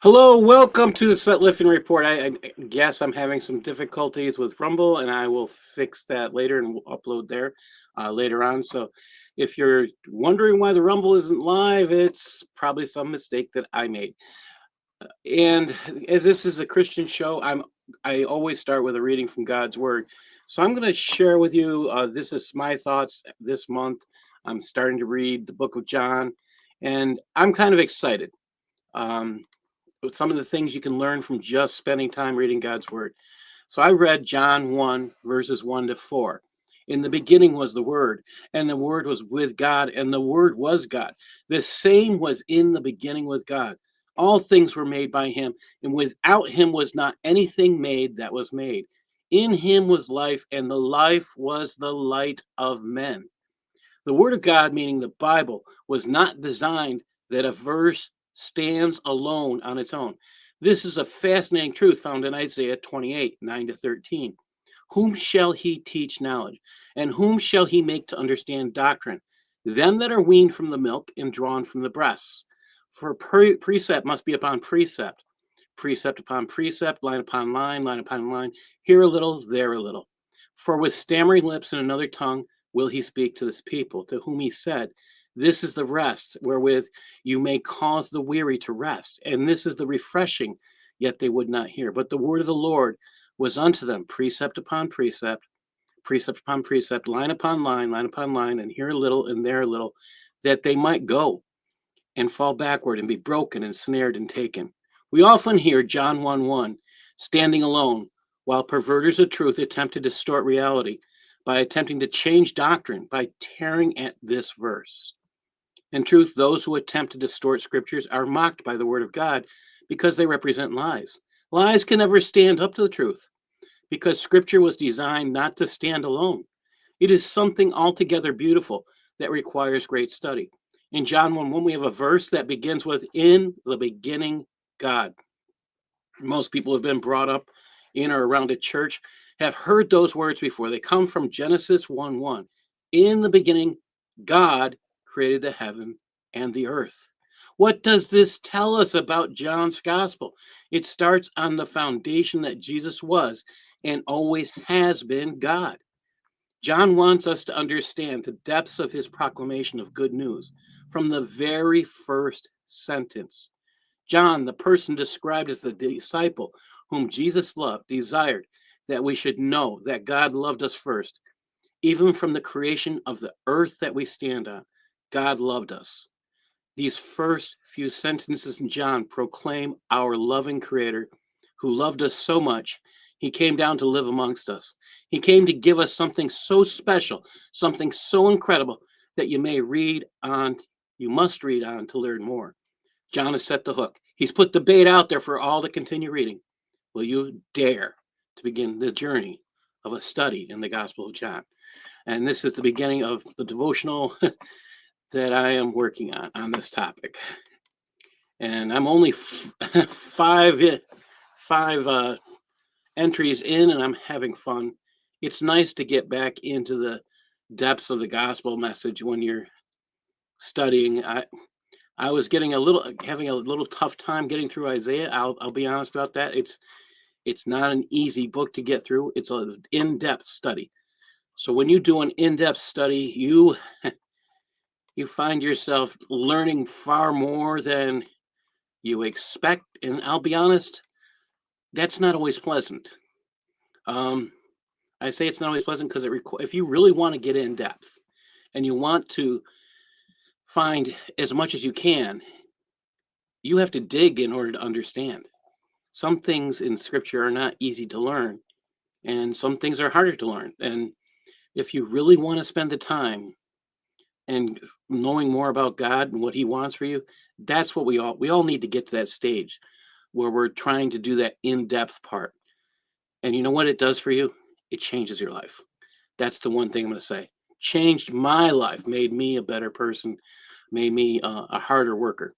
Hello, welcome to the Sutliffian Report. I guess I'm having some difficulties with Rumble, and I will fix that later and we'll upload there later on. So, if you're wondering why the Rumble isn't live, it's probably some mistake that I made. And as this is a Christian show, I always start with a reading from God's Word. So I'm going to share with you. This is my thoughts this month. I'm starting to read the Book of John, and I'm kind of excited. Um, with some of the things you can learn from just spending time reading God's Word. So I read John 1, verses 1 to 4. In the beginning was the Word, and the Word was with God, and the Word was God. The same was in the beginning with God. All things were made by him, and without him was not anything made that was made. In him was life, and the life was the light of men. The Word of God, meaning the Bible, was not designed that a verse stands alone on its own. This is a fascinating truth found in Isaiah 28, 9 to 13. Whom shall he teach knowledge? And whom shall he make to understand doctrine? Them that are weaned from the milk and drawn from the breasts. For precept must be upon precept, precept upon precept, line upon line, line upon line, here a little, there a little. For with stammering lips and another tongue will he speak to this people, to whom he said, this is the rest wherewith you may cause the weary to rest, and this is the refreshing, yet they would not hear. But the word of the Lord was unto them precept upon precept, precept upon precept, line upon line, and here a little and there a little, that they might go and fall backward and be broken and snared and taken. We often hear John 1:1 standing alone, while perverters of truth attempt to distort reality by attempting to change doctrine by tearing at this verse. In truth, those who attempt to distort scriptures are mocked by the word of God because they represent lies. Lies can never stand up to the truth because scripture was designed not to stand alone. It is something altogether beautiful that requires great study. In John 1:1, we have a verse that begins with, in the beginning, God. Most people have been brought up in or around a church, have heard those words before. They come from Genesis 1:1. In the beginning, God created the heaven and the earth. What does this tell us about John's gospel? It starts on the foundation that Jesus was and always has been God. John wants us to understand the depths of his proclamation of good news from the very first sentence. John, the person described as the disciple whom Jesus loved, desired that we should know that God loved us first. Even from the creation of the earth that we stand on, God loved us. These first few sentences in John proclaim our loving Creator who loved us so much, he came down to live amongst us. He came to give us something so special, something so incredible that you must read on to learn more. John has set the hook. He's put the bait out there for all to continue reading. Will you dare to begin the journey of a study in the Gospel of John? And this is the beginning of the devotional that I am working on this topic. And I'm only five entries in, and I'm having fun. It's nice to get back into the depths of the gospel message when you're studying. I was having a little tough time getting through Isaiah. I'll be honest about that. It's not an easy book to get through. It's an in-depth study. So when you do an in-depth study, you find yourself learning far more than you expect. And I'll be honest, that's not always pleasant. I say it's not always pleasant because if you really want to get in depth and you want to find as much as you can, you have to dig in order to understand. Some things in scripture are not easy to learn, and some things are harder to learn. And if you really want to spend the time and knowing more about God and what he wants for you, that's what we all need to get to that stage where we're trying to do that in-depth part. And you know what it does for you? It changes your life. That's the one thing I'm going to say. Changed my life, made me a better person, made me a harder worker,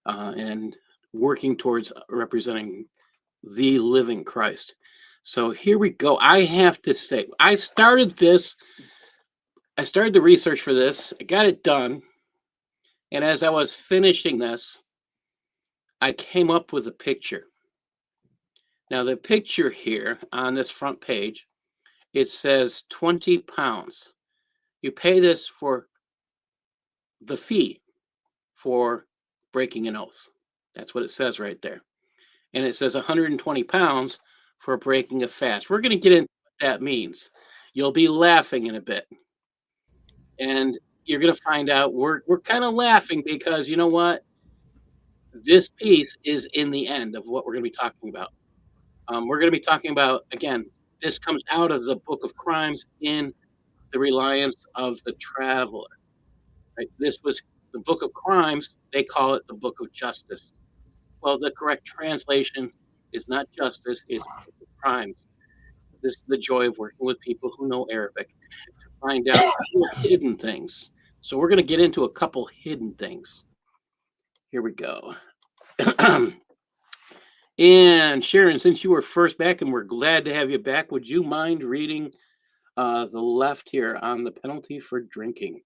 and working towards representing the living Christ. So here we go. I have to say, I started the research for this. I got it done. And as I was finishing this, I came up with a picture. Now, the picture here on this front page, it says 20 pounds. You pay this for the fee for breaking an oath. That's what it says right there. And it says 120 pounds for breaking a fast. We're going to get into what that means. You'll be laughing in a bit. And you're going to find out we're kind of laughing because you know what? This piece is in the end of what we're going to be talking about. We're going to be talking about, again, this comes out of the Book of Crimes in the Reliance of the Traveler. Right? This was the Book of Crimes. They call it the Book of Justice. Well, the correct translation is not justice, it's Book of Crimes. This is the joy of working with people who know Arabic to find out hidden things. So we're going to get into a couple hidden things. Here we go. And Sharon, since you were first back and we're glad to have you back, would you mind reading the left here on the penalty for drinking?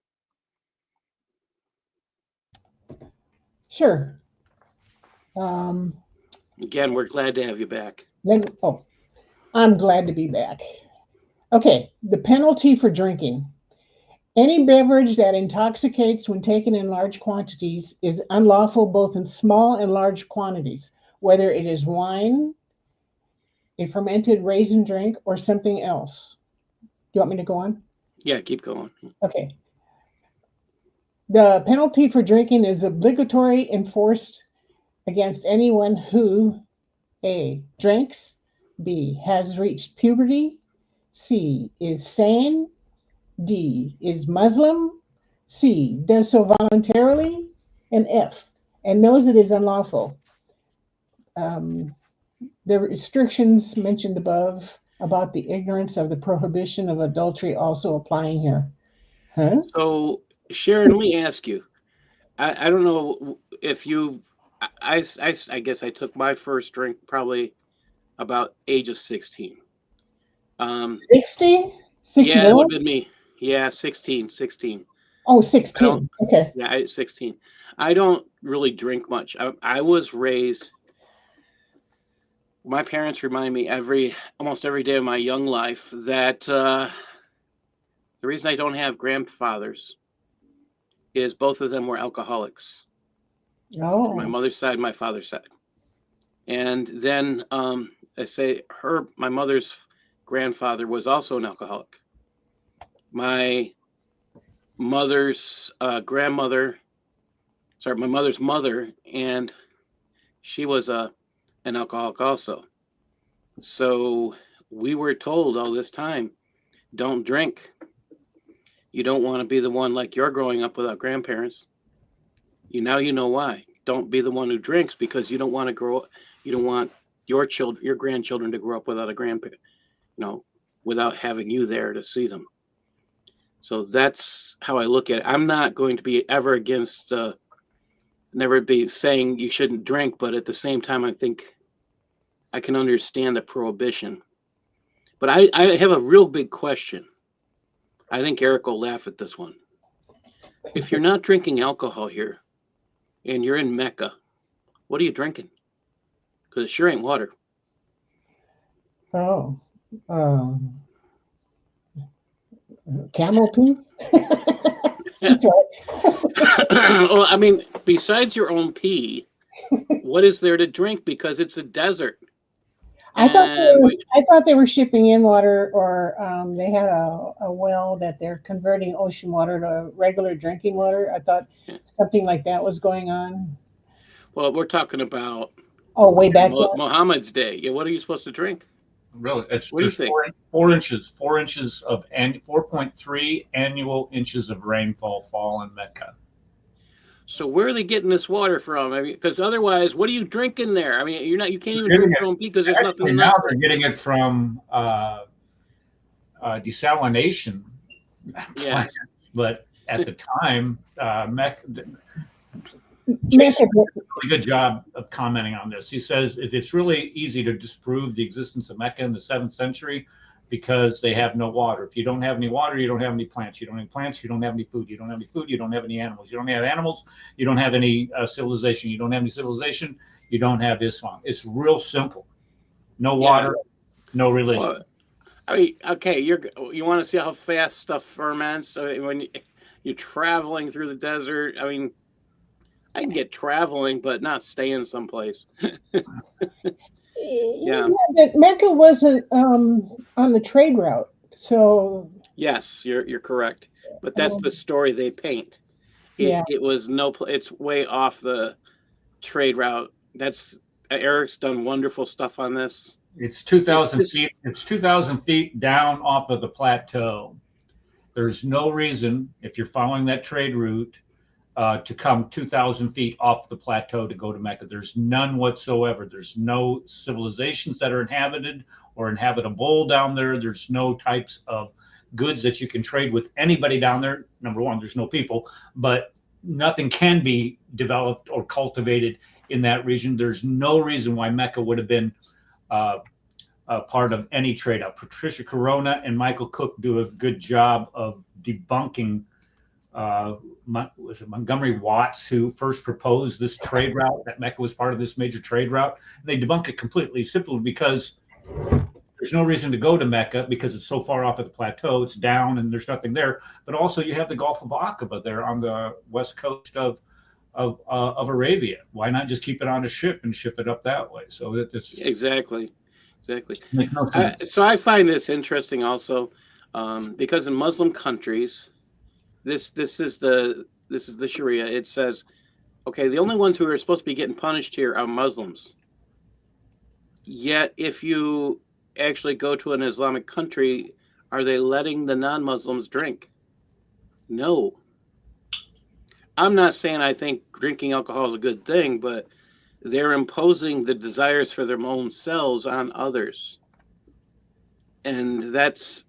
Sure. Again, we're glad to have you back. I'm glad to be back. Okay, the penalty for drinking. Any beverage that intoxicates when taken in large quantities is unlawful both in small and large quantities, whether it is wine, a fermented raisin drink, or something else. Do you want me to go on? Yeah, keep going. Okay. The penalty for drinking is obligatory enforced against anyone who A. drinks, B. has reached puberty, C. is sane, D. is Muslim, C. does so voluntarily, and F. and knows it is unlawful. The restrictions mentioned above about the ignorance of the prohibition of adultery also applying here. Huh? So, Sharon, let me ask you. I don't know if you. I guess I took my first drink probably about age of 16. 60? Yeah, it would have been me. Yeah, 16. Oh, 16. Okay. Yeah, 16. I don't really drink much. I was raised. My parents remind me almost every day of my young life that the reason I don't have grandfathers is both of them were alcoholics. Oh. From my mother's side, my father's side. And then I say my mother's grandfather was also an alcoholic. My mother's grandmother, my mother's mother, and she was an alcoholic also. So we were told all this time, don't drink. You don't want to be the one like you're growing up without grandparents. You know why. Don't be the one who drinks because you don't want to grow up. You don't want your grandchildren to grow up without a grandparent, without having you there to see them. So that's how I look at it. I'm not going to be ever against, never be saying you shouldn't drink, but at the same time, I think I can understand the prohibition. But I have a real big question. I think Eric will laugh at this one. If you're not drinking alcohol here and you're in Mecca, what are you drinking? Because it sure ain't water. Oh. Camel pee? Well, I mean, besides your own pee, what is there to drink? Because it's a desert. I thought they were shipping in water, or they had a well that they're converting ocean water to regular drinking water. I thought something like that was going on. Well, we're talking about way back Muhammad's day. Yeah, what are you supposed to drink? Really, it's 4 inches of 4.3 annual inches of rainfall fall in Mecca. So where are they getting this water from? I mean, because otherwise, what are you drinking there? I mean, you can't even drink your own pee because there's nothing in there. Now they're getting it from desalination plants, but at the time, Mecca. Jason did a really good job of commenting on this. He says it's really easy to disprove the existence of Mecca in the 7th century because they have no water. If you don't have any water, you don't have any plants. You don't have plants, you don't have any food. You don't have any food, you don't have any animals. You don't have animals, you don't have any civilization. You don't have any civilization, you don't have Islam. It's real simple. No water, no religion. Well, I mean, okay, you want to see how fast stuff ferments? I mean, when you're traveling through the desert, I mean, I can get traveling, but not staying someplace. Yeah. That Mecca wasn't on the trade route, so Yes, you're correct. But that's the story they paint. yeah. It was it's way off the trade route. That's Eric's done wonderful stuff on this. It's 2,000 feet. It's 2,000 feet down off of the plateau. There's no reason, if you're following that trade route, to come 2,000 feet off the plateau to go to Mecca. There's none whatsoever. There's no civilizations that are inhabited or inhabitable down there. There's no types of goods that you can trade with anybody down there. Number one, there's no people, but nothing can be developed or cultivated in that region. There's no reason why Mecca would have been part of any trade out. Patricia Corona and Michael Cook do a good job of debunking was it Montgomery Watts who first proposed this trade route, that Mecca was part of this major trade route. They debunk it completely, simply because there's no reason to go to Mecca because it's so far off of the plateau. It's down and there's nothing there. But also you have the Gulf of Aqaba there on the west coast of Arabia. Why not just keep it on a ship and ship it up that way? So it's exactly. Makes no sense. So I find this interesting also because in Muslim countries, this is the Sharia. It says, okay, the only ones who are supposed to be getting punished here are Muslims. Yet, if you actually go to an Islamic country, are they letting the non-Muslims drink? No. I'm not saying I think drinking alcohol is a good thing, but they're imposing the desires for their own selves on others. And that's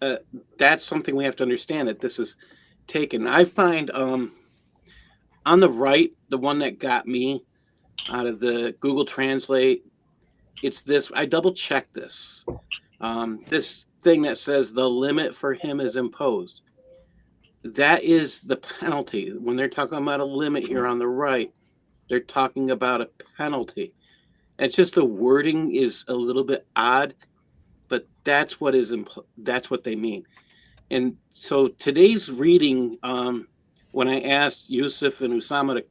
something we have to understand, that this is taken. I find on the right, the one that got me out of the Google Translate, it's this. I double checked this. This thing that says the limit for him is imposed. That is the penalty. When they're talking about a limit here on the right, they're talking about a penalty. It's just the wording is a little bit odd, but that's what that's what they mean. And so today's reading, when I asked Yusuf and Usama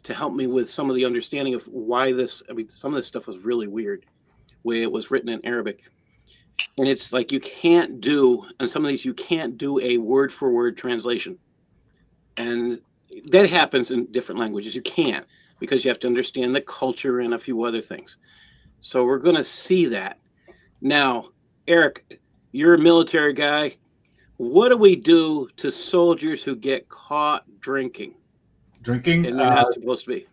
to help me with some of the understanding of why this, I mean, some of this stuff was really weird, the way it was written in Arabic. And it's like you can't do, on some of these, you can't do a word-for-word translation. And that happens in different languages. You can't, because you have to understand the culture and a few other things. So we're going to see that. Now, Eric, you're a military guy. What do we do to soldiers who get caught drinking? Drinking? And they're not supposed to be.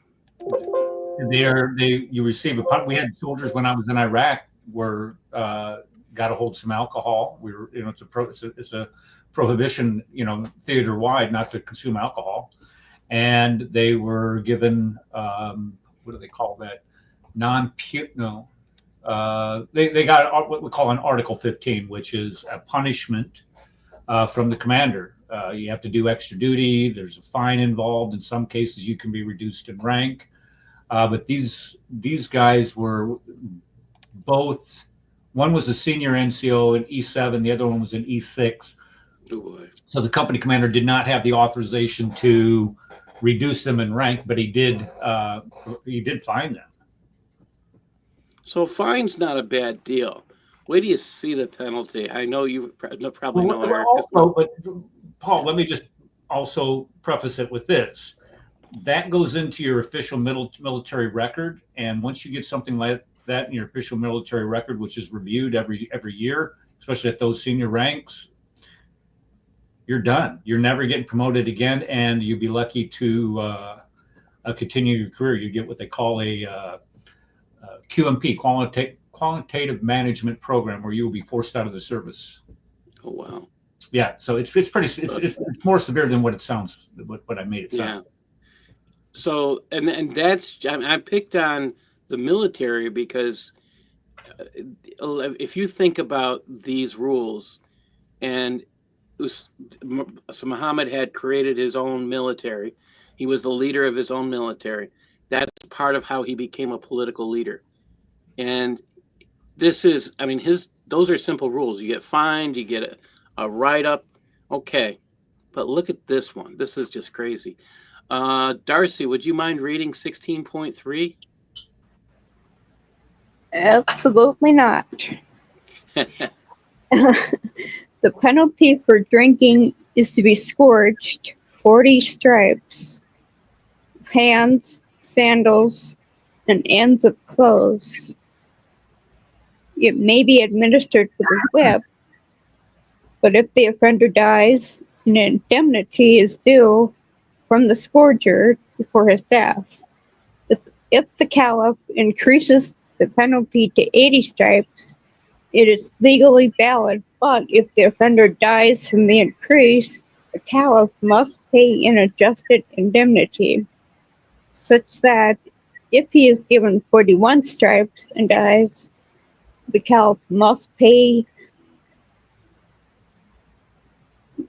You receive a punishment. We had soldiers when I was in Iraq got a hold of some alcohol. We were, it's a prohibition, theater wide not to consume alcohol, and they were given what do they call that? They got what we call an Article 15, which is a punishment from the commander. You have to do extra duty. There's a fine involved. In some cases, you can be reduced in rank. But these guys were both. One was a senior NCO in E7. The other one was in E6. Oh boy. So the company commander did not have the authorization to reduce them in rank, but he did fine them. So fine's not a bad deal. Where do you see the penalty? I know you probably know, Eric. But Paul, let me just also preface it with this. That goes into your official military record, and once you get something like that in your official military record, which is reviewed every year, especially at those senior ranks, you're done. You're never getting promoted again, and you'd be lucky to continue your career. You get what they call a QMP, quantitative management program, where you will be forced out of the service. Oh wow! Yeah, so it's more severe than what it sounds. What I made it sound. Yeah. So and that's I picked on the military because if you think about these rules, and so Muhammad had created his own military. He was the leader of his own military. That's part of how he became a political leader. And this is, I mean, those are simple rules. You get fined, you get a write-up. Okay. But look at this one. This is just crazy. Darcy, would you mind reading 16.3? Absolutely not. The penalty for drinking is to be scourged 40 stripes, hands, sandals, and ends of clothes. It may be administered with a whip, but if the offender dies, an indemnity is due from the scourger for his death. If the caliph increases the penalty to 80 stripes, it is legally valid, but if the offender dies from the increase, the caliph must pay an adjusted indemnity, such that if he is given 41 stripes and dies, the caliph must pay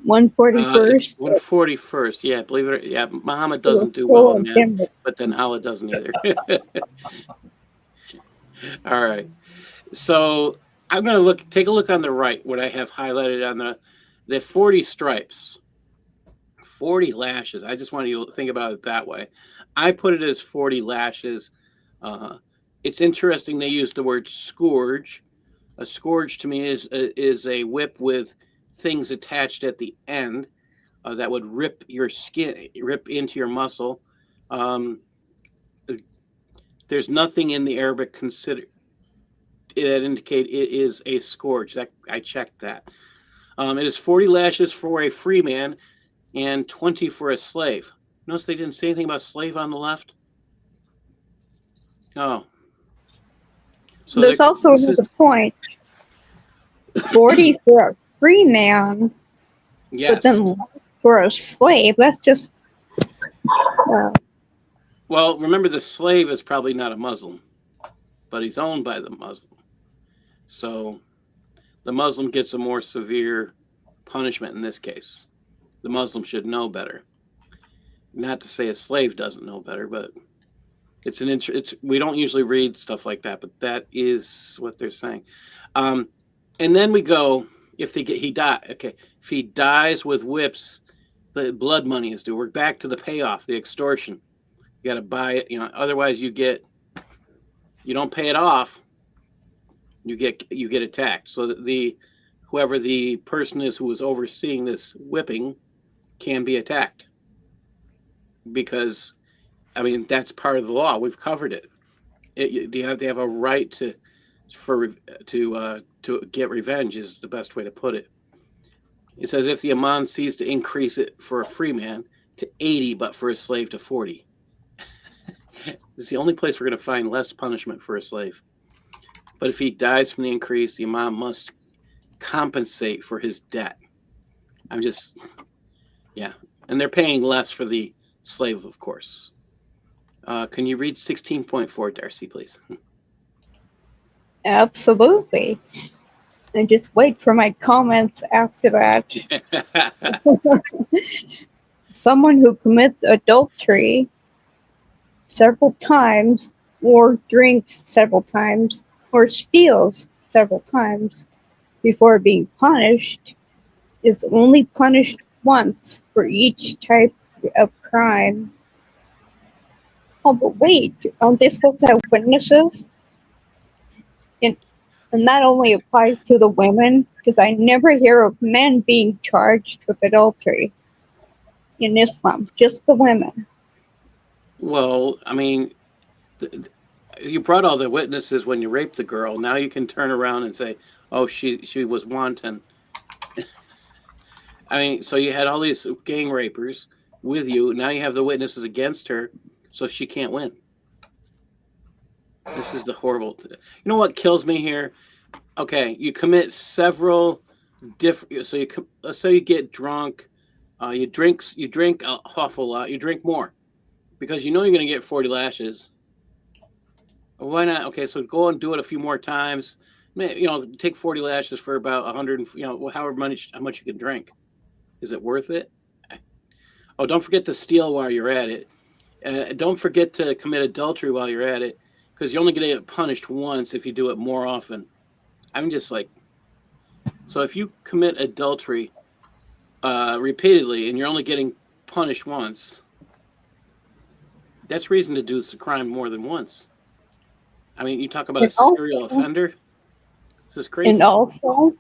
141st. 141st. Yeah, believe it or yeah, Muhammad for doesn't do full well in that, indemnity. but then Allah doesn't either. All right. So I'm going to take a look on the right, what I have highlighted on the 40 stripes, 40 lashes. I just want you to think about it that way. I put it as 40 lashes. It's interesting they use the word scourge. A scourge to me is a whip with things attached at the end that would rip your skin, rip into your muscle. There's nothing in the Arabic that indicate it is a scourge. That I checked that. It is 40 lashes for a free man and 20 for a slave. Notice they didn't say anything about slave on the left. Oh, so There's also another point. 40 for a free man, yes. but then for a slave, that's just... Well, remember the slave is probably not a Muslim, but he's owned by the Muslim. So the Muslim gets a more severe punishment in this case. The Muslim should know better. Not to say a slave doesn't know better, but we don't usually read stuff like that, but that is what they're saying. And then we go, if he if he dies with whips, the blood money is due. We're back to the payoff, the extortion. You got to buy it, otherwise you don't pay it off, you get attacked. So that whoever the person is who was overseeing this whipping can be attacked, because that's part of the law. We've covered it. They have a right to get revenge is the best way to put it. It says if the imam sees to increase it for a free man to 80, but for a slave to 40. It's the only place we're going to find less punishment for a slave. But if he dies from the increase, the imam must compensate for his debt. And they're paying less for the slave, of course. Can you read 16.4, Darcy, please? Absolutely. And just wait for my comments after that. Someone who commits adultery several times, or drinks several times, or steals several times before being punished is only punished once for each type of crime. Oh, but wait, aren't they supposed to have witnesses? And that only applies to the women, because I never hear of men being charged with adultery in Islam, just the women. Well, you brought all the witnesses when you raped the girl. Now you can turn around and say, oh, she was wanton. So you had all these gang rapers with you. Now you have the witnesses against her, so she can't win. This is the horrible. You know what kills me here? Okay, you commit several different. So let's say you get drunk, you drink an awful lot. You drink more because you're going to get 40 lashes. Why not? Okay, so go and do it a few more times. Take 40 lashes for about 100. However how much you can drink. Is it worth it? Oh, don't forget to steal while you're at it. Don't forget to commit adultery while you're at it, because you're only going to get punished once if you do it more often. I'm just like, so if you commit adultery repeatedly and you're only getting punished once, that's reason to do the crime more than once. I mean, you talk about a And also- serial offender. This is crazy. And also,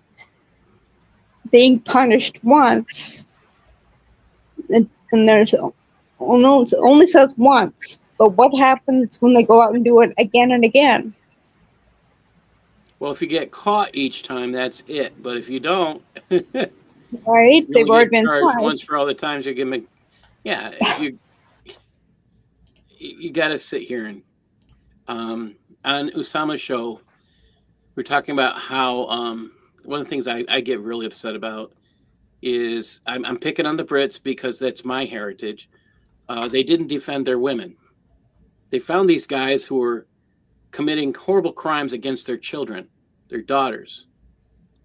being punished once, and there's only says once, but what happens when they go out and do it again and again? Well, if you get caught each time, that's it. But if you don't, Right? you They've only already get been charged punished. once for all the times you're giving. Yeah, if you got to sit here and on Usama's show, we're talking about how one of the things I get really upset about is I'm picking on the Brits because that's my heritage. They didn't defend their women. They found these guys who were committing horrible crimes against their children, their daughters,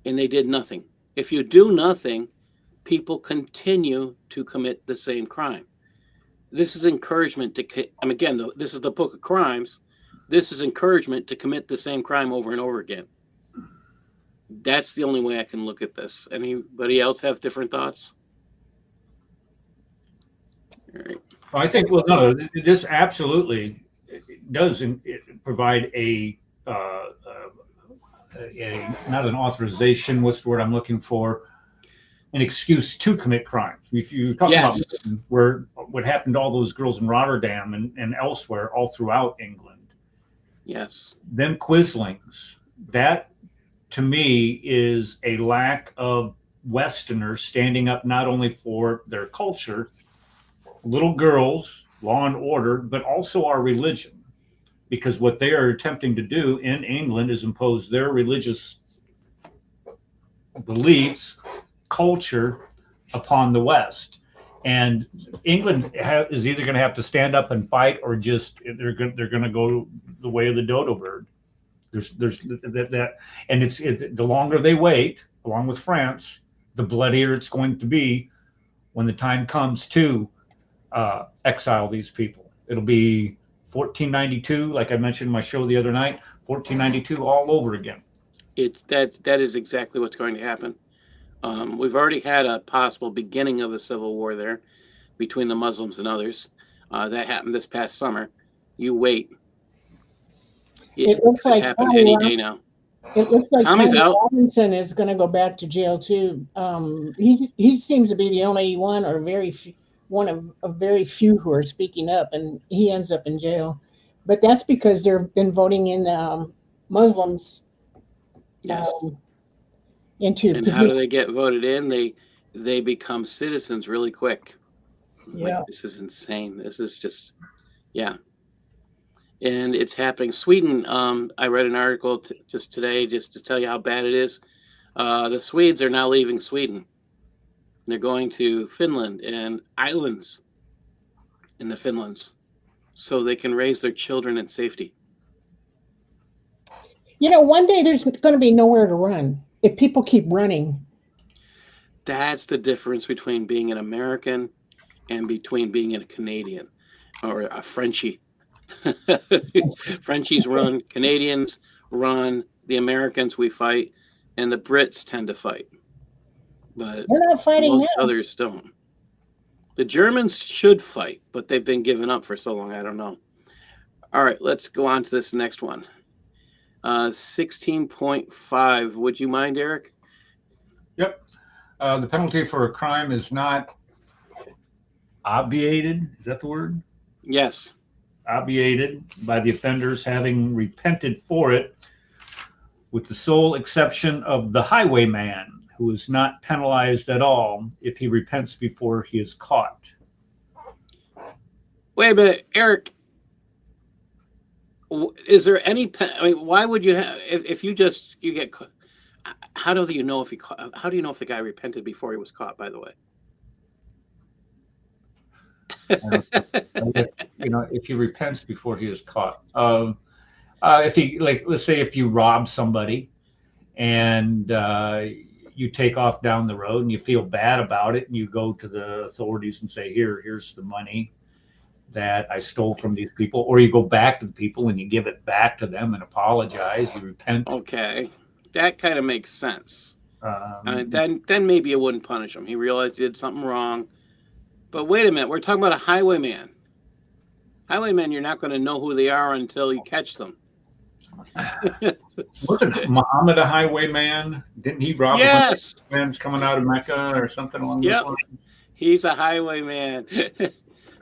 and they did nothing. If you do nothing, people continue to commit the same crime. This is encouragement to, again, this is the book of crimes. This is encouragement to commit the same crime over and over again. That's the only way I can look at this. Anybody else have different thoughts? All right. Well, I think, well, no, this absolutely does provide not an authorization, what's the word I'm looking for, an excuse to commit crimes. You talk Yes. about where what happened to all those girls in Rotterdam and elsewhere, all throughout England. Yes. Them quislings, that to me is a lack of Westerners standing up not only for their culture, little girls, law and order, but also our religion. Because what they are attempting to do in England is impose their religious beliefs, culture upon the West. And England is either going to have to stand up and fight, or just they're going to go the way of the dodo bird. There's that, and it's the longer they wait, along with France, the bloodier it's going to be when the time comes to exile these people. It'll be 1492, like I mentioned in my show the other night, 1492 all over again. That is exactly what's going to happen. We've already had a possible beginning of a civil war there between the Muslims and others. That happened this past summer. You wait. It looks could like happen Tommy any Rob- day now. It looks like Tommy's Tommy out. Robinson is going to go back to jail too. He seems to be the only one, or one of very few who are speaking up, and he ends up in jail. But that's because they've been voting in Muslims Yes. into And how do they get voted in? They become citizens really quick. Yeah. Like, this is insane. This is just, yeah. And it's happening. Sweden, I read an article just today, just to tell you how bad it is. The Swedes are now leaving Sweden. They're going to Finland and islands in the Finlands so they can raise their children in safety. One day there's going to be nowhere to run if people keep running. That's the difference between being an American and between being a Canadian or a Frenchie. Frenchies run, Canadians run, the Americans we fight, and the Brits tend to fight. But they're not fighting most now. others don't. The Germans should fight, but they've been given up for so long, I don't know. All right, let's go on to this next one. 16.5. Would you mind, Eric? Yep. The penalty for a crime is not obviated. Is that the word? Yes. Obviated by the offenders having repented for it, with the sole exception of the highwayman, who is not penalized at all if he repents before he is caught. Wait a minute, Eric. Is there any? Why would you have? If you get caught? How do you know if he? How do you know if the guy repented before he was caught? By the way. If he repents before he is caught. If he, let's say, if you rob somebody and you take off down the road and you feel bad about it and you go to the authorities and say, here's the money. that I stole from these people, or you go back to the people and you give it back to them and apologize, you repent. Okay, that kind of makes sense. Um, Then maybe you wouldn't punish him. He realized he did something wrong. But wait a minute, we're talking about a highwayman. Highwaymen, you're not going to know who they are until you catch them. wasn't Muhammad a highwayman? Didn't he rob Yes. a bunch of friends coming out of Mecca or something along those Yep. lines? He's a highwayman.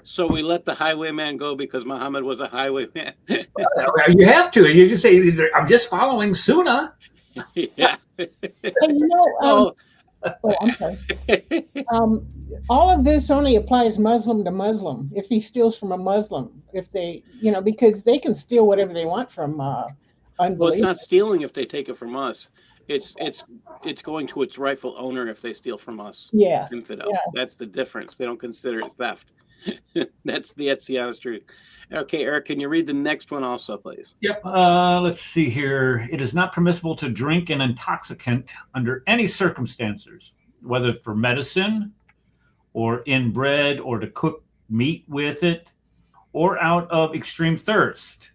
So we let the highwayman go because Muhammad was a highwayman. You have to. You just say, I'm just following Sunnah. Yeah. And you know, I'm sorry. All of this only applies Muslim to Muslim. If he steals from a Muslim, if they, because they can steal whatever they want from unbelievers. Well, it's not stealing if they take it from us. It's going to its rightful owner if they steal from us. Yeah. Infidels. Yeah. That's the difference. They don't consider it theft. That's the honest truth. Okay, Eric, can you read the next one also, please? Yep. Let's see here. It is not permissible to drink an intoxicant under any circumstances, whether for medicine or in bread or to cook meat with it or out of extreme thirst,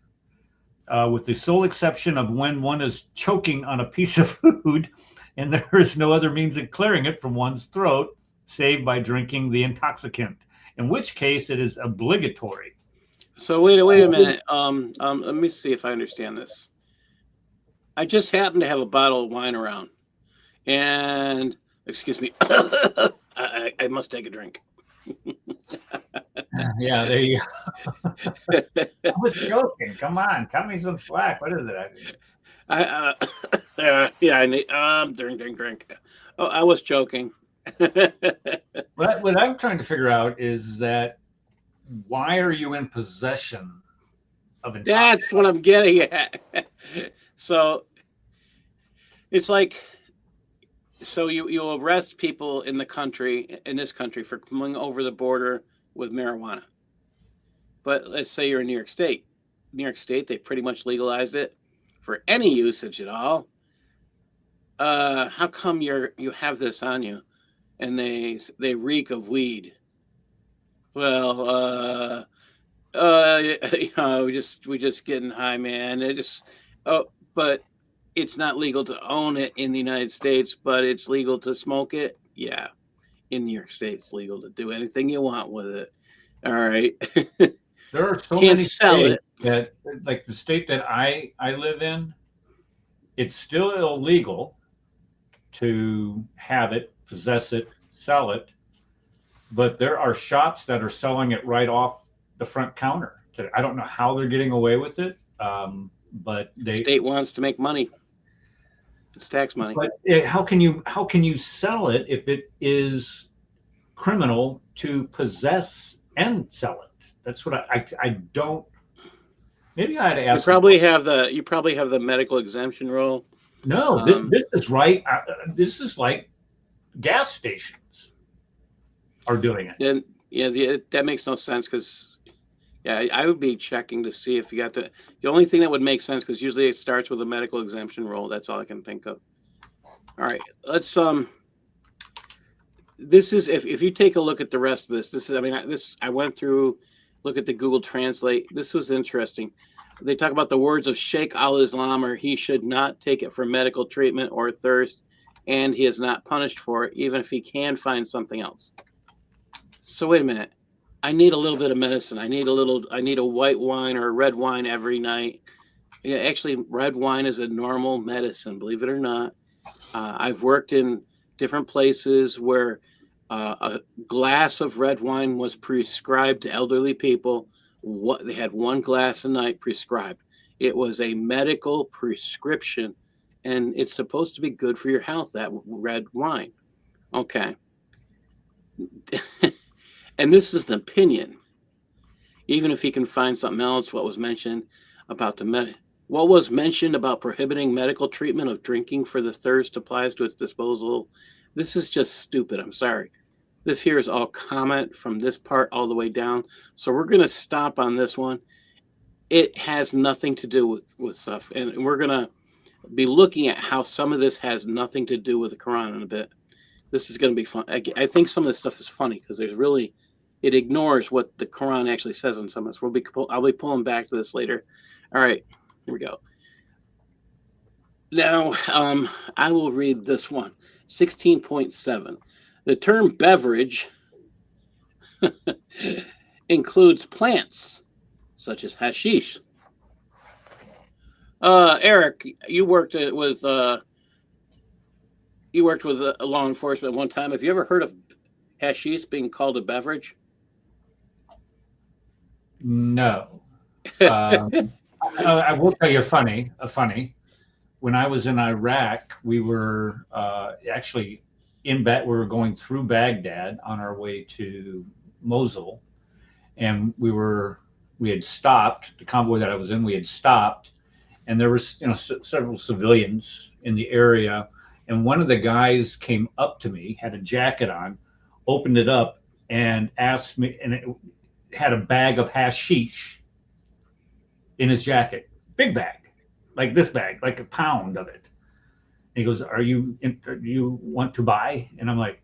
with the sole exception of when one is choking on a piece of food and there is no other means of clearing it from one's throat save by drinking the intoxicant, in which case it is obligatory. So wait a minute. Let me see if I understand this. I just happen to have a bottle of wine around, and excuse me, I must take a drink. Yeah, there you go. I was joking. Come on, cut me some slack. What is it? Yeah, I need drink. Oh, I was joking. What I'm trying to figure out is that why are you in possession of intoxicant? That's what I'm getting at. So it's like, so you arrest people in this country for coming over the border with marijuana. But let's say you're in New York State. New York State, they pretty much legalized it for any usage at all. How come you have this on you, and they reek of weed? Well, we just getting high, man. But it's not legal to own it in the United States, but it's legal to smoke it. Yeah, in New York State, it's legal to do anything you want with it. All right. There are so Can't many sell states it. that, like the state that I live in, it's still illegal to have it, possess it, sell it, but there are shops that are selling it right off the front counter. I don't know how they're getting away with it, but the state wants to make money. It's tax money. But how can you sell it if it is criminal to possess and sell it? That's what I don't. Maybe I had to ask. You probably have the medical exemption rule. No, this is right. This is like gas stations are doing it. Then that makes no sense because I would be checking to see if you got the only thing that would make sense, because usually it starts with a medical exemption rule. That's all I can think of. All right, let's this is if you take a look at the rest of this I went through, look at the Google Translate. This was interesting. They talk about the words of Sheikh al-Islam, or he should not take it for medical treatment or thirst, and he is not punished for it, even if he can find something else. So wait a minute. I need a little bit of medicine. I need a white wine or a red wine every night. Yeah, actually, red wine is a normal medicine, believe it or not. I've worked in different places where a glass of red wine was prescribed to elderly people. They had one glass a night prescribed. It was a medical prescription, and it's supposed to be good for your health, that red wine. Okay. And this is an opinion. Even if he can find something else, what was mentioned about prohibiting medical treatment of drinking for the thirst applies to its disposal. This is just stupid. I'm sorry. This here is all comment from this part all the way down. So we're going to stop on this one. It has nothing to do with stuff. And we're going to be looking at how some of this has nothing to do with the Quran in a bit. This is going to be fun. I think some of this stuff is funny because there's really it ignores what the Quran actually says in some of this. I'll be pulling back to this later. All right, here we go. Now, I will read this one. 16.7. The term beverage includes plants such as hashish. Eric, you worked with law enforcement one time. Have you ever heard of hashish being called a beverage? No. I will tell you a funny. When I was in Iraq, we were actually we were going through Baghdad on our way to Mosul, and we had stopped the convoy that I was in. We had stopped, and there was several civilians in the area, and one of the guys came up to me, had a jacket on, opened it up, and asked me, and it had a bag of hashish in his jacket, big bag, like this bag, like a pound of it. And he goes, do you want to buy? And I'm like,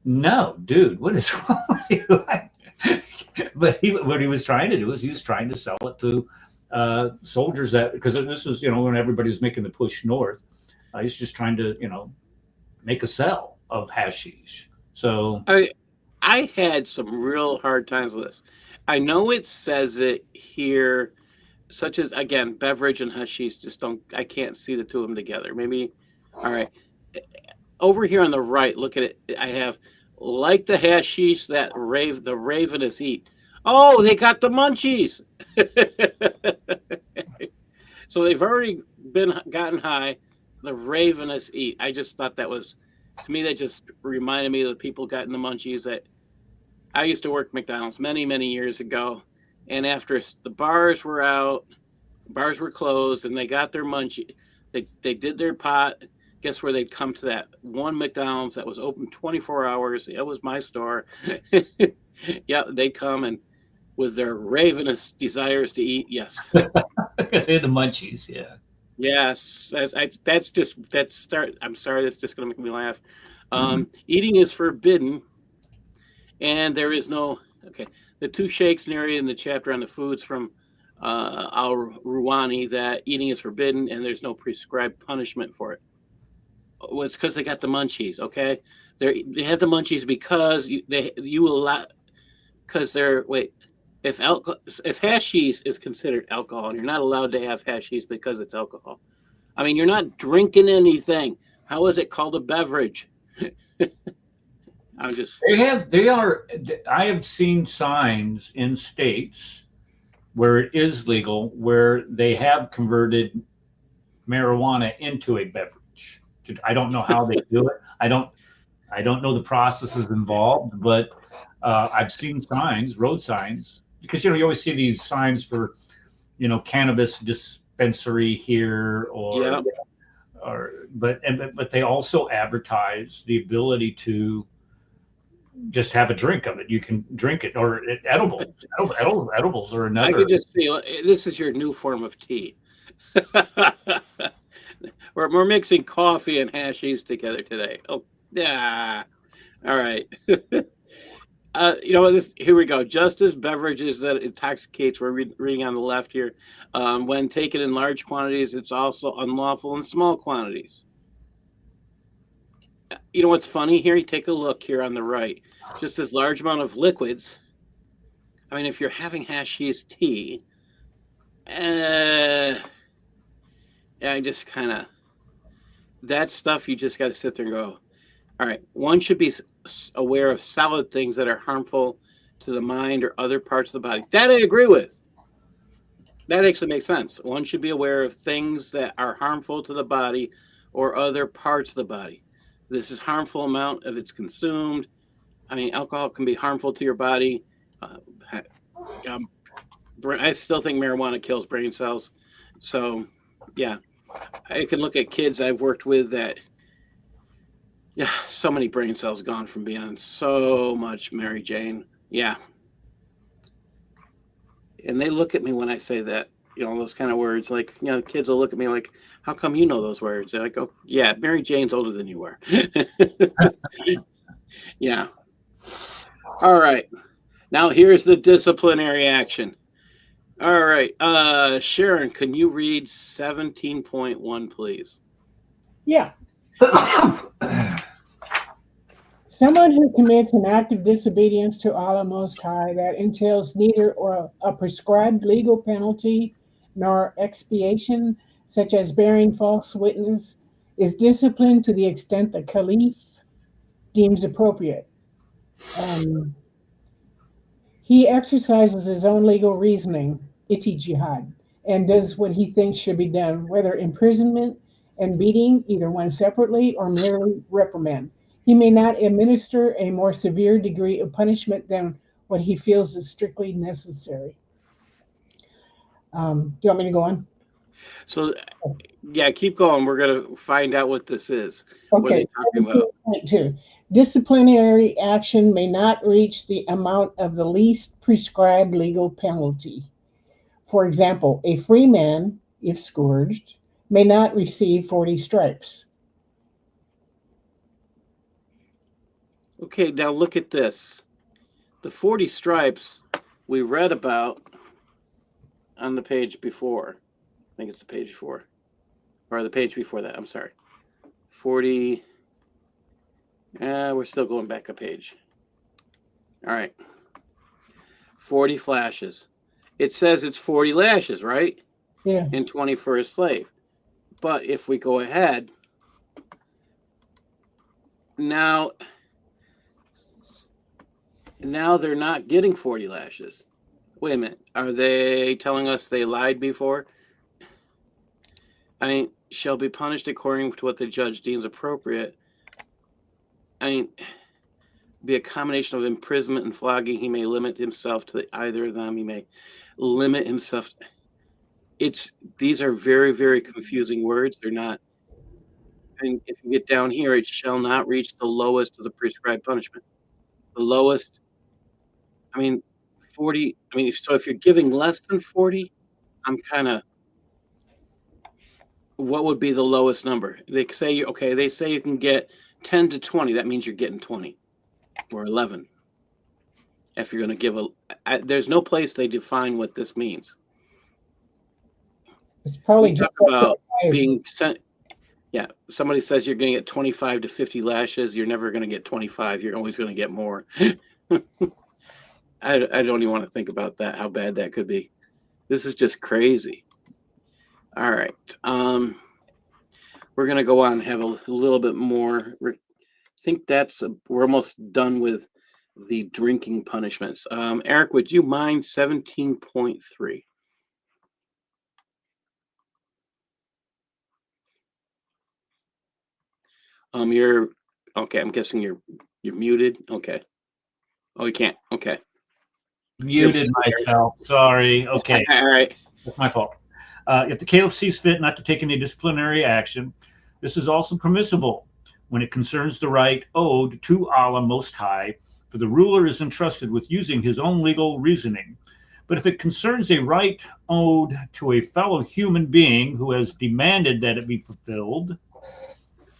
no, dude, what is wrong with you? But what he was trying to do is he was trying to sell it to soldiers because this was, when everybody was making the push north, he's just trying to, make a sell of hashish. So I had some real hard times with this. I know it says it here, such as, again, beverage and hashish I can't see the two of them together. Maybe, all right. Over here on the right, look at it. I have, like the hashish that the ravenous eat. Oh, they got the munchies. So they've already gotten high. The ravenous eat. I just thought that was, to me, that just reminded me of the people getting the munchies that I used to work McDonald's many, many years ago. And after the bars were out, bars were closed, and they got their munchie, they did their pot. Guess where they'd come to that one McDonald's that was open 24 hours. It was my store. Yeah, they'd come and with their ravenous desires to eat. Yes. They're the munchies. Yeah. Yes. I'm sorry. That's just going to make me laugh. Eating is forbidden. And there is no, okay. The two sheikhs narrated in the chapter on the foods from Al-Ruwani that eating is forbidden and there's no prescribed punishment for it. Well, it's because they got the munchies, okay? They have the munchies because if hashish is considered alcohol and you're not allowed to have hashish because it's alcohol. I mean, you're not drinking anything. How is it called a beverage? I have seen signs in states where it is legal where they have converted marijuana into a beverage. I don't know how they do it. I don't know the processes involved, but I've seen road signs, because you always see these signs for cannabis dispensary here but they also advertise the ability to just have a drink of it. You can drink it, or edibles or another. I could just see this is your new form of tea. We're mixing coffee and hashish together today. Oh, yeah. All right. Here we go. Just as beverages that intoxicates, we're reading on the left here, when taken in large quantities, it's also unlawful in small quantities. You know what's funny here? You take a look here on the right. Just this large amount of liquids. I mean, if you're having hashish tea, I just kind of, that stuff you just got to sit there and go, all right, one should be aware of solid things that are harmful to the mind or other parts of the body. That I agree with. That actually makes sense. One should be aware of things that are harmful to the body or other parts of the body. This is harmful amount if it's consumed. I mean, alcohol can be harmful to your body. I still think marijuana kills brain cells. So, yeah, I can look at kids I've worked with that, so many brain cells gone from being on so much Mary Jane. Yeah. And they look at me when I say that, those kind of words, like, kids will look at me like, how come you know those words? And I go, yeah, Mary Jane's older than you are. Yeah. All right. Now here's the disciplinary action. All right. Sharon, can you read 17.1, please? Yeah. Someone who commits an act of disobedience to Allah Most High that entails neither or a prescribed legal penalty nor expiation, such as bearing false witness, is disciplined to the extent the Caliph deems appropriate. Um, he exercises his own legal reasoning, ijtihad, and does what he thinks should be done, whether imprisonment and beating, either one separately or merely reprimand. He may not administer a more severe degree of punishment than what he feels is strictly necessary. Do you want me to go on? So, yeah, keep going. We're going to find out what this is. What are Okay, they talking about? 17.2. Disciplinary action may not reach the amount of the least prescribed legal penalty. For example, a free man, if scourged, may not receive 40 stripes. Okay, now look at this. The 40 stripes we read about on the page before. I think it's the page before. Or the page before that. I'm sorry. 40. We're still going back a page. All right. 40 flashes. It says it's 40 lashes, right? Yeah. And 20 for a slave. But if we go ahead, now they're not getting 40 lashes. Wait a minute. Are they telling us they lied before? I mean, shall be punished according to what the judge deems appropriate. I mean, be a combination of imprisonment and flogging. He may limit himself to either of them. He may limit himself. These are very, very confusing words. They're not. And if you get down here, it shall not reach the lowest of the prescribed punishment. The lowest, I mean, 40. I mean, so if you're giving less than 40, I'm kind of, what would be the lowest number? They say, okay, they say you can get 10 to 20. That means you're getting 20 or 11. If you're going to give there's no place they define what this means. It's probably We just talk about like being sent. Yeah, somebody says you're going to get 25 to 50 lashes. You're never going to get 25. You're always going to get more. I don't even want to think about that, how bad that could be. This is just crazy. All right. We're going to go on and have a little bit more. I think we're almost done with the drinking punishments. Eric, would you mind 17.3? You're okay. I'm guessing you're muted. Okay. Oh, you can't. Okay. Muted myself. Sorry. Okay. All right. That's my fault. If the caliph sees fit not to take any disciplinary action, this is also permissible when it concerns the right owed to Allah Most High, for the ruler is entrusted with using his own legal reasoning. But if it concerns a right owed to a fellow human being who has demanded that it be fulfilled,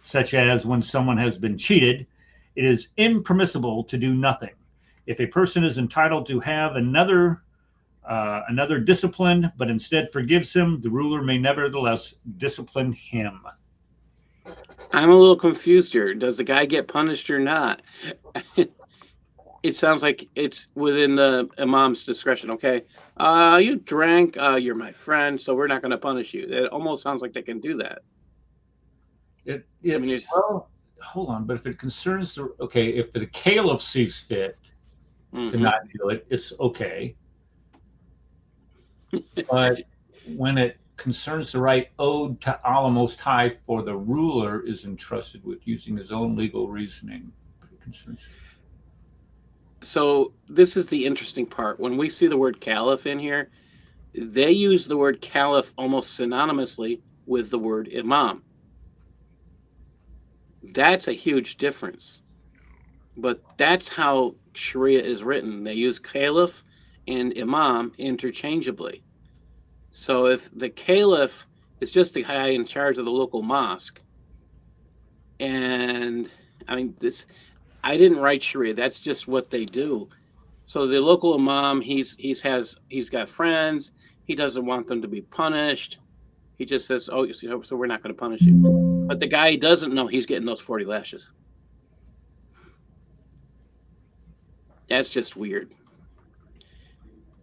such as when someone has been cheated, it is impermissible to do nothing. If a person is entitled to have another discipline, but instead forgives him, the ruler may nevertheless discipline him. I'm a little confused here. Does the guy get punished or not? It sounds like it's within the imam's discretion. Okay, you drank. You're my friend, so we're not going to punish you. It almost sounds like they can do that. Well, hold on. But if it concerns if the caliph sees fit to not do it, it's okay. But when it concerns the right owed to Allah Most High, for the ruler is entrusted with using his own legal reasoning. So this is the interesting part. When we see the word caliph in here, they use the word caliph almost synonymously with the word imam. That's a huge difference. But that's how Shariah is written. They use caliph and imam interchangeably. So if the caliph is just the guy in charge of the local mosque, and I mean I didn't write Sharia. That's just what they do. So the local imam, he's got friends. He doesn't want them to be punished. He just says, "Oh, so we're not going to punish you." But the guy doesn't know he's getting those 40 lashes. That's just weird.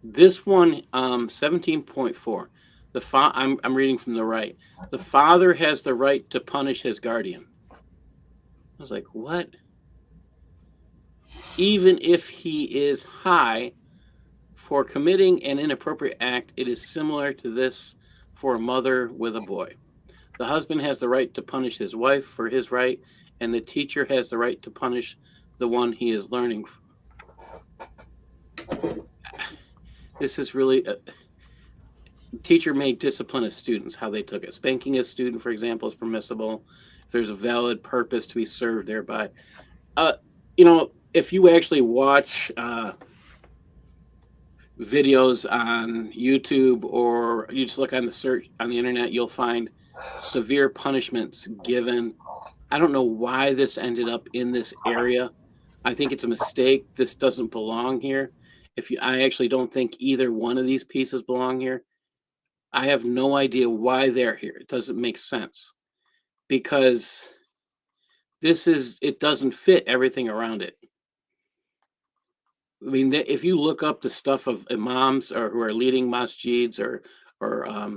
This one, 17.4. I'm reading from the right. The father has the right to punish his guardian. I was like, what? Even if he is high for committing an inappropriate act, it is similar to this for a mother with a boy. The husband has the right to punish his wife for his right, and the teacher has the right to punish the one he is learning. This is really teacher may discipline his students, how they took it. Spanking a student, for example, is permissible if there's a valid purpose to be served thereby. If you actually watch videos on YouTube, or you just look on the search on the internet, you'll find severe punishments given. I don't know why this ended up in this area. I think it's a mistake. This doesn't belong here. I actually don't think either one of these pieces belong here. I have no idea why they're here. It doesn't make sense, because it doesn't fit everything around it. I mean, if you look up the stuff of imams or who are leading masjids or I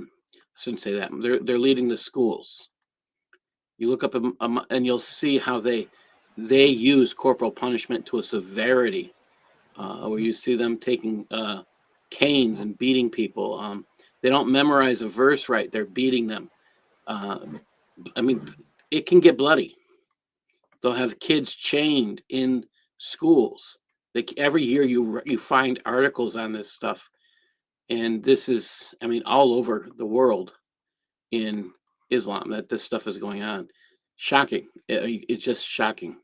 shouldn't say that, they're leading the schools. You look up and you'll see how they use corporal punishment to a severity, where you see them taking canes and beating people. They don't memorize a verse right; they're beating them. I mean, it can get bloody. They'll have kids chained in schools. Every year you find articles on this stuff, and this is, I mean, all over the world in Islam that this stuff is going on. Shocking. It's just shocking.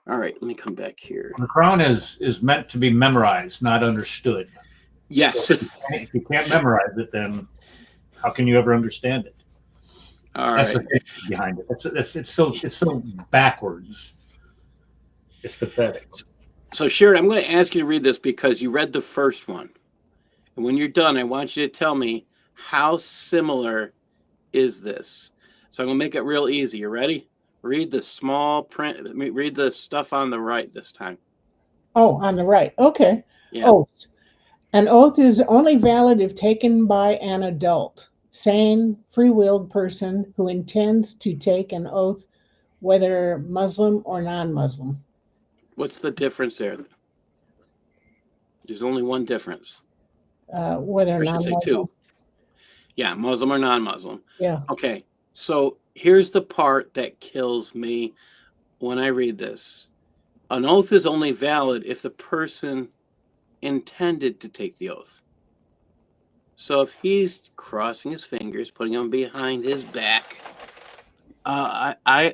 All right, let me come back here. The Quran is meant to be memorized, not understood. Yes. So if you can't memorize it, then how can you ever understand it? All That's right. the thing behind it. It's so backwards. It's pathetic. So, Sharon, I'm going to ask you to read this because you read the first one. And when you're done, I want you to tell me how similar is this. So I'm going to make it real easy. You ready? Read the small print. Read the stuff on the right this time. Oh, on the right. Okay. Yeah. Oath. An oath is only valid if taken by an adult, sane, free-willed person who intends to take an oath, whether Muslim or non-Muslim. What's the difference there? There's only one difference. Whether I should say non-Muslim. two. Yeah, Muslim or non-Muslim. Yeah. Okay, so here's the part that kills me when I read this. An oath is only valid if the person intended to take the oath. So if he's crossing his fingers, putting them behind his back, I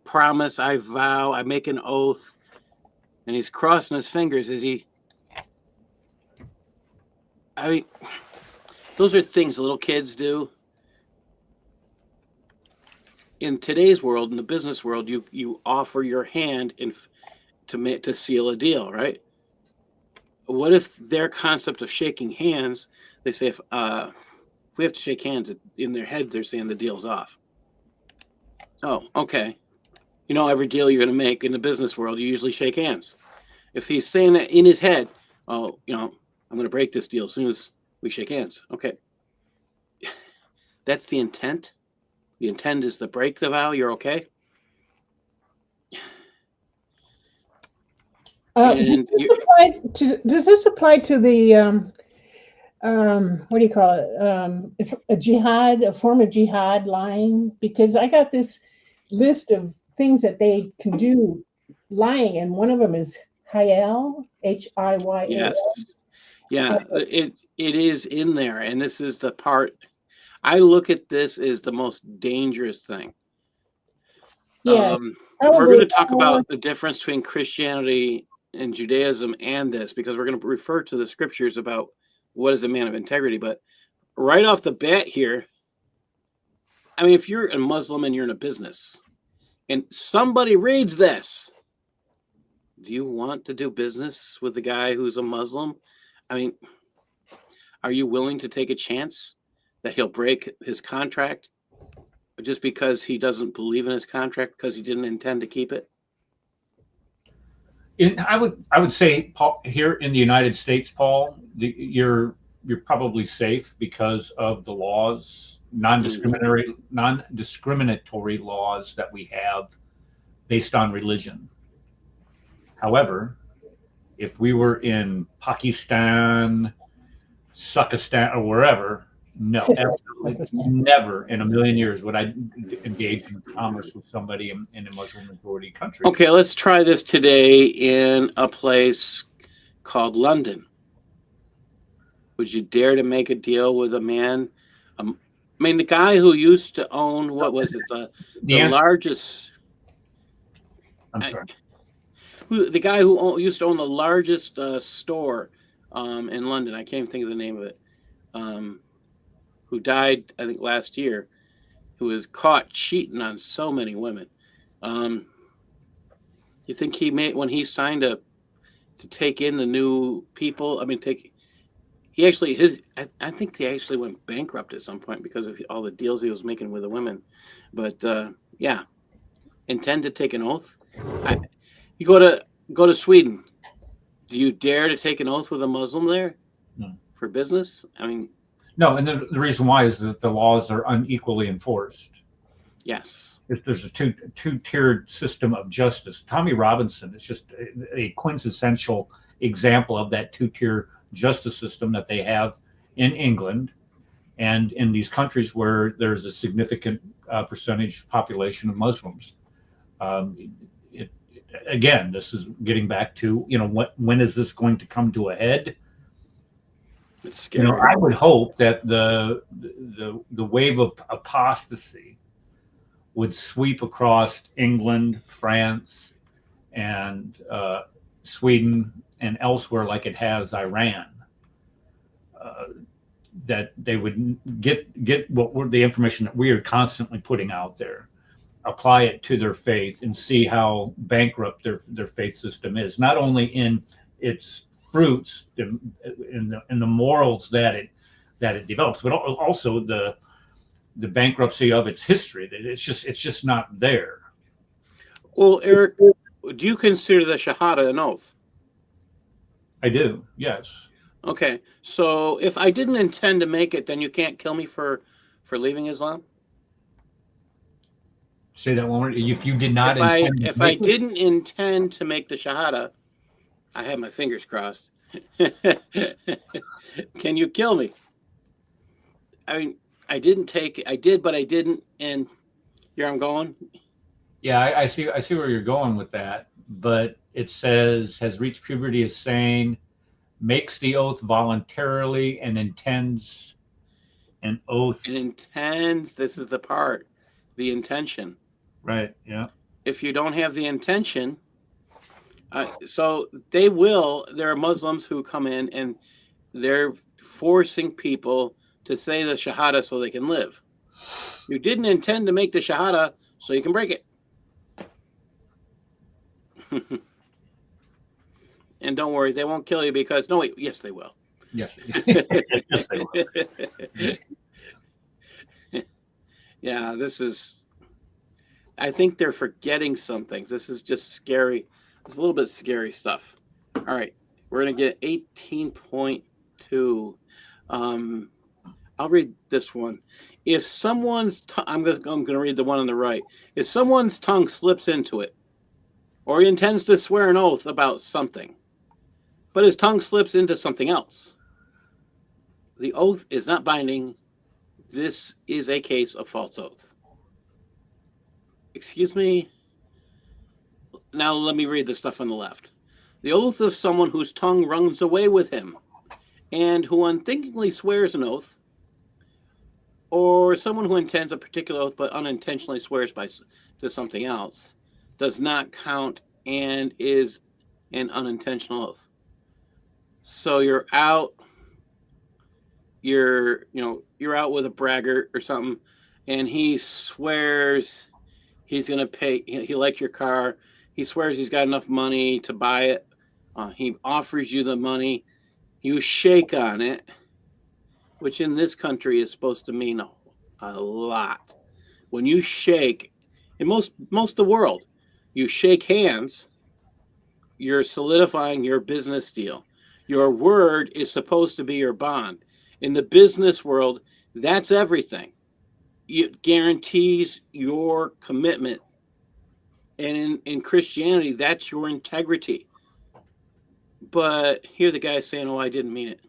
promise, I vow, I make an oath, and he's crossing his fingers. I mean, those are things little kids do. In today's world, in the business world, you offer your hand to seal a deal, right? What if their concept of shaking hands, they say if we have to shake hands, in their head they're saying the deal's off. Oh, okay. Every deal you're going to make in the business world, you usually shake hands. If he's saying that in his head, oh, I'm going to break this deal as soon as we shake hands. Okay. That's the intent. The intent is to break the vow. You're okay. Does this apply to the what do you call it? It's a jihad, a form of jihad, lying? Because I got this list of things that they can do lying, and one of them is Hayal, H-I-Y-A-L. Yes. Yeah, it is in there, and this is the part I look at this as the most dangerous thing. Yeah, we're going to talk about the difference between Christianity and Judaism and this, because we're going to refer to the scriptures about what is a man of integrity. But right off the bat here, I mean, if you're a Muslim and you're in a business, and somebody reads this, do you want to do business with the guy who's a Muslim? I mean, are you willing to take a chance that he'll break his contract just because he doesn't believe in his contract because he didn't intend to keep it? I would say, Paul, here in the United States, Paul, you're probably safe because of the laws, non-discriminatory laws that we have based on religion. However, if we were in Pakistan, Sukkistan, or wherever, no, absolutely never in a million years would I engage in commerce with somebody in a Muslim majority country. Okay, let's try this today in a place called London. Would you dare to make a deal with a man? I mean, the guy who used to own, what was it, the largest... I'm sorry. The guy who used to own the largest store in London, I can't even think of the name of it, who died, I think, last year, who was caught cheating on so many women. You think he made, when he signed to take in the new people, I mean, he actually, I think he actually went bankrupt at some point because of all the deals he was making with the women. But yeah, intend to take an oath? You go to Sweden. Do you dare to take an oath with a Muslim there? No. For business? I mean, no, and the reason why is that the laws are unequally enforced. yes. If there's a two-tiered system of justice, Tommy Robinson is just a quintessential example of that two-tier justice system that they have in England and in these countries where there's a significant percentage population of Muslims. Again, this is getting back to, when is this going to come to a head? It's scary. I would hope that the wave of apostasy would sweep across England, France, and Sweden, and elsewhere, like it has Iran. That they would get the information that we are constantly putting out there, apply it to their faith, and see how bankrupt their faith system is. Not only in its fruits, in the morals that it develops, but also the bankruptcy of its history. It's just not there. Well, Eric, do you consider the Shahada an oath? I do, yes. Okay, so if I didn't intend to make it, then you can't kill me for leaving Islam? Say that one more. If you did not if I didn't intend to make the Shahada, I have my fingers crossed. Can you kill me? I mean, I did, but I didn't, and here I'm going. Yeah, I see where you're going with that, but it says has reached puberty is saying makes the oath voluntarily and intends an oath. And intends, this is the part, the intention. Right, yeah. If you don't have the intention, so there are Muslims who come in and they're forcing people to say the Shahada so they can live. You didn't intend to make the Shahada so you can break it. And don't worry, they won't kill you because, no, wait, yes, they will. Yes, yes they will. Yeah, I think they're forgetting some things. This is just scary. It's a little bit scary stuff. All right, we're going to get 18.2. I'll read this one. If someone's I'm going to read the one on the right. If someone's tongue slips into it, or he intends to swear an oath about something, but his tongue slips into something else, the oath is not binding. This is a case of false oath. Excuse me. Now let me read the stuff on the left. The oath of someone whose tongue runs away with him and who unthinkingly swears an oath, or someone who intends a particular oath but unintentionally swears to something else, does not count and is an unintentional oath. So you're out with a braggart or something, and he swears He's going to pay. He likes your car. He swears he's got enough money to buy it. He offers you the money. You shake on it, which in this country is supposed to mean a lot. When you shake, in most of the world, you shake hands, you're solidifying your business deal. Your word is supposed to be your bond. In the business world, that's everything. It guarantees your commitment. And in Christianity, that's your integrity. But here the guy's saying, oh, I didn't mean it,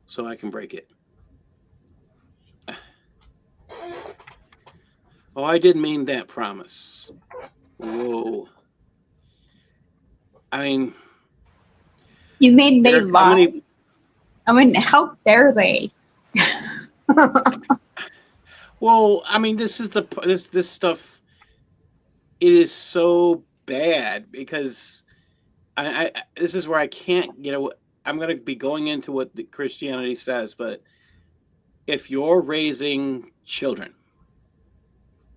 so I can break it. Oh, I didn't mean that promise. Whoa. I mean, You made me Eric, lie. I mean, how dare they? well, I mean, this is this stuff. It is so bad because I this is where I can't, I'm going to be going into what the Christianity says, but if you're raising children,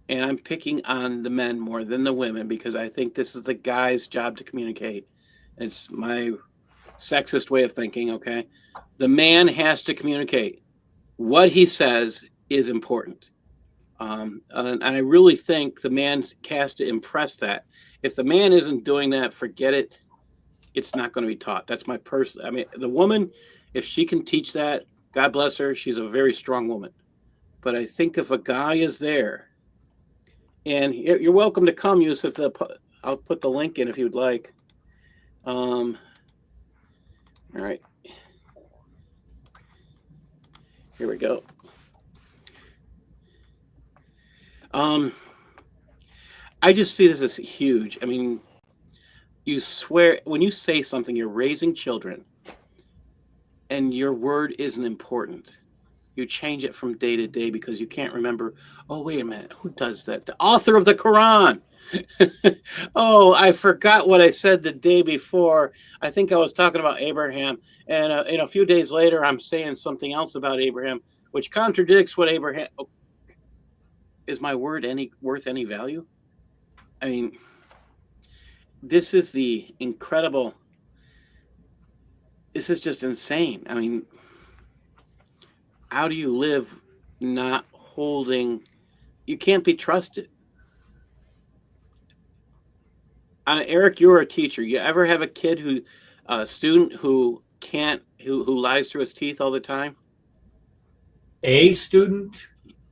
and I'm picking on the men more than the women because I think this is the guy's job to communicate. It's my sexist way of thinking, okay? The man has to communicate. What he says is important. And I really think the man has to impress that. If the man isn't doing that, forget it. It's not going to be taught. That's my person. I mean, the woman, if she can teach that, God bless her, she's a very strong woman. But I think if a guy is there, and you're welcome to come, Yusuf. I'll put the link in if you'd like. All right. Here we go. I just see this as huge. I mean, you swear, when you say something, you're raising children, and your word isn't important. You change it from day to day because you can't remember. Oh, wait a minute. Who does that? The author of the Quran. Oh, I forgot what I said the day before. I think I was talking about Abraham. And a few days later, I'm saying something else about Abraham, which contradicts what Abraham. Oh, is my word worth any value? I mean, this is the incredible. This is just insane. I mean, how do you live not holding? You can't be trusted. Eric, you're a teacher. You ever have a kid a student who lies through his teeth all the time? A student?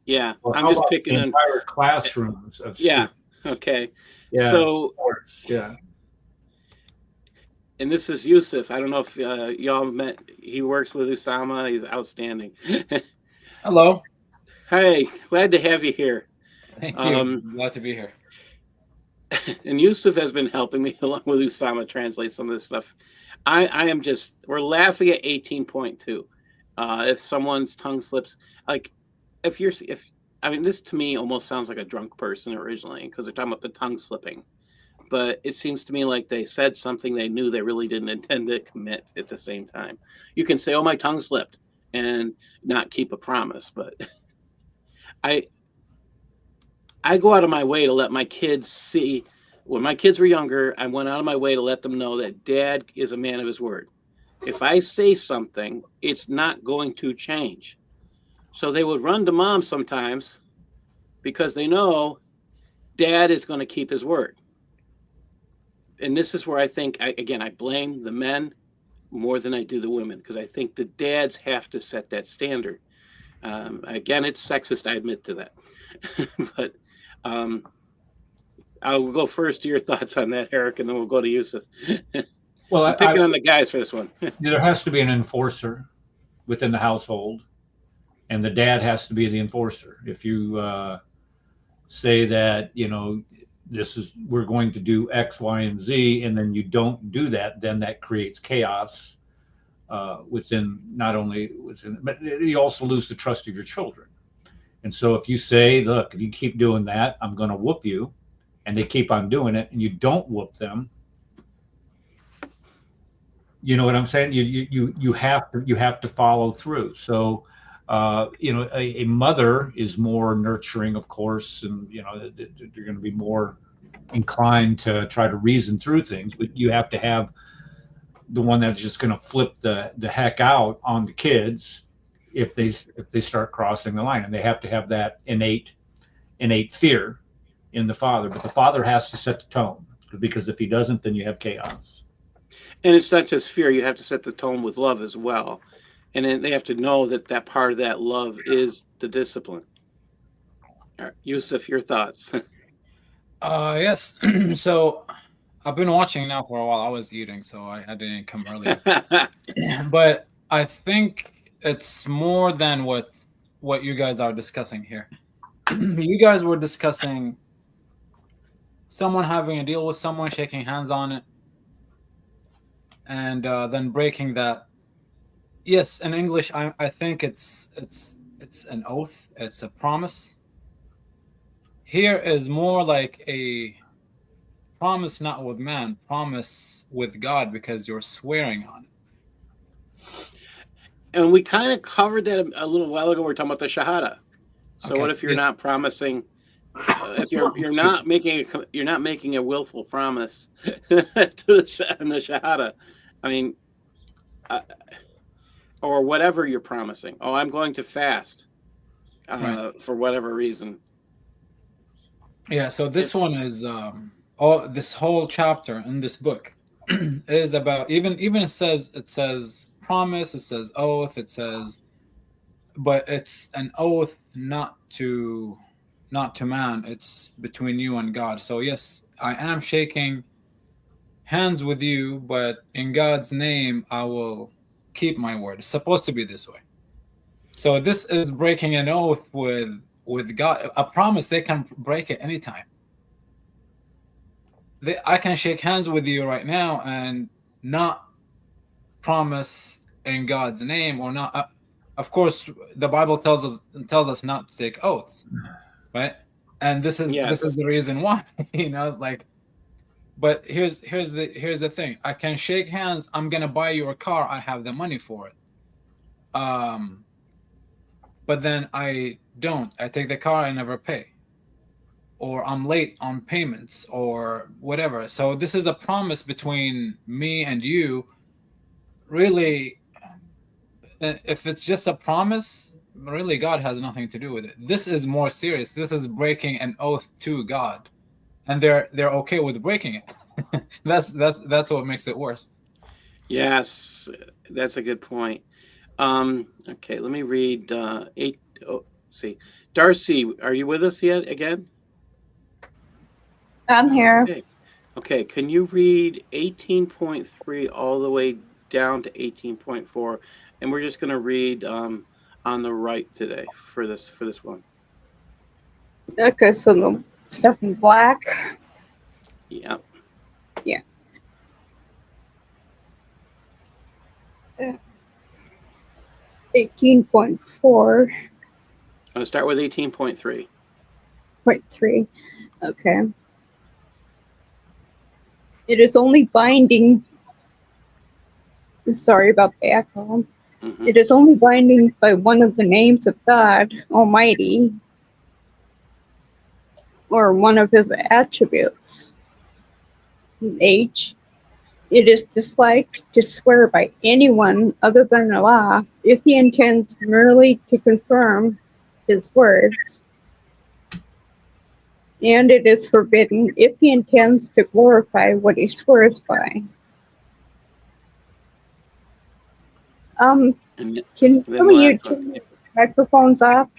Yeah, Well, I'm just picking on entire classrooms of yeah. students. Okay. Yeah. So sports, yeah. And this is Yusuf. I don't know if y'all met. He works with Usama. He's outstanding. Hello. Hey, glad to have you here. Thank you. Glad to be here. And Yusuf has been helping me along with Usama translate some of this stuff. We're laughing at 18.2. If someone's tongue slips, like this to me almost sounds like a drunk person originally because they're talking about the tongue slipping. But it seems to me like they said something they knew they really didn't intend to commit at the same time. You can say, oh, my tongue slipped and not keep a promise. But I go out of my way to let my kids see. When my kids were younger, I went out of my way to let them know that dad is a man of his word. If I say something, it's not going to change. So they would run to mom sometimes because they know dad is going to keep his word. And this is where I think, I blame the men more than I do the women because I think the dads have to set that standard. Again, it's sexist. I admit to that. But I'll go first to your thoughts on that, Eric, and then we'll go to Yusuf. Well, I'm picking on the guys for this one. There has to be an enforcer within the household, and the dad has to be the enforcer. If you say that, we're going to do X, Y, and Z, and then you don't do that, then that creates chaos but you also lose the trust of your children. And so if you say, look, if you keep doing that, I'm going to whoop you, and they keep on doing it, and you don't whoop them, you know what I'm saying? You have to follow through. So A mother is more nurturing, of course, and they're going to be more inclined to try to reason through things. But you have to have the one that's just going to flip the heck out on the kids if they start crossing the line, and they have to have that innate fear in the father. But the father has to set the tone, because if he doesn't, then you have chaos. And it's not just fear; you have to set the tone with love as well. And then they have to know that part of that love is the discipline. All right, Yusuf, your thoughts? Yes. So I've been watching now for a while. I was eating, so I didn't come earlier. But I think it's more than what you guys are discussing here. You guys were discussing someone having a deal with someone, shaking hands on it, and then breaking that. Yes, in English, I think it's an oath. It's a promise. Here is more like a promise, not with man, promise with God, because you're swearing on it. And we kind of covered that a little while ago. We were talking about the shahada. So Okay, what if you're yes. not promising? If you're not making a willful promise to the shahada. I mean, or whatever you're promising. Oh, I'm going to fast Right. for whatever reason. Yeah. So this one is this whole chapter in this book is about even it says promise, it says oath, it says, but it's an oath not to man. It's between you and God. So yes, I am shaking hands with you, but in God's name, I will keep my word. It's supposed to be this way. So this is breaking an oath with God. A promise, they can break it anytime. I can shake hands with you right now and not promise in God's name, or not. Of course, the Bible tells us not to take oaths, right? And this is the reason why. It's like, but here's the thing. I can shake hands. I'm gonna buy you a car. I have the money for it. But then I don't. I take the car. I never pay, or I'm late on payments, or whatever. So this is a promise between me and you. Really, if it's just a promise, really God has nothing to do with it. This is more serious. This is breaking an oath to God, and they're okay with breaking it. that's what makes it worse. Yes, that's a good point. Okay, let me read see. Darcy, are you with us yet again? I'm here. Okay, can you read 18.3 all the way down to 18.4? And we're just going to read on the right today for this one. Okay, so the stuff in black. Yeah. Yeah. 18.4. I'll start with 18.3. 0.3. Okay. It is only binding. Sorry about the echo. Mm-hmm. It is only binding by one of the names of God Almighty, or one of his attributes. H. It is disliked to swear by anyone other than Allah if he intends merely to confirm his words. And it is forbidden if he intends to glorify what he swears by. Can you tell me you turn your microphones off?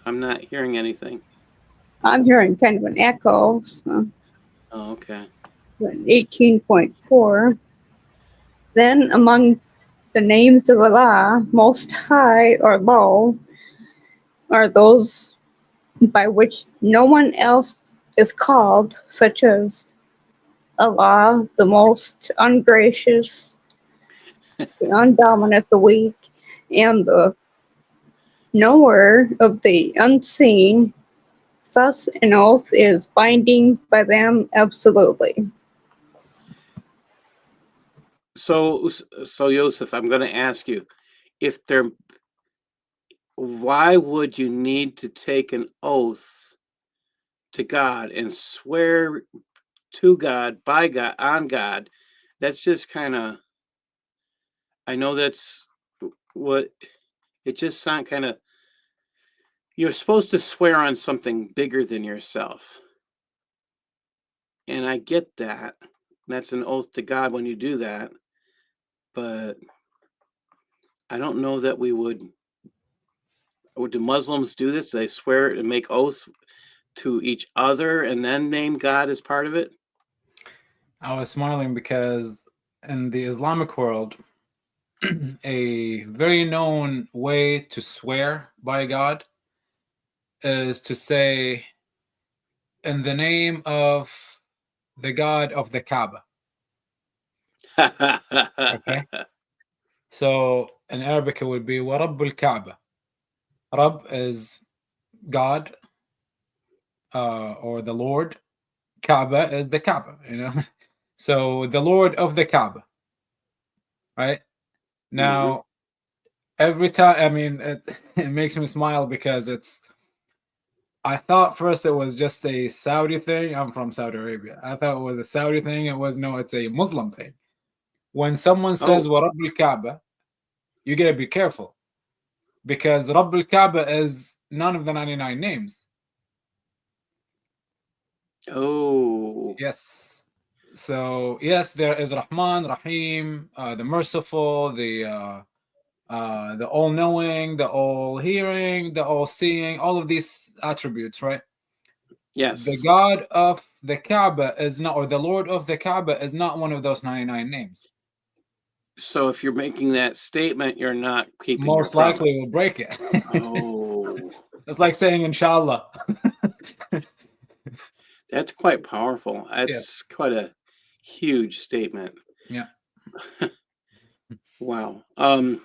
I'm not hearing anything. I'm hearing kind of an echo. So. Oh, okay. 18.4. Then among the names of Allah, most high or low, are those by which no one else is called, such as Allah, the most ungracious, the undominant, the weak, and the knower of the unseen. Thus, an oath is binding by them absolutely. So Yosef, I'm going to ask you, if they're, why would you need to take an oath to God and swear to God, by God, on God? That's just kind of, I know that's what it just sounds kind of, you're supposed to swear on something bigger than yourself. And I get that. That's an oath to God when you do that. But I don't know that we would. Do Muslims do this? They swear and make oaths to each other and then name God as part of it? I was smiling because in the Islamic world, a very known way to swear by God is to say, in the name of the God of the Kaaba. Okay. So in Arabic, it would be وَرَبُّ الْكَعْبَةِ. Rabb is God, or the Lord. Kaaba is the Kaaba, you know. So the Lord of the Kaaba, right? Now, every time, I mean, it makes me smile because I thought first it was just a Saudi thing. I'm from Saudi Arabia. I thought it was a Saudi thing. No, it's a Muslim thing. When someone says wa Rabb al-Kaaba, you gotta be careful because Rabb al-Kaaba is none of the 99 names. Oh. Yes. So yes, there is Rahman, Rahim, the merciful, the all-knowing, the all-hearing, the all-seeing, all of these attributes, right? Yes. The God of the Kaaba is not, or the Lord of the Kaaba is not one of those 99 names. So if you're making that statement, you're not keeping Most your promise. likely will break it. Oh. It's like saying inshallah. That's quite powerful. That's Yes. quite a huge statement. Yeah. Wow. And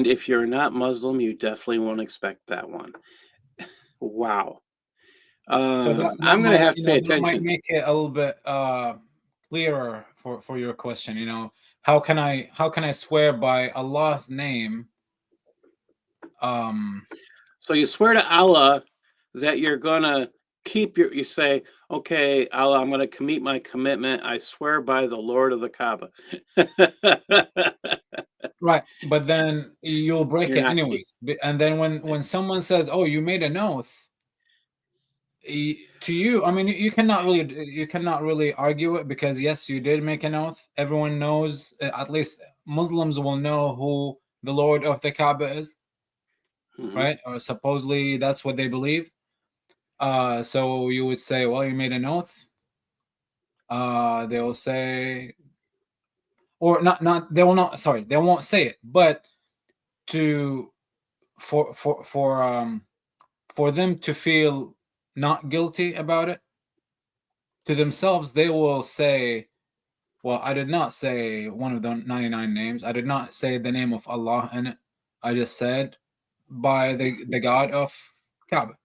if you're not Muslim, you definitely won't expect that one. Wow. So that I'm going to have to pay that might attention. make it a little bit clearer for your question. You know, how can I swear by Allah's name? So you swear to Allah that you're going to keep you say, okay, Allah, I'm going to commit my commitment. I swear by the Lord of the Kaaba. Right, but then you'll break You're it not anyways. And then when someone says, "Oh, you made an oath," to you, I mean, you cannot really argue it because yes, you did make an oath. Everyone knows, at least Muslims will know who the Lord of the Kaaba is, right? Or supposedly that's what they believe. So you would say, "Well, you made an oath." They will say, or not. They will not. Sorry, they won't say it, but for them to feel not guilty about it to themselves, they will say, well, I did not say one of the 99 names. I did not say the name of Allah in it. I just said by the God of Kaaba.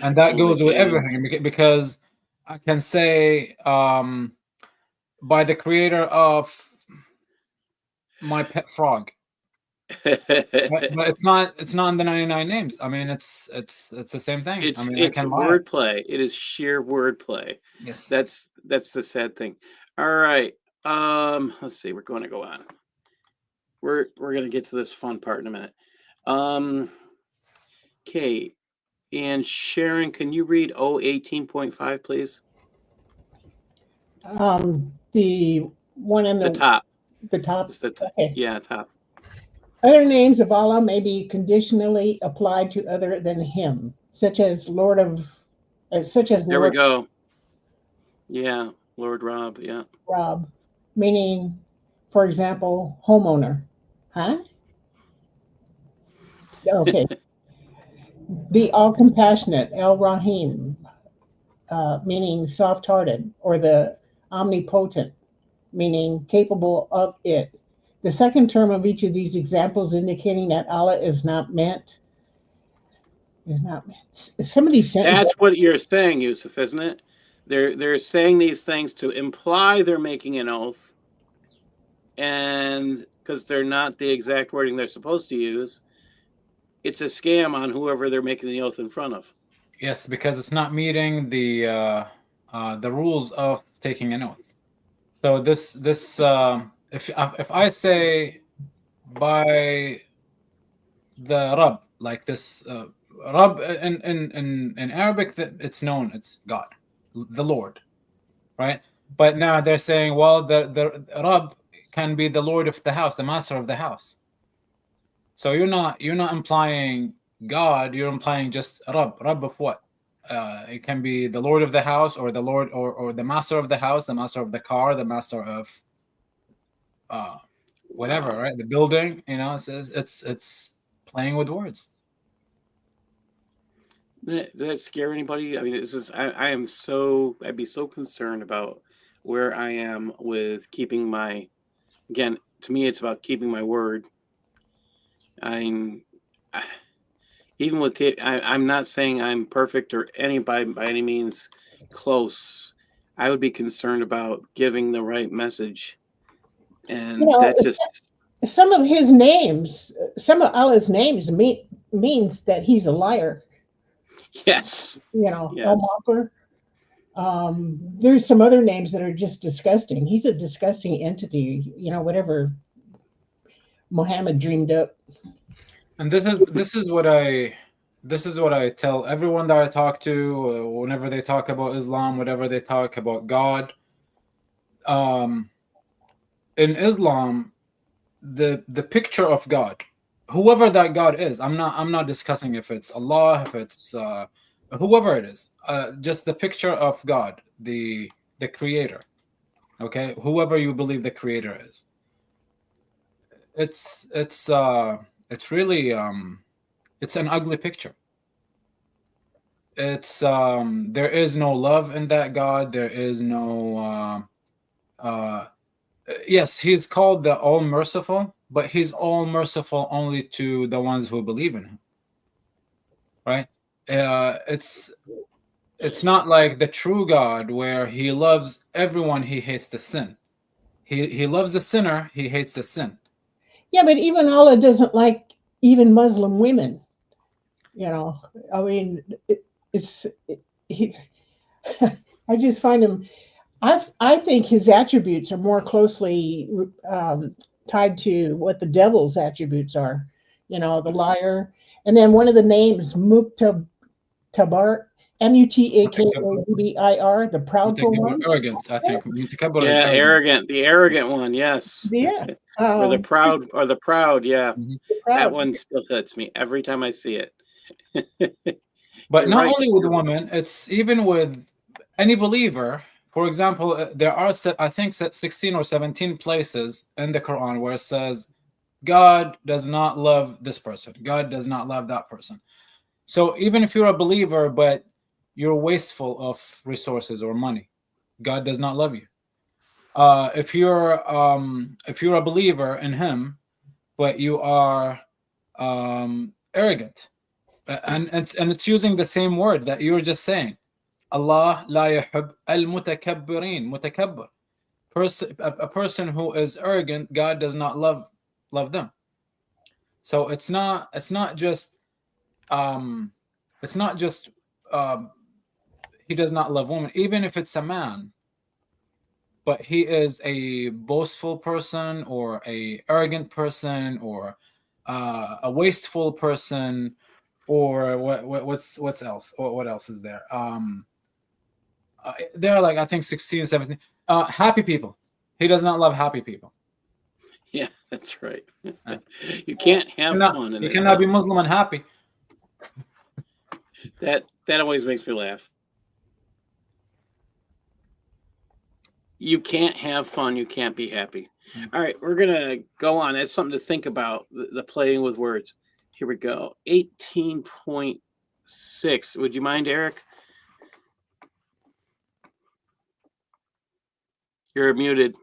And that goes with everything because I can say by the creator of my pet frog. But it's not in the 99 names. I mean, it's the same thing. It's I mean, I can lie. wordplay. It is sheer wordplay. Yes. That's the sad thing. All right. Let's see. We're going to go on. We're going to get to this fun part in a minute. Okay. And Sharon, can you read 18.5, please? The one in The top. the top. It's the Okay. Yeah, top. Other names of Allah may be conditionally applied to other than Him, such as Lord of, There we go. Yeah, Lord Rob. Yeah. Rob, meaning, for example, homeowner. Huh? Okay. The all compassionate, El Rahim, meaning soft hearted, or the omnipotent, meaning capable of it. The second term of each of these examples indicating that Allah is not meant. Some of these sentences. That's what you're saying, Yusuf, isn't it? They're saying these things to imply they're making an oath, and because they're not the exact wording they're supposed to use, it's a scam on whoever they're making the oath in front of. Yes, because it's not meeting the rules of taking an oath. So if I say by the Rab, like this Rab in Arabic, that it's known, it's God, the Lord, right? But now they're saying, well, the Rab can be the Lord of the house, the master of the house. So you're not implying God, you're implying just Rab of what? It can be the Lord of the house, or the Lord, or the master of the house, the master of the car, the master of whatever, Wow. right? The building, it's playing with words. Does that scare anybody? I mean, I'd be so concerned about where I am with keeping my, again, to me, it's about keeping my word. Even with, I'm not saying I'm perfect or by any means close. I would be concerned about giving the right message. And that just, some of his names, some of Allah's names means that he's a liar. yes. Yes. El-Makr. There's some other names that are just disgusting. He's a disgusting entity, whatever Muhammad dreamed up. And this is what I tell everyone that I talk to whenever they talk about Islam, whenever they talk about God. In Islam, the picture of God, whoever that God is, I'm not discussing if it's Allah, if it's whoever it is, just the picture of God, the creator, okay, whoever you believe the creator is. It's really it's an ugly picture. It's there is no love in that God. There is no yes, he's called the all merciful, but he's all merciful only to the ones who believe in him, right? It's not like the true God where he loves everyone, he hates the sin. He loves the sinner, he hates the sin. Yeah, but even Allah doesn't like even Muslim women. I mean, I just find him. I think his attributes are more closely tied to what the devil's attributes are. The liar, and then one of the names Muktabar, Mutakkabir, the proudful one. Arrogant, I think. Yeah, arrogant. The arrogant one, yes. Yeah. Or the proud, yeah. Proud. That one still hits me every time I see it. But not only with women, it's even with any believer. For example, there are, I think, 16 or 17 places in the Quran where it says, God does not love this person. God does not love that person. So even if you're a believer, but you're wasteful of resources or money, God does not love you. If you're a believer in Him, but you are arrogant, and it's using the same word that you were just saying, Allah la yuhib al-mutakabbirin, mutakabbir. A person who is arrogant, God does not love them. So it's not just he does not love women, even if it's a man, but he is a boastful person or a arrogant person or a wasteful person, or what's else? What else is there? There are like, I think 16, 17 happy people. He does not love happy people. Yeah, that's right. You can't have fun. You cannot be Muslim and happy. That always makes me laugh. You can't have fun. You can't be happy. All right, we're gonna go on. That's something to think about. The playing with words. Here we go. 18.6. Would you mind, Eric? You're muted.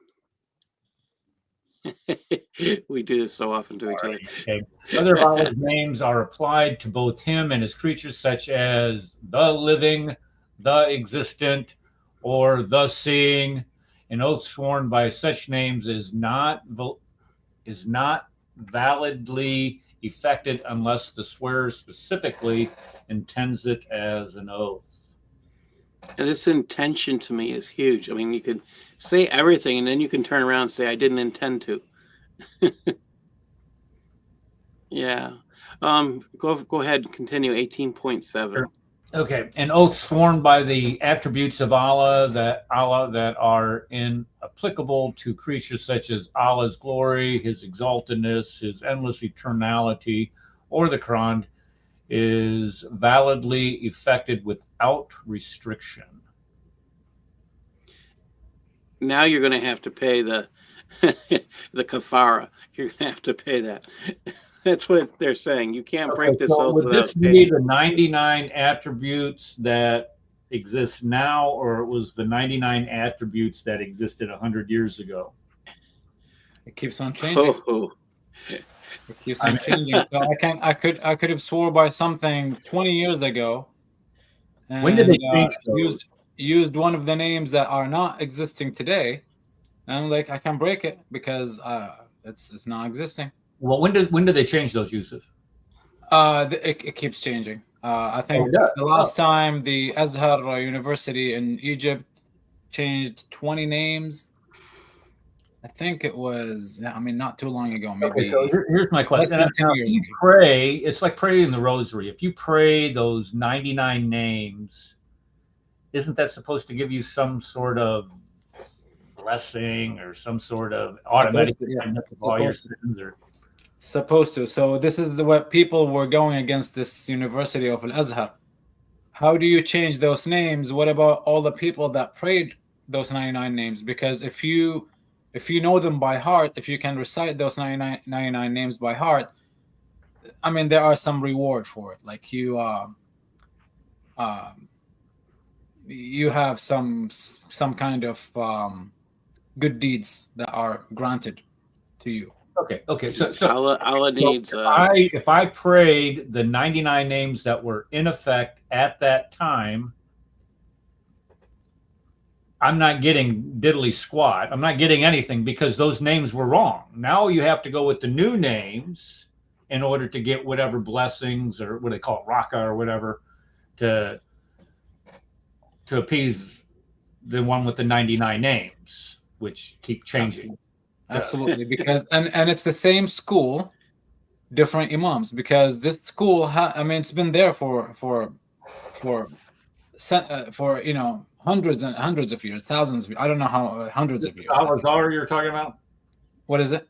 We do this so often to each other. Okay. Other of Allah's names are applied to both him and his creatures, such as the living, the existent, or the seeing. An oath sworn by such names is not validly effected unless the swearer specifically intends it as an oath. And this intention to me is huge. I mean, you could say everything and then you can turn around and say, I didn't intend to. Yeah. Go ahead and continue. 18.7. Sure. Okay. An oath sworn by the attributes of Allah that are inapplicable to creatures such as Allah's glory, his exaltedness, his endless eternality, or the Quran is validly effected without restriction. Now you're going to have to pay the kafara. You're going to have to pay that. That's what they're saying. You can't break this oath would without this be the 99 attributes that exist now, or it was the 99 attributes that existed 100 years ago? It keeps on changing. Oh. It keeps on changing. So I could have swore by something 20 years ago. And, when did they change those? Used one of the names that are not existing today, and I'm like, I can break it because it's not existing. Well, when did they change those uses? It keeps changing. I think the last time the Azhar University in Egypt changed 20 names. I think it was, not too long ago. Maybe. Okay, so here's my question. Less than 10 years you ago. pray, it's like praying the rosary. If you pray those 99 names, isn't that supposed to give you some sort of blessing or some sort of automatic forgiveness of all your sins? Supposed to. So this is what people were going against this University of Al-Azhar. How do you change those names? What about all the people that prayed those 99 names? Because if you know them by heart, if you can recite those 99 names by heart, there are some reward for it. Like you have some kind of good deeds that are granted to you. Okay. So Allah needs. If I prayed the 99 names that were in effect at that time, I'm not getting diddly squat. I'm not getting anything because those names were wrong. Now you have to go with the new names in order to get whatever blessings, or what they call it, raka or whatever, to appease the one with the 99 names, which keep changing. Absolutely. Because and it's the same school, different imams, because this school it's been there for hundreds and hundreds of years, thousands of years. I don't know how, hundreds of years. Al-Azhar you're talking about? What is it?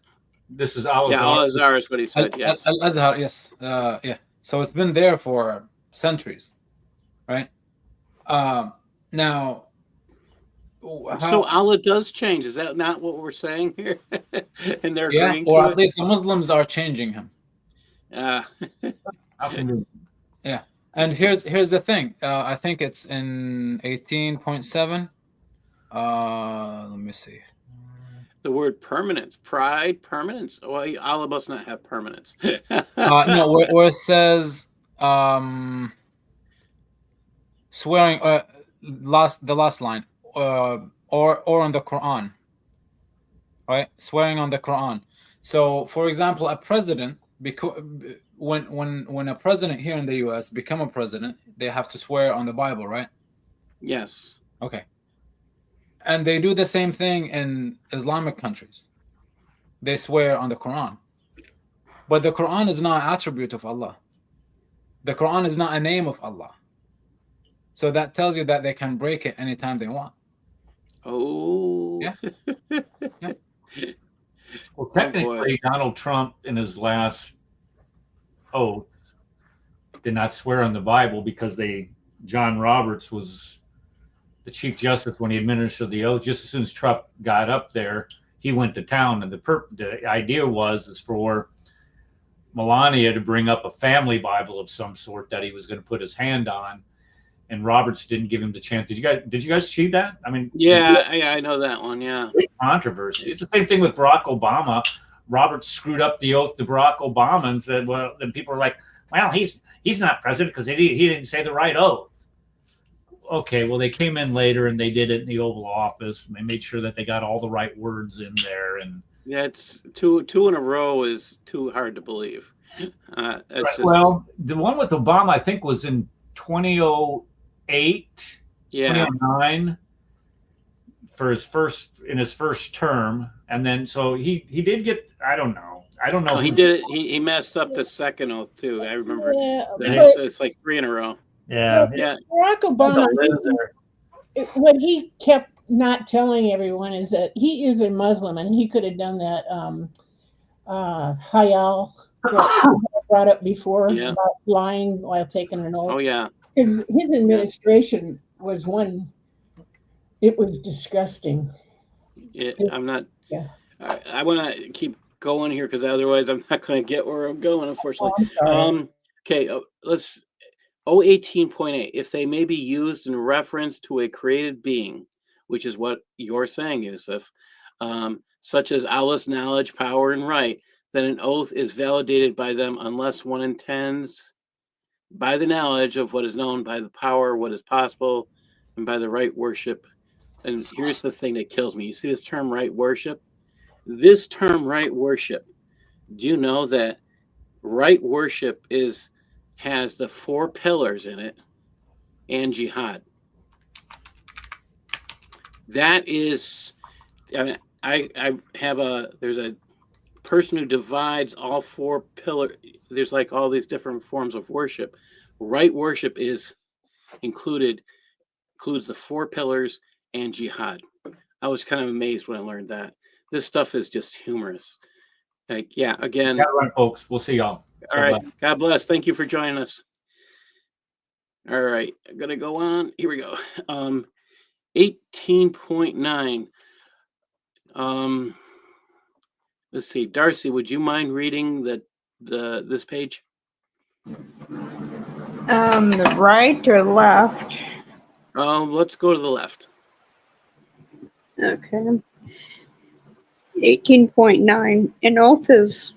This is Al-Azhar. Yeah, Al-Azhar is what he said. Yes. Al-Azhar, yes. Yeah. So it's been there for centuries, right? Now, so Allah does change. Is that not what we're saying here? And they're agreeing or to at least the Muslims are changing him. Yeah. And here's the thing. I think it's in 18.7. Let me see. The word permanence, pride, permanence. Well, Allah must not have permanence. No, where it says swearing. The last line. Or on the Quran, right? Swearing on the Quran. So, for example, a president, when a president here in the U.S. become a president, they have to swear on the Bible, right? Yes. Okay. And they do the same thing in Islamic countries. They swear on the Quran. But the Quran is not an attribute of Allah. The Quran is not a name of Allah. So that tells you that they can break it anytime they want. Oh. Yeah. Well, technically, Donald Trump in his last oath did not swear on the Bible because John Roberts was the Chief Justice when he administered the oath. Just as soon as Trump got up there, he went to town, and the idea is for Melania to bring up a family Bible of some sort that he was going to put his hand on. And Roberts didn't give him the chance. Did you guys see that? Yeah, I know that one. Yeah. Controversy. It's the same thing with Barack Obama. Roberts screwed up the oath to Barack Obama and said, well, then people are like, well, he's not president because he didn't say the right oath. okay, well, they came in later and they did it in the Oval Office. And they made sure that they got all the right words in there. And That's two in a row is too hard to believe. It's just, well, the one with Obama, I think, was in 2008, yeah. 2009 for his first term, and then so he did get. I don't know. Oh, he did it. He messed up the second oath too. I remember. Yeah, That but it's like 3 in a row. Yeah, Yeah. Barack Obama, loser. what he kept not telling everyone is that he is a Muslim, and he could have done that hayal that I brought up before Yeah. about lying while taking an oath. Oh yeah. Because his administration was one. It was disgusting. I'm not. Yeah. I want to keep going here because otherwise I'm not going to get where I'm going. Unfortunately. I'm sorry. Okay. Let's. 018.8. If they may be used in reference to a created being, which is what you're saying, Yusuf, such as Allah's knowledge, power, and right, then an oath is validated by them unless one intends by the knowledge of what is known, by the power, what is possible, and by the right worship. And here's the thing that kills me. You see this term right worship? This term right worship, do you know that right worship has the 4 pillars in it and jihad? That is, I mean, I have there's a person who divides all 4 pillars. There's like all these different forms of worship. Right worship includes the 4 pillars and jihad. I was kind of amazed when I learned that. This stuff is just humorous. Like, yeah, again. Gotta run, folks. We'll see y'all. All right. God bless. Thank you for joining us. All right. I'm going to go on. Here we go. 18.9. Let's see. Darcy, would you mind reading this page? The right or left? Let's go to the left. Okay. 18.9. An oath is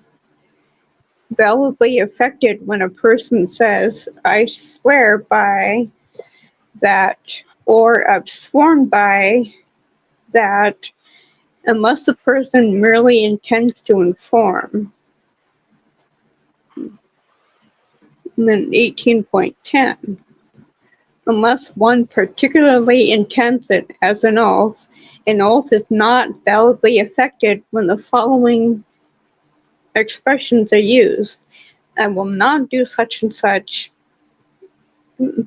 validly affected when a person says, I swear by that, or I've sworn by that, unless the person merely intends to inform. And then 18.10. Unless one particularly intends it as an oath is not validly affected when the following expressions are used. I will not do such and such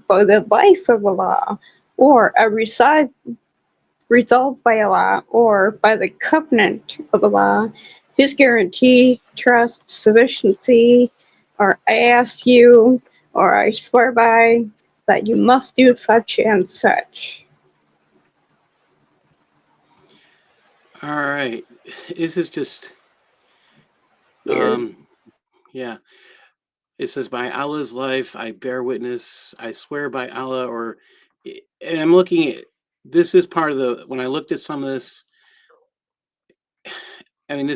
for the life of Allah, or I resolved by Allah, or by the covenant of Allah, His guarantee, trust, sufficiency, or I ask you, or I swear by that you must do such and such. All right. This is just, Weird. yeah. It says, by Allah's life, I bear witness. I swear by Allah, and I'm looking at, this is part of when I looked at some of this, I mean,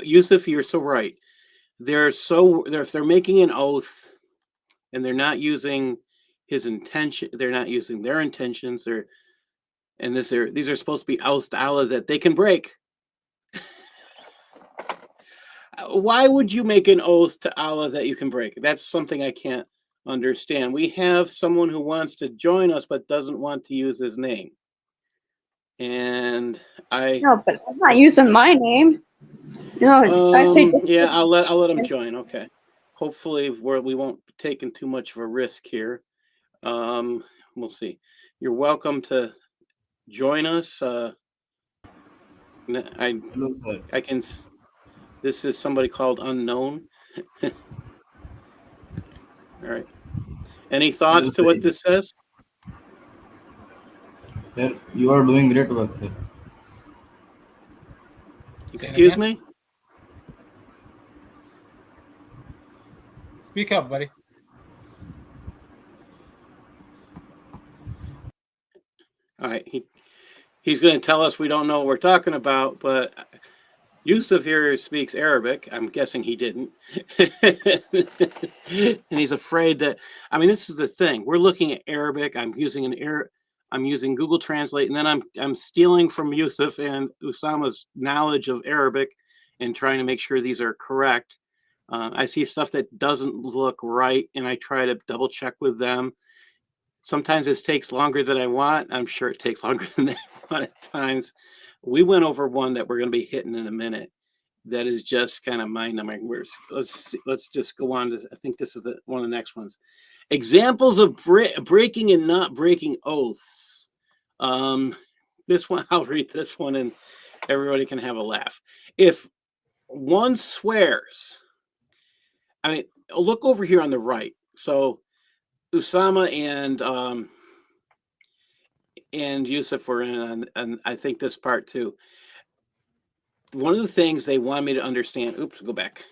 Yusuf, you're so right. If they're making an oath and they're not using his intention, they're not using their intentions, these are supposed to be oaths to Allah that they can break. Why would you make an oath to Allah that you can break? That's something I can't understand. We have someone who wants to join us but doesn't want to use his name. And No, but I'm not using my name. No, I say yeah, I'll let him join. Okay. Hopefully we won't be taking too much of a risk here. We'll see. You're welcome to join us. Hello, sir. I can. This is somebody called Unknown. All right. Any thoughts Hello, to sir. what this says? Sir, you are doing great work, sir. Excuse me? Speak up, buddy. All right. He's going to tell us we don't know what we're talking about, but Yusuf here speaks Arabic. I'm guessing he didn't. And he's afraid that, I mean, this is the thing. We're looking at Arabic. I'm using Google Translate, and then I'm stealing from Yusuf and Usama's knowledge of Arabic and trying to make sure these are correct. I see stuff that doesn't look right, and I try to double check with them. Sometimes this takes longer than I want. I'm sure it takes longer than I want at times. We went over one that we're going to be hitting in a minute. That is just kind of mind-numbing. Let's just go on to. I think this is one of the next ones. Examples of breaking and not breaking oaths. This one, I'll read this one, and everybody can have a laugh. If one swears, I mean, look over here on the right. So Usama and Yusuf were in, and I think this part too. One of the things they want me to understand, go back,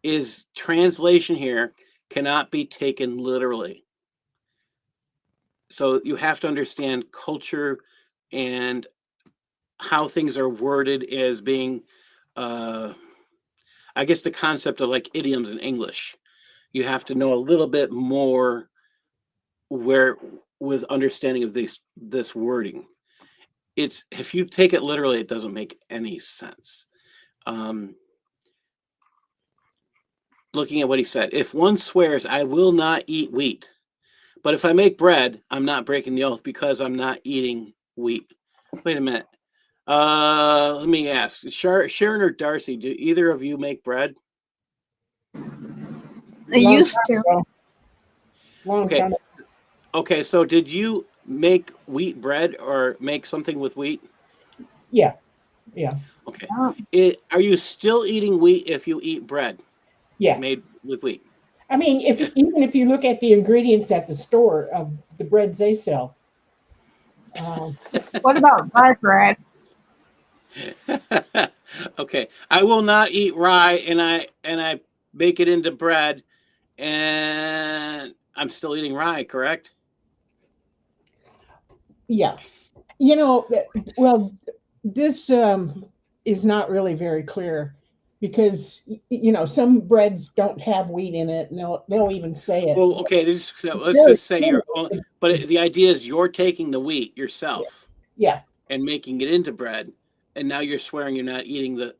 is translation here cannot be taken literally. So you have to understand culture and how things are worded as being, I guess the concept of like idioms in English. You have to know a little bit more with understanding of this wording. It's, if you take it literally, it doesn't make any sense. Looking at what he said, if one swears, I will not eat wheat, but if I make bread, I'm not breaking the oath because I'm not eating wheat. Wait a minute. Let me ask, Sharon or Darcy, do either of you make bread? I used to. Long time. Okay, so did you make wheat bread or make something with wheat? Yeah. Okay. Yeah. Are you still eating wheat if you eat bread? Yeah. Made with wheat. I mean, even if you look at the ingredients at the store of the breads they sell. What about rye bread? Okay, I will not eat rye, and I bake it into bread, and I'm still eating rye, correct? Yeah. Well, this is not really very clear because some breads don't have wheat in it, and they'll even say it. Well, okay, let's just say you're, but the idea is you're taking the wheat yourself, Yeah. and making it into bread, and now you're swearing you're not eating the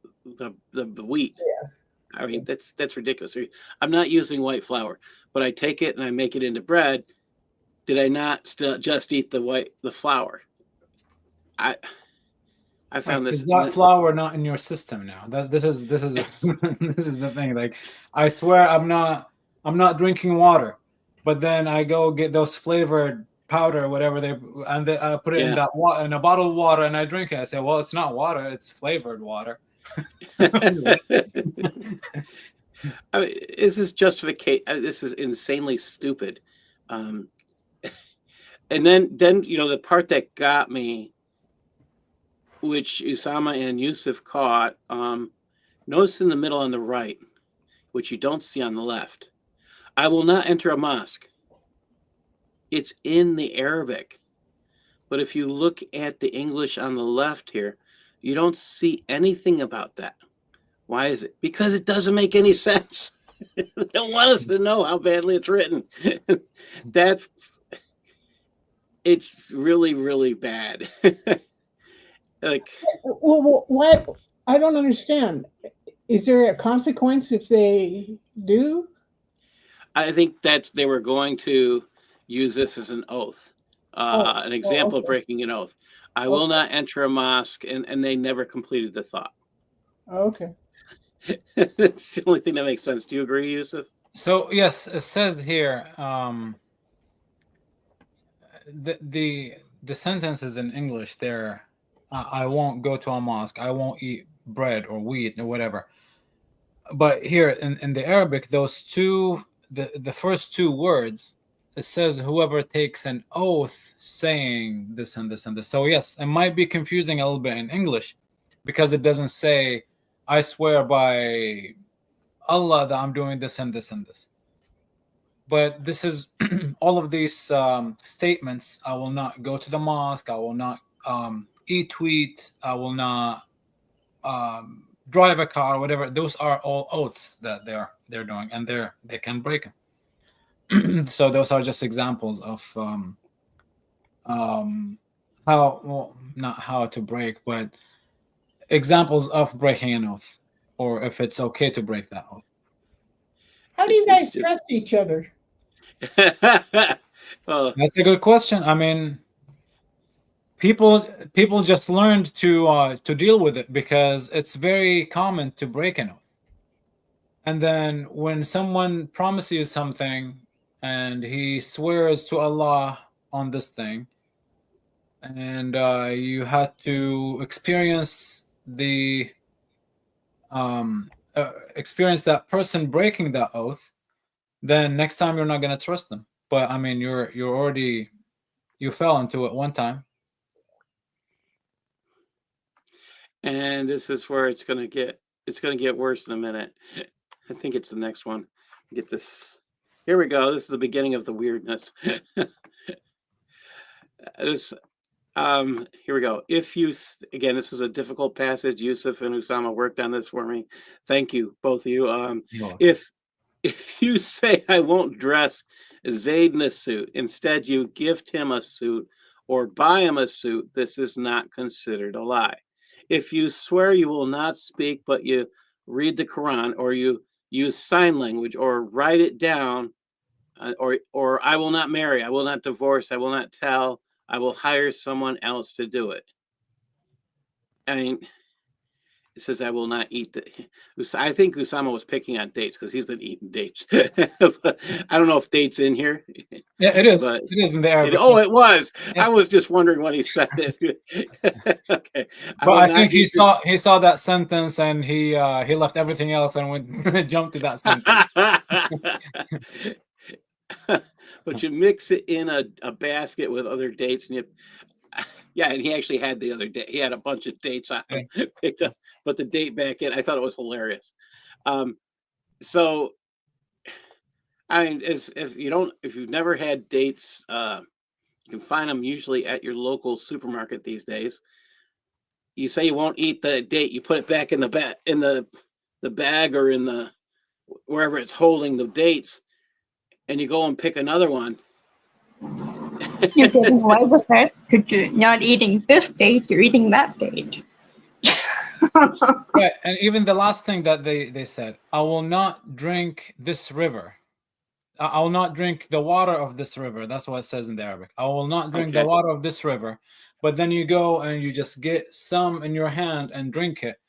wheat. Yeah. I mean, that's ridiculous. I'm not using white flour, but I take it and I make it into bread. Did I not still just eat the flour? I found Like, this. is that flour not in your system now? This is this is the thing. Like, I swear I'm not drinking water, but then I go get those flavored powder or whatever I put it in that in a bottle of water and I drink it. I say, well, it's not water, it's flavored water. I mean, this is justification. This is insanely stupid. And then the part that got me, which Usama and Yusuf caught, notice in the middle on the right, which you don't see on the left. I will not enter a mosque. It's in the Arabic. But if you look at the English on the left here, you don't see anything about that. Why is it? Because it doesn't make any sense. They don't want us to know how badly it's written. It's really, really bad. Like, Well, what? I don't understand. Is there a consequence if they do? I think that they were going to use this as an oath, an example of breaking an oath. I will not enter a mosque, and they never completed the thought. Okay. That's the only thing that makes sense. Do you agree, Yusuf? So yes, it says here the sentences in English there. I won't go to a mosque. I won't eat bread or wheat or whatever. But here in the Arabic, those two, the first two words, it says whoever takes an oath saying this and this and this. So yes, it might be confusing a little bit in English because it doesn't say, I swear by Allah that I'm doing this and this and this. But this is all of these statements. I will not go to the mosque. I will not eat wheat. I will not drive a car, whatever. Those are all oaths that they're doing, and they can break them. So those are just examples of how, well, not how to break, but examples of breaking an oath, or if it's okay to break that oath. How do you It's guys just- trust each other? Well, That's a good question. I mean, people just learned to deal with it because it's very common to break an oath. And then when someone promises you something and he swears to Allah on this thing, and you had to experience experience that person breaking that oath, then next time you're not going to trust them. But I mean, you're already, you fell into it one time. and this is where it's gonna get worse in a minute. I think it's the next one. Get this. Here we go. This is the beginning of the weirdness. This here we go. If you again, this was a difficult passage. Yusuf and Usama worked on this for me. Thank you, both of you. If you say I won't dress Zayd in a suit, instead you gift him a suit or buy him a suit, this is not considered a lie. If you swear you will not speak, but you read the Quran, or you use sign language, or write it down, or I will not marry, I will not divorce, I will not tell, I will hire someone else to do it. I mean, it says I will not eat the. I think Usama was picking on dates because he's been eating dates. But I don't know if dates in here. Yeah, it is. But it is in the Arabic. it was. Yeah. I was just wondering what he said. Okay. But I think he saw that sentence and he left everything else and went jumped to that sentence. But you mix it in a basket with other dates, and you. Yeah, and he actually had the other day. He had a bunch of dates on picked up, but the date back in. I thought it was hilarious. So, I mean, if you've never had dates, you can find them usually at your local supermarket these days. You say you won't eat the date, you put it back in the bag or in the wherever it's holding the dates, and you go and pick another one. You're getting away with it because you're not eating this date, you're eating that date. Right, and even the last thing that they said, I will not drink this river. I will not drink the water of this river. That's what it says in the Arabic. I will not drink the water of this river. But then you go and you just get some in your hand and drink it.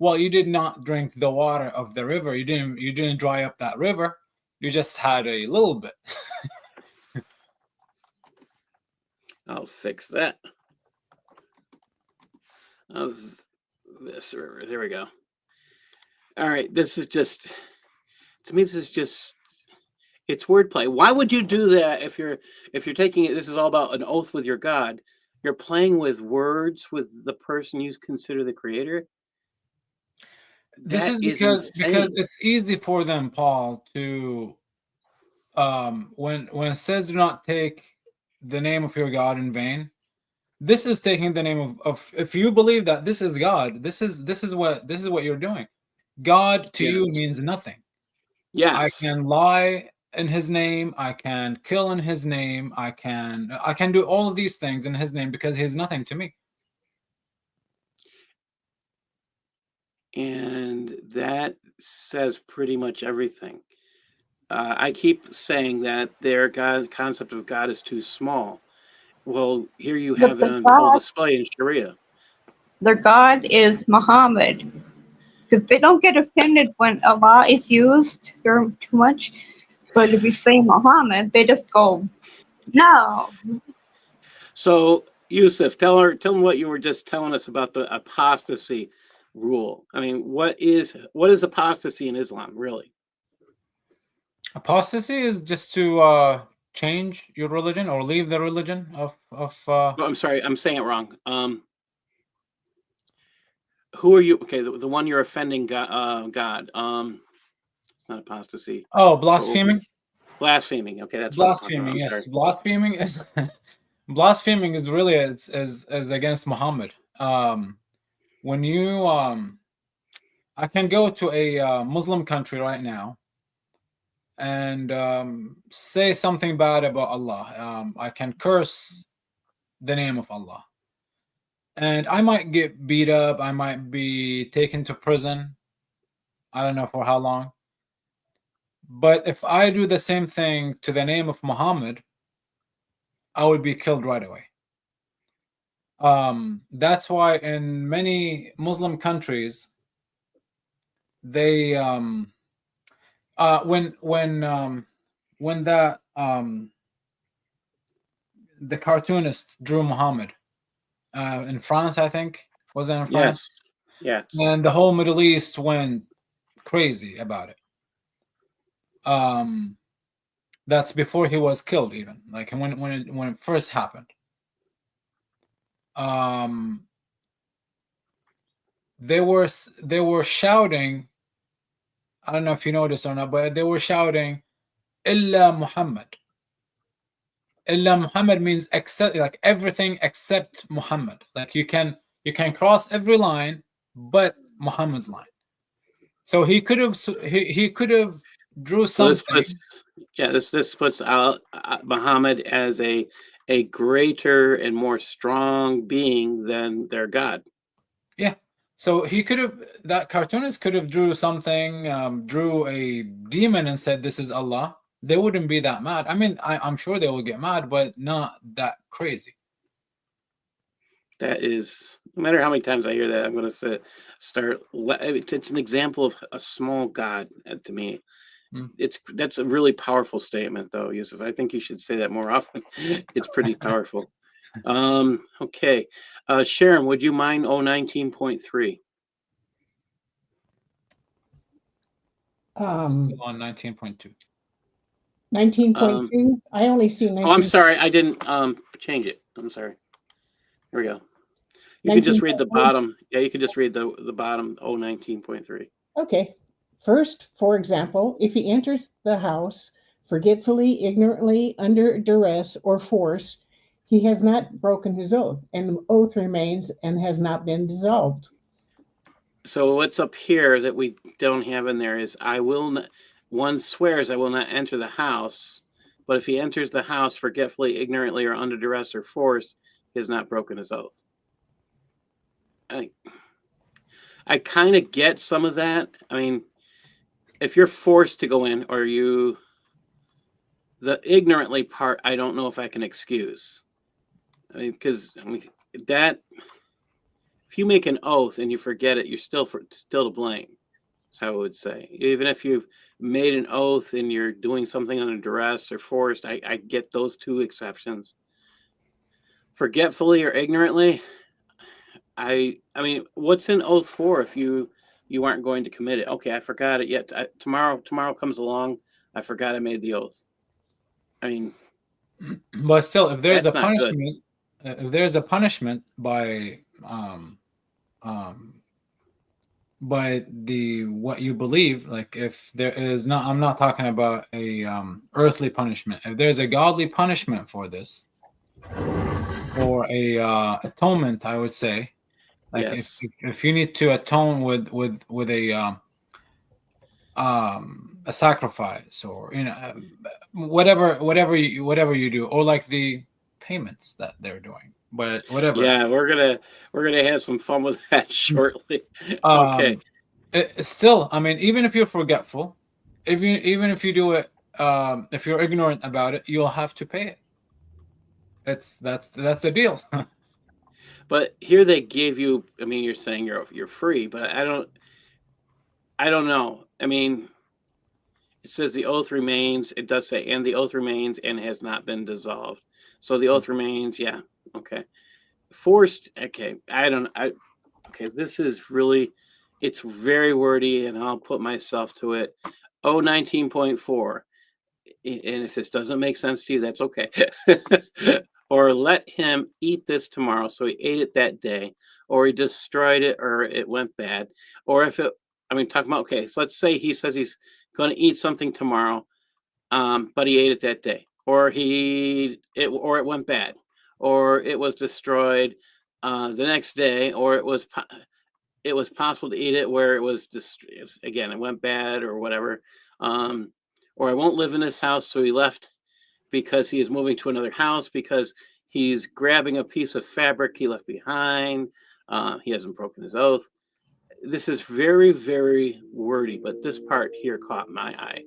Well, you did not drink the water of the river. You didn't dry up that river. You just had a little bit. I'll fix that. Of this river. There we go. All right. This is just, to me, it's wordplay. Why would you do that if you're taking it? This is all about an oath with your God. You're playing with words with the person you consider the creator. This is because it's easy for them, Paul, to when it says do not take the name of your God in vain. This is taking the name of if you believe that this is God, this is what you're doing. God to you means nothing. Yes. I can lie in his name, I can kill in his name, I can do all of these things in his name because he's nothing to me. And that says pretty much everything. I keep saying that their concept of God is too small. Well, here you have it on full display in Shariah. Their God is Muhammad. Because they don't get offended when Allah is used too much. But if you say Muhammad, they just go, no. So, Yusuf, tell them what you were just telling us about the apostasy rule. I mean, what is apostasy in Islam, really? Apostasy is just to change your religion or leave the religion of Oh, I'm sorry, I'm saying it wrong. Who are you? Okay, the one you're offending God. It's not apostasy. Oh, blaspheming. Blaspheming. Okay, that's blaspheming. Yes, blaspheming is blaspheming is really is against Muhammad. When you I can go to a Muslim country right now and say something bad about Allah. I can curse the name of Allah, and I might get beat up. I might be taken to prison. I don't know for how long. But if I do the same thing to the name of Muhammad, I would be killed right away. That's why in many Muslim countries, they when the cartoonist drew Muhammad in France, I think, was it in France? Yes. And the whole Middle East went crazy about it. That's before he was killed, even like when it first happened. They were shouting. I don't know if you noticed or not, but they were shouting, "Illa Muhammad." Illa Muhammad means except, like everything except Muhammad. Like you can cross every line, but Muhammad's line. So he could have drew So something. this puts out Muhammad as a greater and more strong being than their God. Yeah. So he could have, that cartoonist could have drew something, drew a demon and said, "This is Allah." They wouldn't be that mad. I mean, I'm sure they will get mad, but not that crazy. That is, no matter how many times I hear that, I'm going to start. It's an example of a small God to me. That's a really powerful statement, though, Yusuf. I think you should say that more often. It's pretty powerful. Okay, Sharon, would you mind 19.3? Still on 19.2. 19.2. I only see 19. Oh, I'm sorry, I didn't change it. I'm sorry. Here we go. You can just read the bottom. Yeah, you can just read the bottom. 19.3. Okay. First, for example, if he enters the house forgetfully, ignorantly, under duress or force, he has not broken his oath, and the oath remains and has not been dissolved. So what's up here that we don't have in there is I will not. One swears I will not enter the house, but if he enters the house forgetfully, ignorantly, or under duress or force, he has not broken his oath. I kind of get some of that. I mean, if you're forced to go in, or the ignorantly part, I don't know if I can excuse. I mean, because that, if you make an oath and you forget it, you're still to blame. That's how I would say. Even if you've made an oath and you're doing something under duress or forced, I get those two exceptions. Forgetfully or ignorantly, I mean, what's an oath for if you aren't going to commit it? Okay, I forgot it yet. Tomorrow comes along, I forgot I made the oath. I mean, but still, if there's a that's not good. punishment, if there's a punishment by the what you believe, like if there is not, I'm not talking about a earthly punishment. If there's a godly punishment for this, or a atonement, I would say, like Yes. if you need to atone with a sacrifice, or whatever you do, or like the payments that they're doing, but whatever. Yeah, we're gonna have some fun with that shortly. Okay. Still, I mean, even if you're forgetful, even if you do it, if you're ignorant about it, you'll have to pay it. That's the deal. But here they give you. I mean, you're saying you're free, but I don't know. I mean, it says the oath remains. It does say, and the oath remains and has not been dissolved. So the oath remains. Yeah. Okay. Forced. Okay. Okay. This is really. It's very wordy, and I'll put myself to it. 19.4. And if this doesn't make sense to you, that's okay. Or let him eat this tomorrow. So he ate it that day, or he destroyed it, or it went bad. Or if it, I mean, talking about, okay, so let's say he says he's going to eat something tomorrow, but he ate it that day, or or it went bad, or it was destroyed the next day, or it was possible to eat it, where it was just, again, it went bad or whatever. Or I won't live in this house. So he left because he is moving to another house, because he's grabbing a piece of fabric he left behind. He hasn't broken his oath. This is very, very wordy, but this part here caught my eye.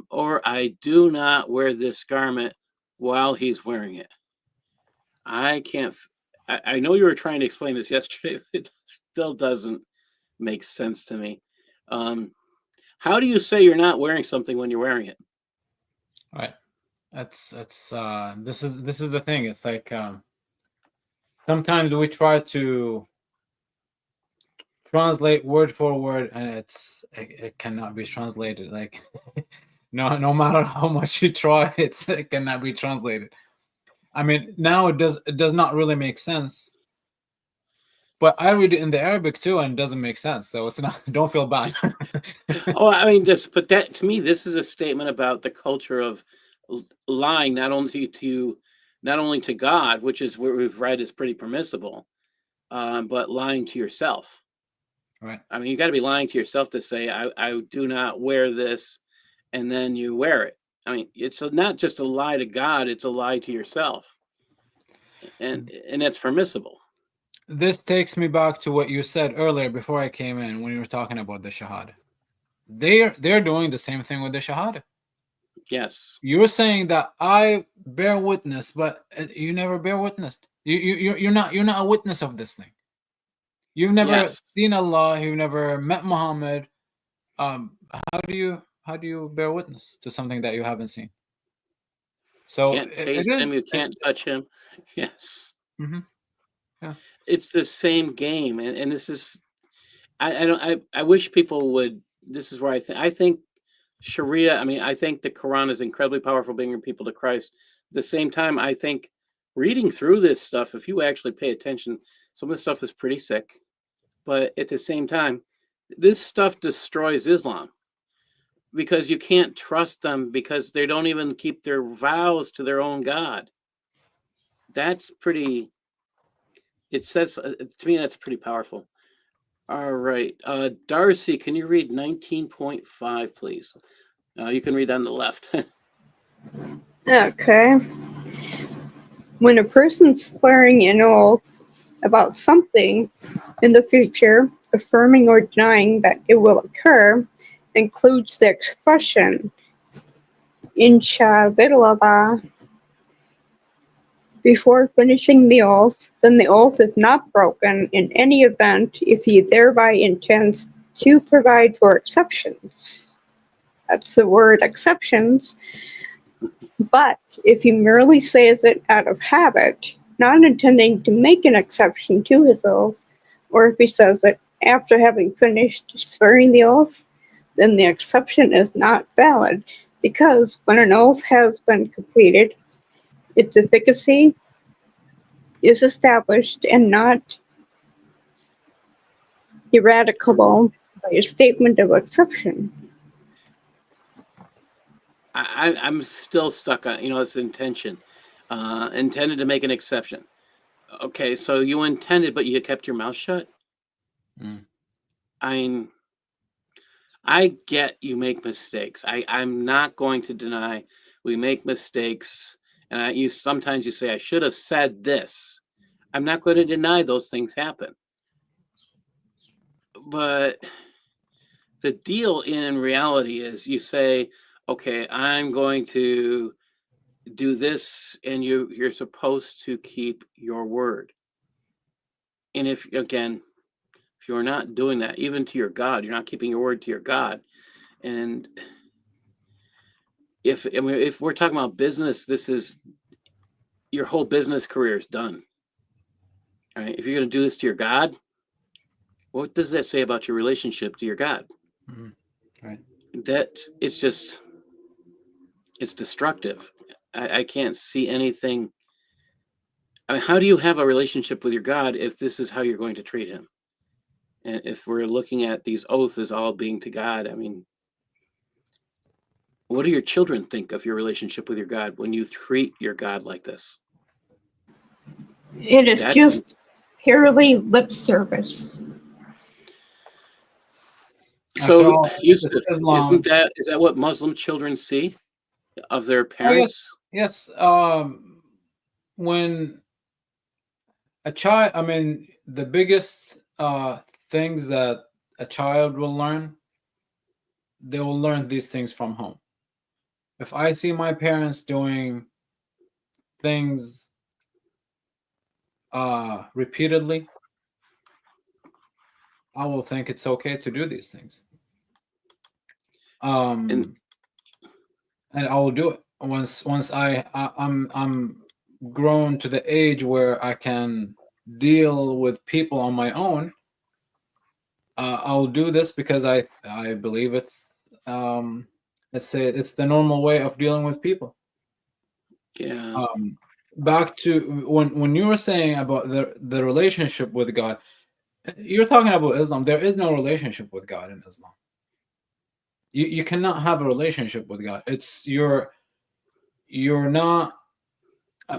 Or I do not wear this garment while he's wearing it. I can't. I know you were trying to explain this yesterday. But it still doesn't make sense to me. How do you say you're not wearing something when you're wearing it? Right. That's this is the thing. It's like sometimes we try to translate word for word, and it cannot be translated. Like no matter how much you try, it cannot be translated. I mean, now it does not really make sense. But I read it in the Arabic too, and it doesn't make sense. So it's not. Don't feel bad. Oh, I mean, but that, to me, this is a statement about the culture of lying, not only to God, which is what we've read is pretty permissible, but lying to yourself. Right. I mean, you got to be lying to yourself to say, I do not wear this, and then you wear it. I mean, it's not just a lie to God; it's a lie to yourself, and that's permissible. This takes me back to what you said earlier before I came in, when you were talking about the Shahada. They're doing the same thing with the Shahada. Yes. You were saying that I bear witness, but you never bear witness. You're not a witness of this thing. You've never seen Allah. You've never met Muhammad. How do you bear witness to something that you haven't seen? So you can't taste him. You can't touch him. Yes. Mm-hmm. Yeah. It's the same game, and this is, I wish people would. This is where I think Sharia. I mean, I think the Quran is incredibly powerful, bringing people to Christ. At the same time, I think reading through this stuff, if you actually pay attention, some of the stuff is pretty sick. But at the same time, this stuff destroys Islam, because you can't trust them, because they don't even keep their vows to their own God. That's pretty. It says, to me, that's pretty powerful. All right. Darcy, can you read 19.5, please? You can read on the left. Okay. When a person's swearing an oath about something in the future, affirming or denying that it will occur, includes the expression, Inshallah, before finishing the oath, then the oath is not broken in any event if he thereby intends to provide for exceptions. That's the word exceptions. But if he merely says it out of habit, not intending to make an exception to his oath, or if he says it after having finished swearing the oath, then the exception is not valid, because when an oath has been completed, its efficacy is established and not eradicable by a statement of exception. I'm still stuck on, it's intention. Intended to make an exception. Okay, so you intended, but you kept your mouth shut? I mean, I get you make mistakes. I'm not going to deny we make mistakes. And sometimes you say, I should have said this. I'm not going to deny those things happen. But the deal in reality is you say, okay, I'm going to do this, and you're supposed to keep your word. And if you're not doing that, even to your God, you're not keeping your word to your God. And if we're talking about business, this is your whole business career is done. All right. If you're going to do this to your God, what does that say about your relationship to your God? Right. That it's destructive. I can't see anything. I mean, how do you have a relationship with your God if this is how you're going to treat him? And if we're looking at these oaths as all being to God, I mean, what do your children think of your relationship with your God when you treat your God like this? It is just purely lip service. After So, all, Yusuf, it's Islam. is that what Muslim children see of their Oh, parents? yes. When a child, I mean, the biggest things that a child will learn, they will learn these things from home. If I see my parents doing things repeatedly, I will think it's okay to do these things. And And I will do it once I'm grown to the age where I can deal with people on my own. I'll do this because I believe it's it's the normal way of dealing with people. yeah, Back to when you were saying about the relationship with God, you're talking about Islam. There is no relationship with God in Islam. You cannot have a relationship with God. It's you're not.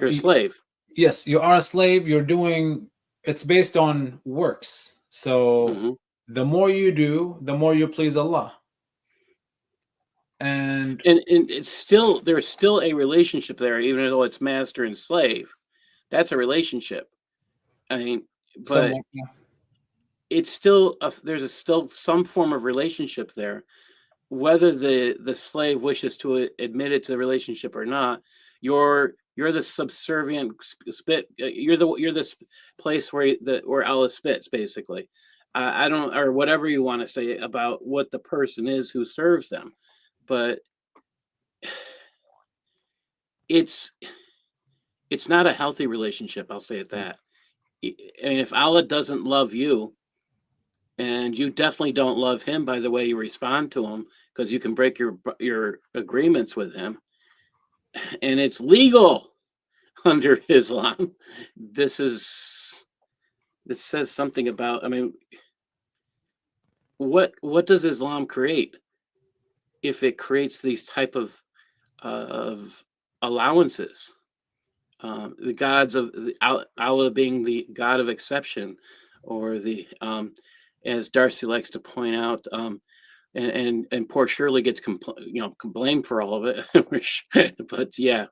you're a slave. Yes, you are a slave. You're doing. It's based on works. So Mhm. the more you do, the more you please Allah. And And it's still there's still a relationship there, even though it's master and slave. That's a relationship. I mean, but somewhat, yeah. it's still there's still some form of relationship there, whether the slave wishes to admit it to the relationship or not. You're the subservient spit. You're the place where where Allah spits, basically. I don't, or whatever you want to say about what the person is who serves them, but it's not a healthy relationship. I'll say it that. And if Allah doesn't love you, and you definitely don't love him by the way you respond to him, because you can break your agreements with him, and it's legal under Islam. This says something about. I mean, what does Islam create? If it creates these type of allowances, the gods of Allah being the God of exception, or the as Darcy likes to point out, and poor Shirley gets blamed for all of it. But yeah,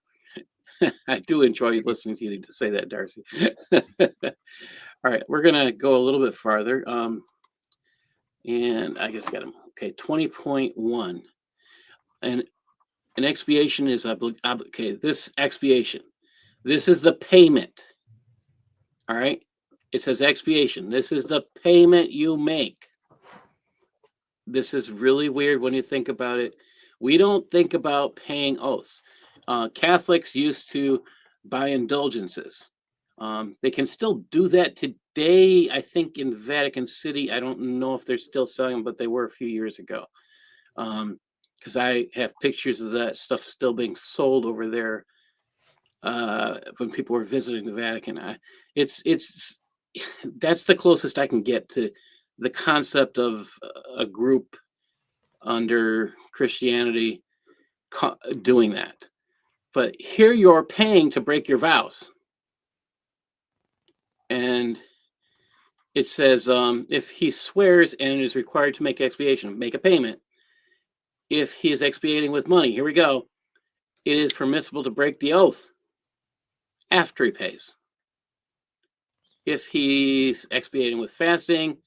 I do enjoy listening to you to say that, Darcy. All right, we're gonna go a little bit farther, and I just got them. Okay, 20.1, and an expiation is okay. This expiation, this is the payment. All right, it says expiation. This is the payment you make. This is really weird when you think about it. We don't think about paying oaths. Catholics used to buy indulgences. They can still do that today, I think, in Vatican City. I don't know if they're still selling them, but they were a few years ago. Because I have pictures of that stuff still being sold over there when people were visiting the Vatican. It's that's the closest I can get to the concept of a group under Christianity doing that. But here you're paying to break your vows. And it says, if he swears and is required to make expiation, make a payment. If he is expiating with money, here we go. It is permissible to break the oath after he pays. If he's expiating with fasting,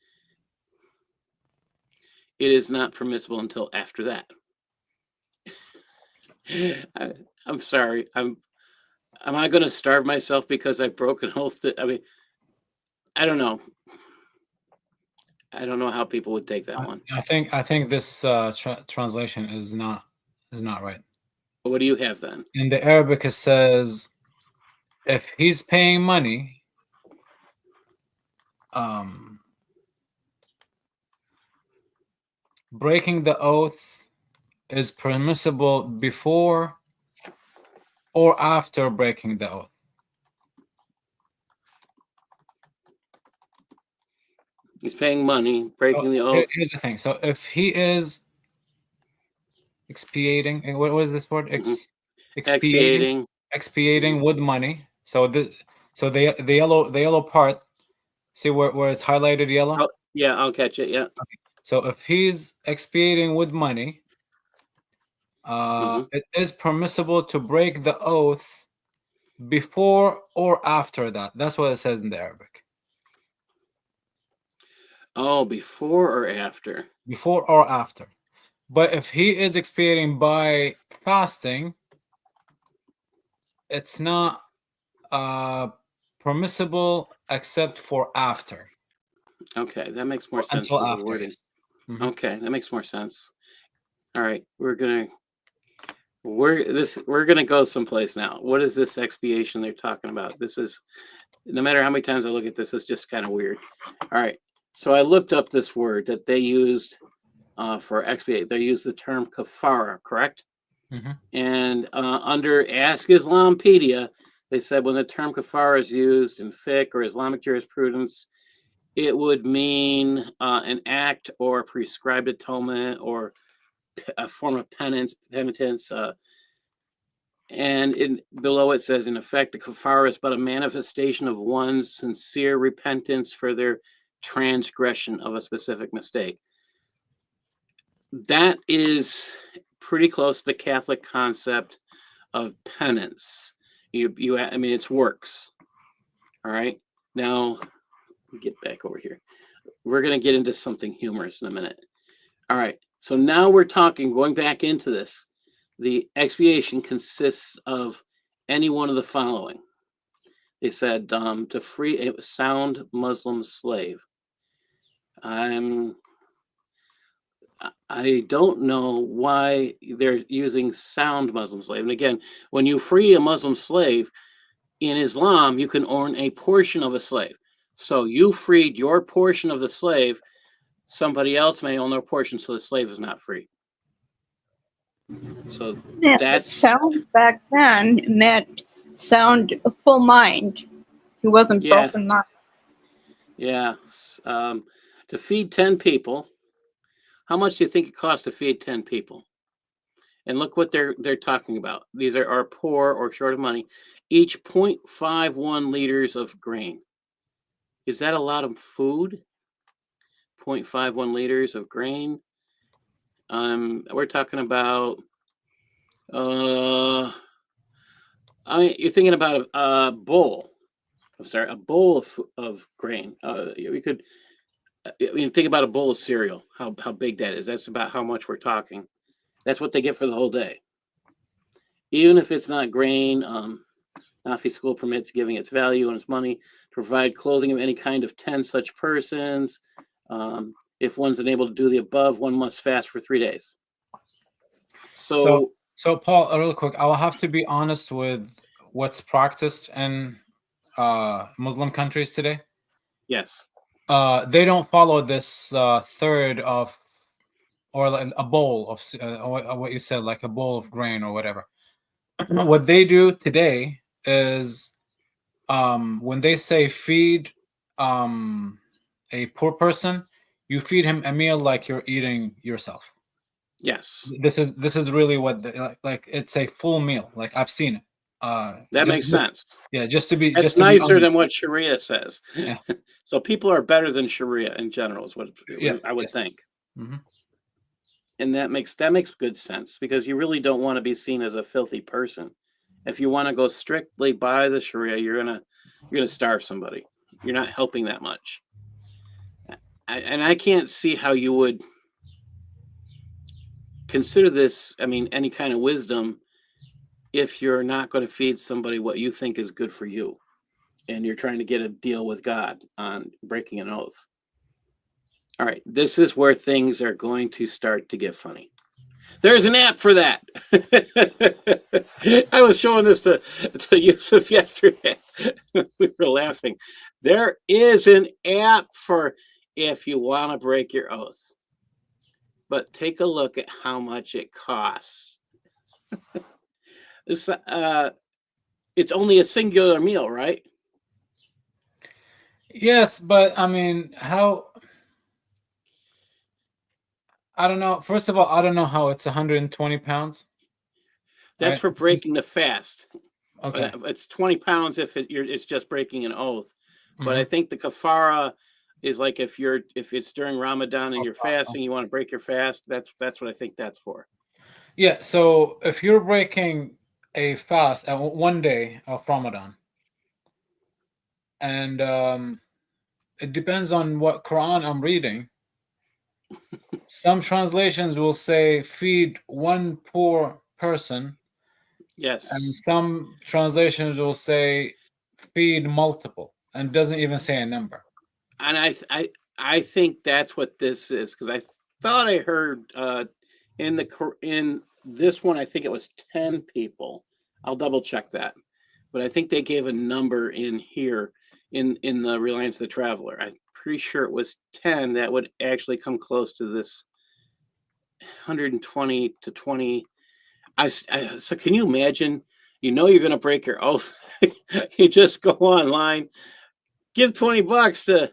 it is not permissible until after that. I'm sorry. Am I going to starve myself because I broke an oath? I mean, I don't know. I don't know how people would take that one. I think this translation is not right. What do you have then? In the Arabic, it says, if he's paying money, breaking the oath is permissible before or after breaking the oath. He's paying money, breaking the oath. Here's the thing. So if he is expiating, what is this word? Expiating with money. So the yellow part. See where it's highlighted yellow? Oh, yeah, I'll catch it. Yeah. Okay. So if he's expiating with money, Mhm. it is permissible to break the oath before or after that. That's what it says in the Arabic. Oh, before or after? Before or after. But if he is expiating by fasting, it's not permissible except for after. Okay, that makes more sense Until with the after, wording. yes. Mhm. Okay, that makes more sense. All right, we're gonna go someplace now. What is this expiation they're talking about? This is, no matter how many times I look at this, it's just kind of weird. All right, so I looked up this word that they used for expiate. They used the term kafara, correct? Mhm. And under Ask Islampedia, they said when the term kafara is used in fiqh or Islamic jurisprudence, it would mean an act or prescribed atonement or a form of penitence. And below it says, in effect, the kafara is but a manifestation of one's sincere repentance for their transgression of a specific mistake. That is pretty close to the Catholic concept of penance. I mean, it's works. All right. Now, get back over here. We're going to get into something humorous in a minute. All right. So now we're talking, going back into this. The expiation consists of any one of the following. They said to free a sound Muslim slave. I don't know why they're using sound Muslim slave. And again, when you free a Muslim slave in Islam, you can own a portion of a slave. So you freed your portion of the slave. Somebody else may own their portion, so the slave is not free. So Yeah, but that's sound back then meant sound a full mind. He wasn't yeah, broken mind. yeah. To feed 10 people, how much do you think it costs to feed 10 people? And look what they're talking about. These are poor or short of money. Each 0.51 liters of grain. Is that a lot of food? 0.51 liters of grain. We're talking about. You're thinking about a bowl. I'm sorry, a bowl of grain. We could. Think about a bowl of cereal. How big that is. That's about how much we're talking. That's what they get for the whole day. Even if it's not grain, Nafi school permits giving its value and its money, provide clothing of any kind of 10 such persons. If one's unable to do the above, one must fast for 3 days. So Paul, real quick, I will have to be honest with what's practiced in Muslim countries today. yes. They don't follow this third of, or a bowl of what you said, like a bowl of grain or whatever. What they do today is when they say feed a poor person, you feed him a meal like you're eating yourself. Yes. This is really what like it's a full meal. Like I've seen it. That makes sense. Yeah, just to be That's nicer than what Shariah says. Yeah. So people are better than Shariah in general, is what I would think. Mm-hmm. And that makes good sense, because you really don't want to be seen as a filthy person. If you want to go strictly by the Sharia, you're gonna starve somebody. You're not helping that much. I can't see how you would consider this. I mean, any kind of wisdom, if you're not going to feed somebody what you think is good for you, and you're trying to get a deal with God on breaking an oath. All right, this is where things are going to start to get funny. There's an app for that. I was showing this to Yusuf yesterday. We were laughing. There is an app for if you want to break your oath. But take a look at how much it costs. It's only a singular meal, right? Yes, but I mean, how? I don't know. First of all, I don't know how it's 120 pounds. That's right? for breaking the fast. Okay. It's 20 pounds if it's just breaking an oath. But Mhm. I think the kafara is like if it's during Ramadan and you're fasting, you want to break your fast. That's what I think that's for. Yeah. So if you're breaking a fast at one day of Ramadan, and it depends on what Quran I'm reading. Some translations will say feed one poor person, Yes. and some translations will say feed multiple, and doesn't even say a number. And I think that's what this is, because I thought I heard in this one, I think it was 10 people. I'll double check that, but I think they gave a number in here in the Reliance the Traveler. I'm pretty sure it was 10 that would actually come close to this 120 to 20. So can you imagine? You know you're going to break your oath. You just go online, give $20 to.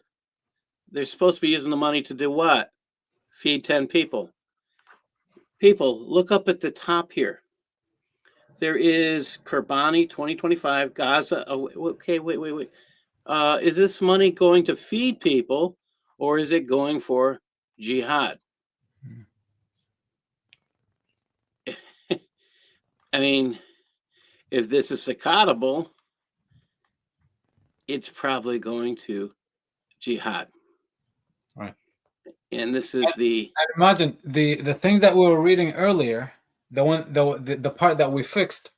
They're supposed to be using the money to do what? Feed 10 people. People, look up at the top here. There is Kurbani 2025, Gaza. Oh, okay, wait. Is this money going to feed people, or is it going for jihad? I mean, if this is zakatable, it's probably going to jihad. Right. And this is I imagine the thing that we were reading earlier, the part that we fixed,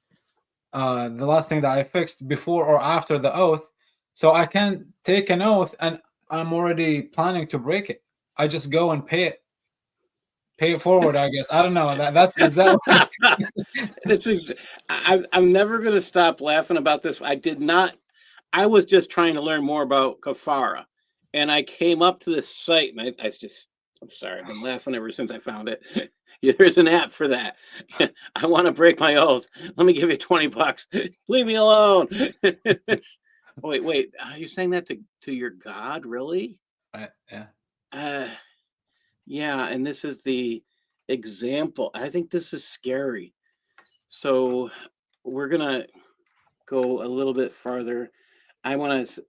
the last thing that I fixed before or after the oath. So I can take an oath and I'm already planning to break it. I just go and pay it forward. I guess I don't know. Is that. I'm never going to stop laughing about this. I was just trying to learn more about kafara, and I came up to this site, and I'm sorry, I've been laughing ever since I found it. There's an app for that. I want to break my oath. Let me give you $20. Leave me alone. Wait. Are you saying that to your God, really? Right. Yeah. Yeah, and this is the example. I think this is scary. So we're gonna go a little bit farther. I was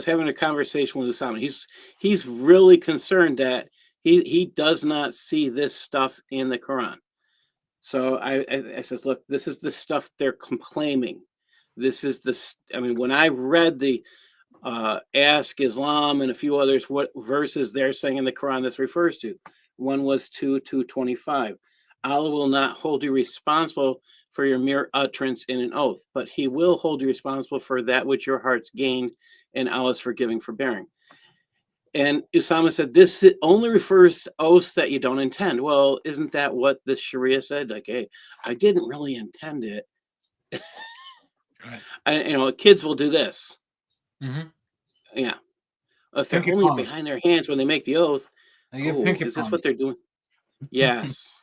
having a conversation with Usama. He's really concerned that he does not see this stuff in the Quran. So I says, look, this is the stuff they're claiming. This is when I read the Ask Islam and a few others, what verses they're saying in the Quran this refers to. One was 2:25. Allah will not hold you responsible for your mere utterance in an oath, but he will hold you responsible for that which your hearts gained, and Allah's forgiving, forbearing. And Usama said, this only refers to oaths that you don't intend. Well, isn't that what the Sharia said? Like, hey, I didn't really intend it. Right. Kids will do this. Mm-hmm. Yeah. If they're holding it behind their hands when they make the oath, is this what they're doing? Yes.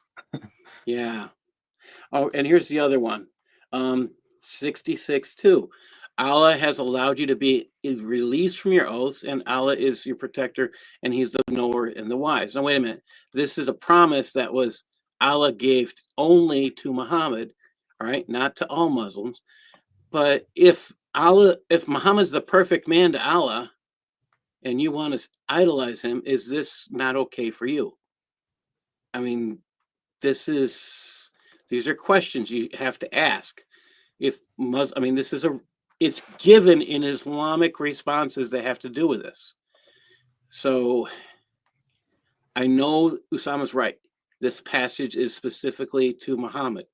Yeah. Oh, and here's the other one. 66:2. Allah has allowed you to be released from your oaths, and Allah is your protector, and he's the knower and the wise. Now, wait a minute. This is a promise that was Allah gave only to Muhammad, all right, not to all Muslims. But if Muhammad's the perfect man to Allah, and you want to idolize him, is this not okay for you? I mean, these are questions you have to ask. It's given in Islamic responses that have to do with this. So I know Usama's right. If passage is specifically to Muhammad.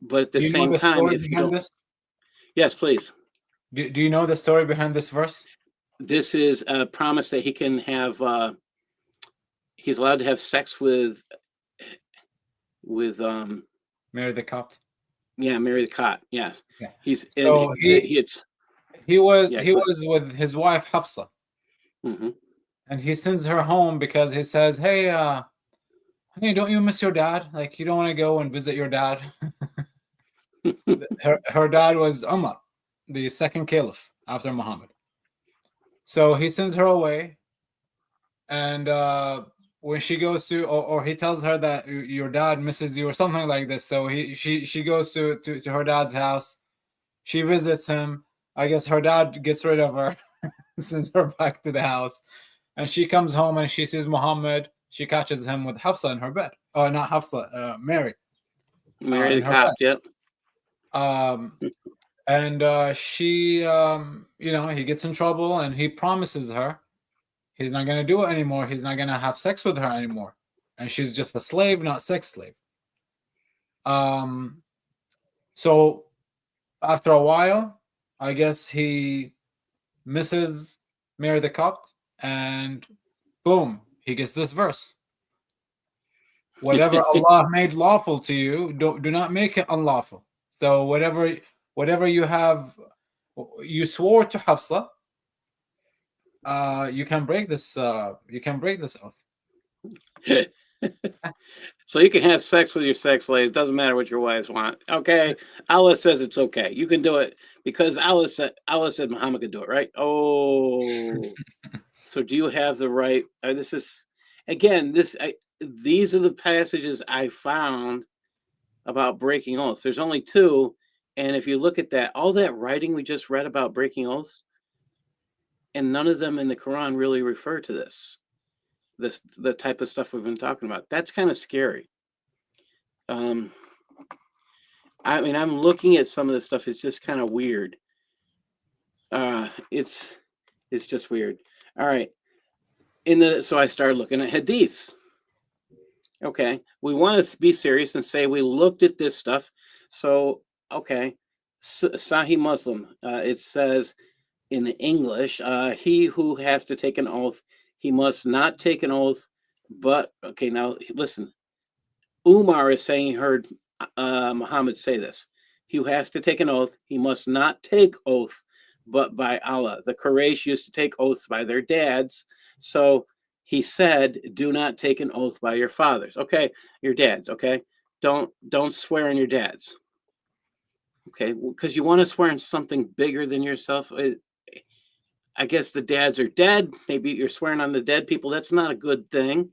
But at the same time, if you don't, this? Yes, please. Do you know the story behind this verse? This is a promise that he can have. He's allowed to have sex with Mary the Copt. Yeah, Mary the Cot. Yes. Yeah. He was with his wife Hafsa. Mm-hmm. And he sends her home because he says, "Hey, honey, don't you miss your dad? Like, you don't want to go and visit your dad." her dad was Umar, the second caliph after Muhammad. So he sends her away, and when she goes to, or he tells her that your dad misses you or something like this. So she goes to her dad's house. She visits him. I guess her dad gets rid of her. sends her back to the house, and she comes home and she sees Muhammad. She catches him with Hafsa in her bed. Oh, not Hafsa, Mary. Mary in the her cop. Yep. And she, he gets in trouble, and he promises her he's not going to do it anymore. He's not going to have sex with her anymore, and she's just a slave, not sex slave. So after a while, I guess he misses Mary the Copt, and boom, he gets this verse. Whatever Allah made lawful to you, do not make it unlawful. So whatever you have, you swore to Hafsa, you can break this. You can break this oath. So you can have sex with your sex slaves. Doesn't matter what your wives want. Okay, Allah says it's okay. You can do it because Allah said Muhammad could do it, right? Oh, so do you have the right? This is again. These are the passages I found about breaking oaths. There's only two, and if you look at that, all that writing we just read about breaking oaths, and none of them in the Quran really refer to this. The type of stuff we've been talking about. That's kind of scary. I mean, I'm looking at some of this stuff. It's just kind of weird. It's just weird. All right. So I started looking at hadiths. Okay, we want to be serious and say we looked at this stuff. So okay, Sahih Muslim. It says in the English, he who has to take an oath, he must not take an oath. But okay, now listen. Umar is saying he heard Muhammad say this. He who has to take an oath, he must not take oath, but by Allah. The Quraysh used to take oaths by their dads. So he said, do not take an oath by your fathers. Okay, your dads, okay? Don't swear on your dads. Okay, because you want to swear on something bigger than yourself. I guess the dads are dead. Maybe you're swearing on the dead people. That's not a good thing.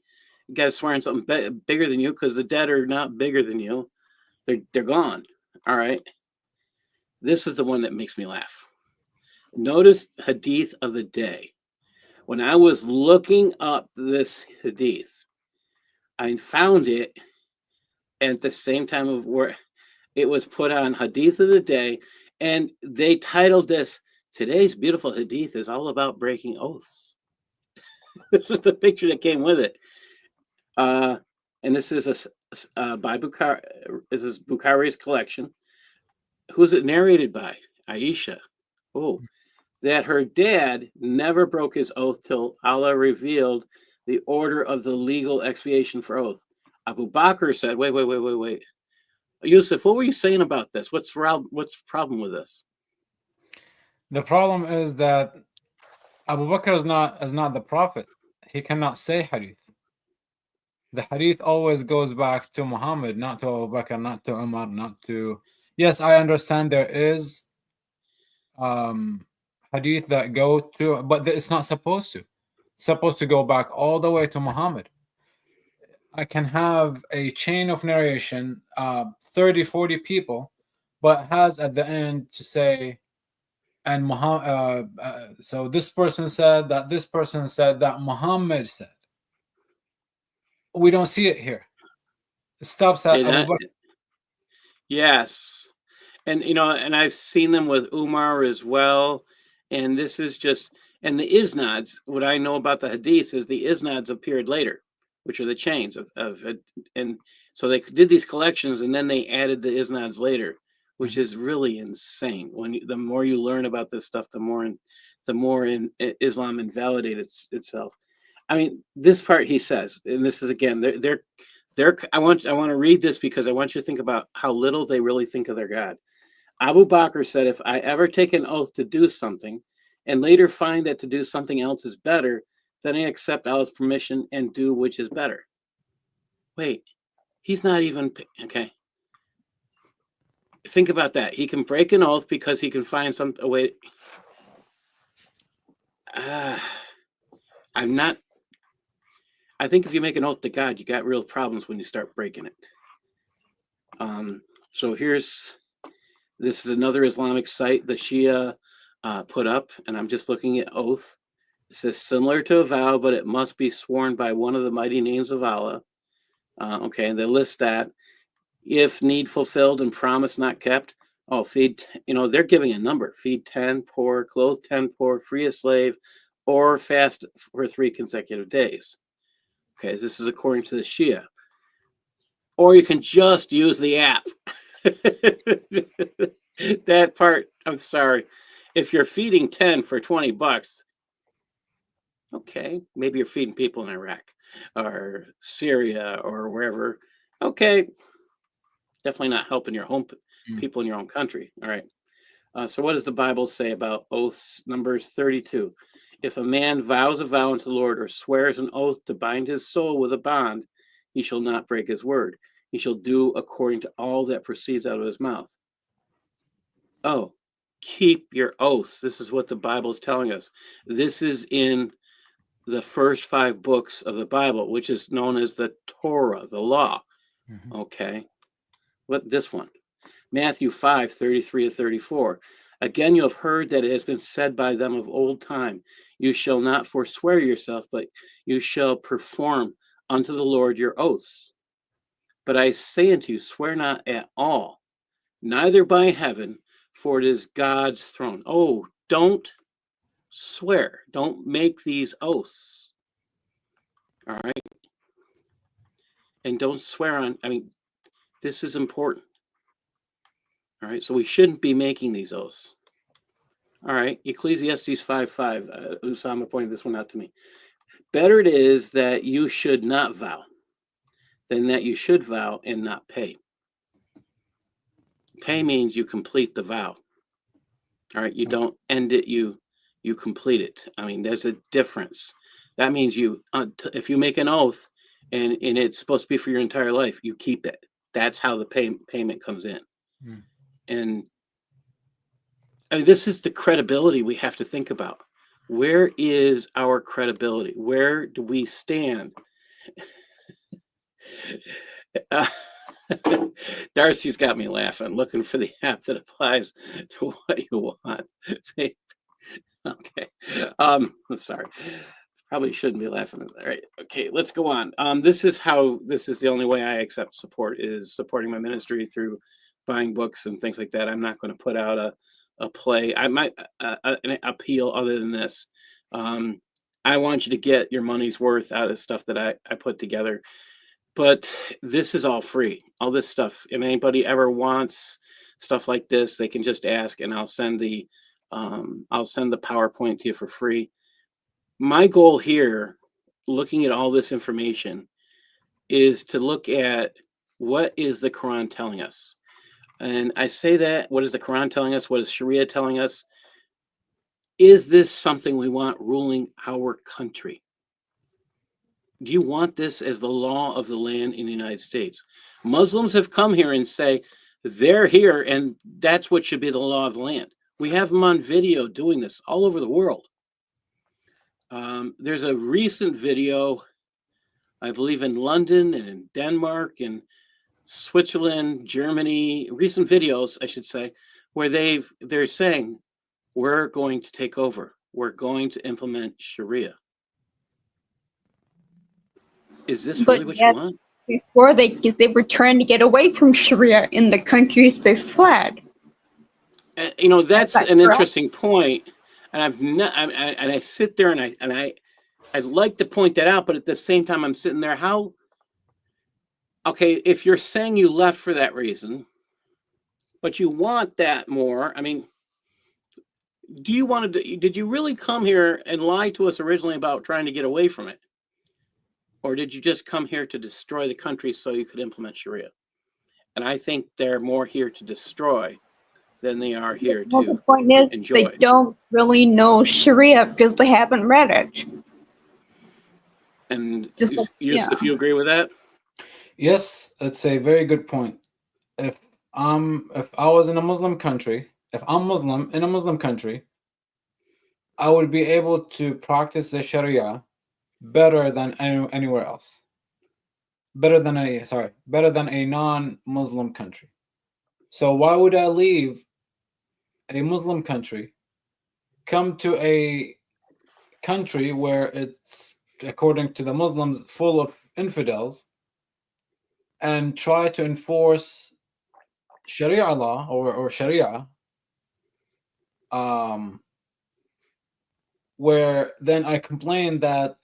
You got to swear on something bigger than you because the dead are not bigger than you. They're gone. All right. This is the one that makes me laugh. Notice hadith of the day. When I was looking up this hadith, I found it at the same time of where it was put on hadith of the day, and they titled this, Today's Beautiful Hadith is all about breaking oaths. This is the picture that came with it. And this is by Bukhari. This is Bukhari's collection. Who's it narrated by? Aisha. Oh, that her dad never broke his oath till Allah revealed the order of the legal expiation for oath. Abu Bakr said, wait. Yusuf, what were you saying about this? What's the problem with this? The problem is that Abu Bakr is not the prophet. He cannot say hadith. The hadith always goes back to Muhammad, not to Abu Bakr, not to Umar, not to... Yes, I understand there is hadith that go to, but it's not supposed to. It's supposed to go back all the way to Muhammad. I can have a chain of narration, 30, 40 people, but has at the end to say, and Muhammad, so this person said that, this person said that, Muhammad said. We don't see it here. It stops at Abu Bakr. Yes. And, and I've seen them with Umar as well. And this is just, and the isnads, what I know about the hadith is the isnads appeared later, which are the chains and so they did these collections and then they added the isnads later, which is really insane. The more you learn about this stuff, the more Islam invalidates itself. I mean, this part he says, and this is again, I want to read this because I want you to think about how little they really think of their God. Abu Bakr said, if I ever take an oath to do something and later find that to do something else is better, then I accept Allah's permission and do which is better. Wait, he's not even, okay. Think about that. He can break an oath because he can find a way. I think if you make an oath to God, you got real problems when you start breaking it. So this is another Islamic site, the Shia put up, and I'm just looking at oath. It says similar to a vow, but it must be sworn by one of the mighty names of Allah. Okay, and they list that if need fulfilled and promise not kept. Oh, feed, they're giving a number: feed 10 poor, clothe 10 poor, free a slave, or fast for 3 consecutive days. Okay, this is according to the Shia. Or you can just use the app. That part, I'm sorry. If you're feeding 10 for $20, okay, maybe you're feeding people in Iraq or Syria or wherever. Okay, definitely not helping your home people in your own country. All right. So what does the Bible say about oaths? Numbers 32. If a man vows a vow unto the Lord or swears an oath to bind his soul with a bond, he shall not break his word. He shall do according to all that proceeds out of his mouth. Oh, keep your oaths. This is what the Bible is telling us. This is in the first 5 books of the Bible, which is known as the Torah, the law. Okay. What this one? Matthew 5:33-34. Again, you have heard that it has been said by them of old time, you shall not forswear yourself, but you shall perform unto the Lord your oaths. But I say unto you, swear not at all, neither by heaven, for it is God's throne. Oh, don't swear. Don't make these oaths. All right. And don't swear on, this is important. All right. So we shouldn't be making these oaths. All right. Ecclesiastes 5:5. Usama pointed this one out to me. Better it is that you should not vow than that you should vow and not pay. Pay means you complete the vow. All right. You don't end it. You complete it. There's a difference. That means if you make an oath and it's supposed to be for your entire life, you keep it. That's how the payment comes in. And this is the credibility we have to think about. Where is our credibility? Where do we stand? Darcy's got me laughing, looking for the app that applies to what you want. Okay. I'm sorry. Probably shouldn't be laughing at that. All right. Okay, let's go on. This is the only way I accept support, is supporting my ministry through buying books and things like that. I'm not going to put out a play. I might an appeal other than this. I want you to get your money's worth out of stuff that I put together. But this is all free. All this stuff. If anybody ever wants stuff like this, they can just ask, and I'll send the PowerPoint to you for free. My goal here, looking at all this information, is to look at what is the Quran telling us. And I say that, what is the Quran telling us? What is Shariah telling us? Is this something we want ruling our country? Do you want this as the law of the land in the United States? Muslims have come here and say they're here and that's what should be the law of the land. We have them on video doing this all over the world. There's a recent video, I believe in London and in Denmark and Switzerland, Germany, recent videos, I should say, where they're saying, we're going to take over. We're going to implement Sharia. Is this really what you want? Before they were trying to get away from Sharia in the countries they fled. That's an interesting point. And I sit there and I like to point that out, but at the same time, I'm sitting there. Okay, if you're saying you left for that reason, but you want that more, did you really come here and lie to us originally about trying to get away from it? Or did you just come here to destroy the country so you could implement Sharia? And I think they're more here to destroy than they are here to the point is, enjoy. they don't really know Sharia because they haven't read it. And if you agree with that? Yes, it's a very good point. If I was in a Muslim country, if I'm Muslim in a Muslim country, I would be able to practice the Sharia better than anywhere else. Better than a non-Muslim country. So why would I leave a Muslim country come to a country where it's, according to the Muslims, full of infidels, and try to enforce Sharia law or Sharia, where then I complain that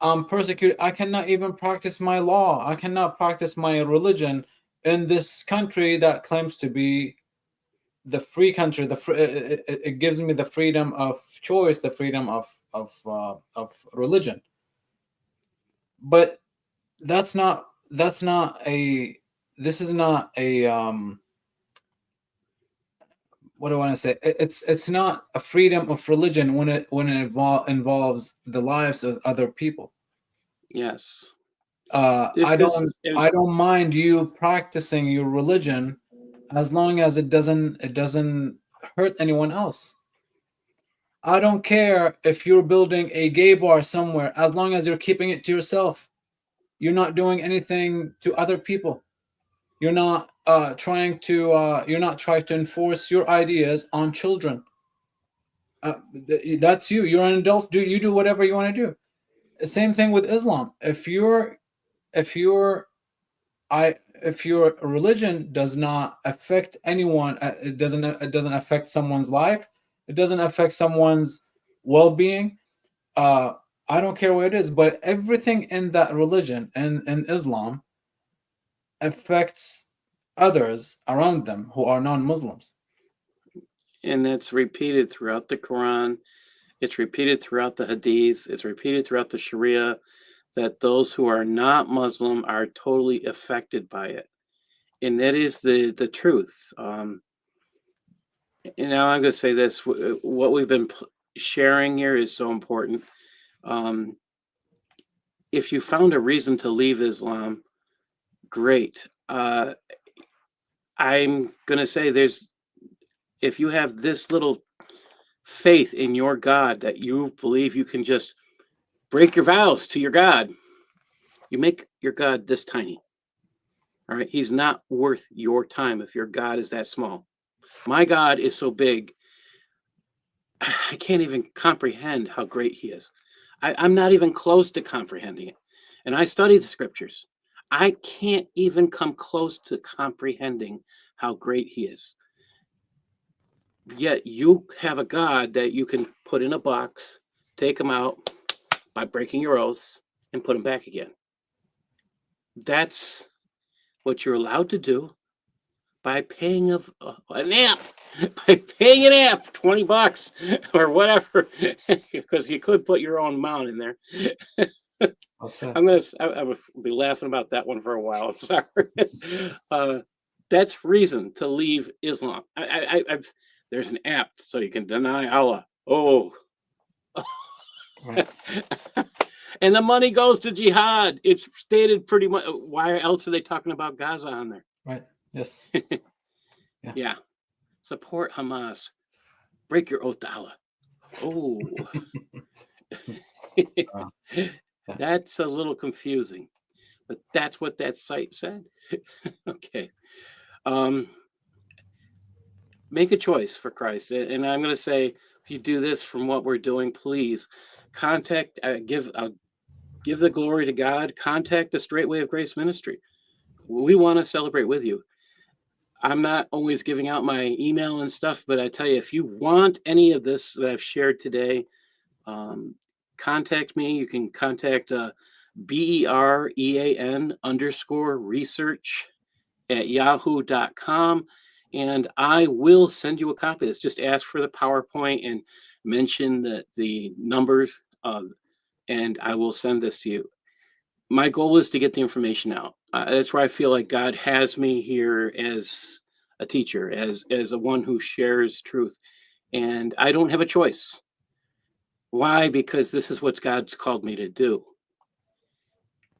I'm persecuted. I cannot even practice my law. I cannot practice my religion in this country that claims to be the free country. It gives me the freedom of choice, the freedom of religion. But that's not a. This is not a. What do I want to say? It's not a freedom of religion when it involves the lives of other people. Yes. I don't mind you practicing your religion as long as it doesn't hurt anyone else. I don't care if you're building a gay bar somewhere, as long as you're keeping it to yourself. You're not doing anything to other people. You're not trying to enforce your ideas on children. That's you. You're an adult. You do whatever you want to do. Same thing with Islam. If your religion does not affect anyone, it doesn't affect someone's life, it doesn't affect someone's well-being. I don't care what it is, but everything in that religion and in Islam affects others around them who are non-Muslims. And that's repeated throughout the Quran. It's repeated throughout the Hadith. It's repeated throughout the Sharia, that those who are not Muslim are totally affected by it. And that is the truth. And now I'm going to say this. What we've been sharing here is so important. If you found a reason to leave Islam, great. I'm going to say if you have this little faith in your God that you believe you can just break your vows to your God, you make your God this tiny. All right. He's not worth your time if your God is that small. My God is so big, I can't even comprehend how great he is. I'm not even close to comprehending it. And I study the scriptures. I can't even come close to comprehending how great he is. Yet you have a God that you can put in a box, take him out by breaking your oaths, and put him back again. That's what you're allowed to do by paying an app, by paying an app $20 or whatever, because you could put your own amount in there. I'm gonna be laughing about that one for a while. I'm sorry. That's reason to leave Islam. There's an app so you can deny Allah. Oh. Right. And the money goes to jihad. It's stated pretty much. Why else are they talking about Gaza on there? Right. Yes. Yeah. Support Hamas. Break your oath to Allah. Oh. That's a little confusing, but that's what that site said. Okay. Make a choice for Christ. And I'm going to say, if you do this from what we're doing, please contact, give the glory to God. Contact the Straight Way of Grace Ministry. We want to celebrate with you. I'm not always giving out my email and stuff, but I tell you, if you want any of this that I've shared today, contact me. You can contact BEREAN_research@yahoo.com, and I will send you a copy of this. Just ask for the PowerPoint and mention the numbers, and I will send this to you. My goal is to get the information out. That's where I feel like God has me here as a teacher, as a one who shares truth. And I don't have a choice. Why? Because this is what God's called me to do.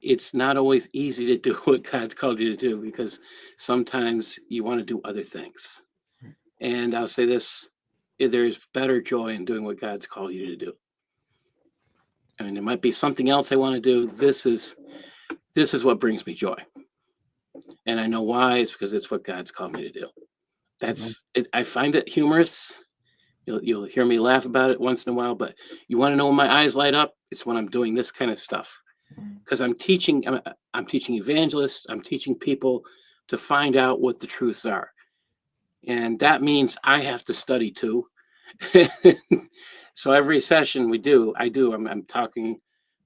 It's not always easy to do what God's called you to do, because sometimes you want to do other things. And I'll say this, there's better joy in doing what God's called you to do. I mean, there might be something else I want to do. This is what brings me joy. And I know why. It's because it's what God's called me to do. That's it. I find it humorous, You'll hear me laugh about it once in a while, but you want to know when my eyes light up? It's when I'm doing this kind of stuff, because I'm teaching evangelists. I'm teaching people to find out what the truths are, and that means I have to study too. So every session I'm talking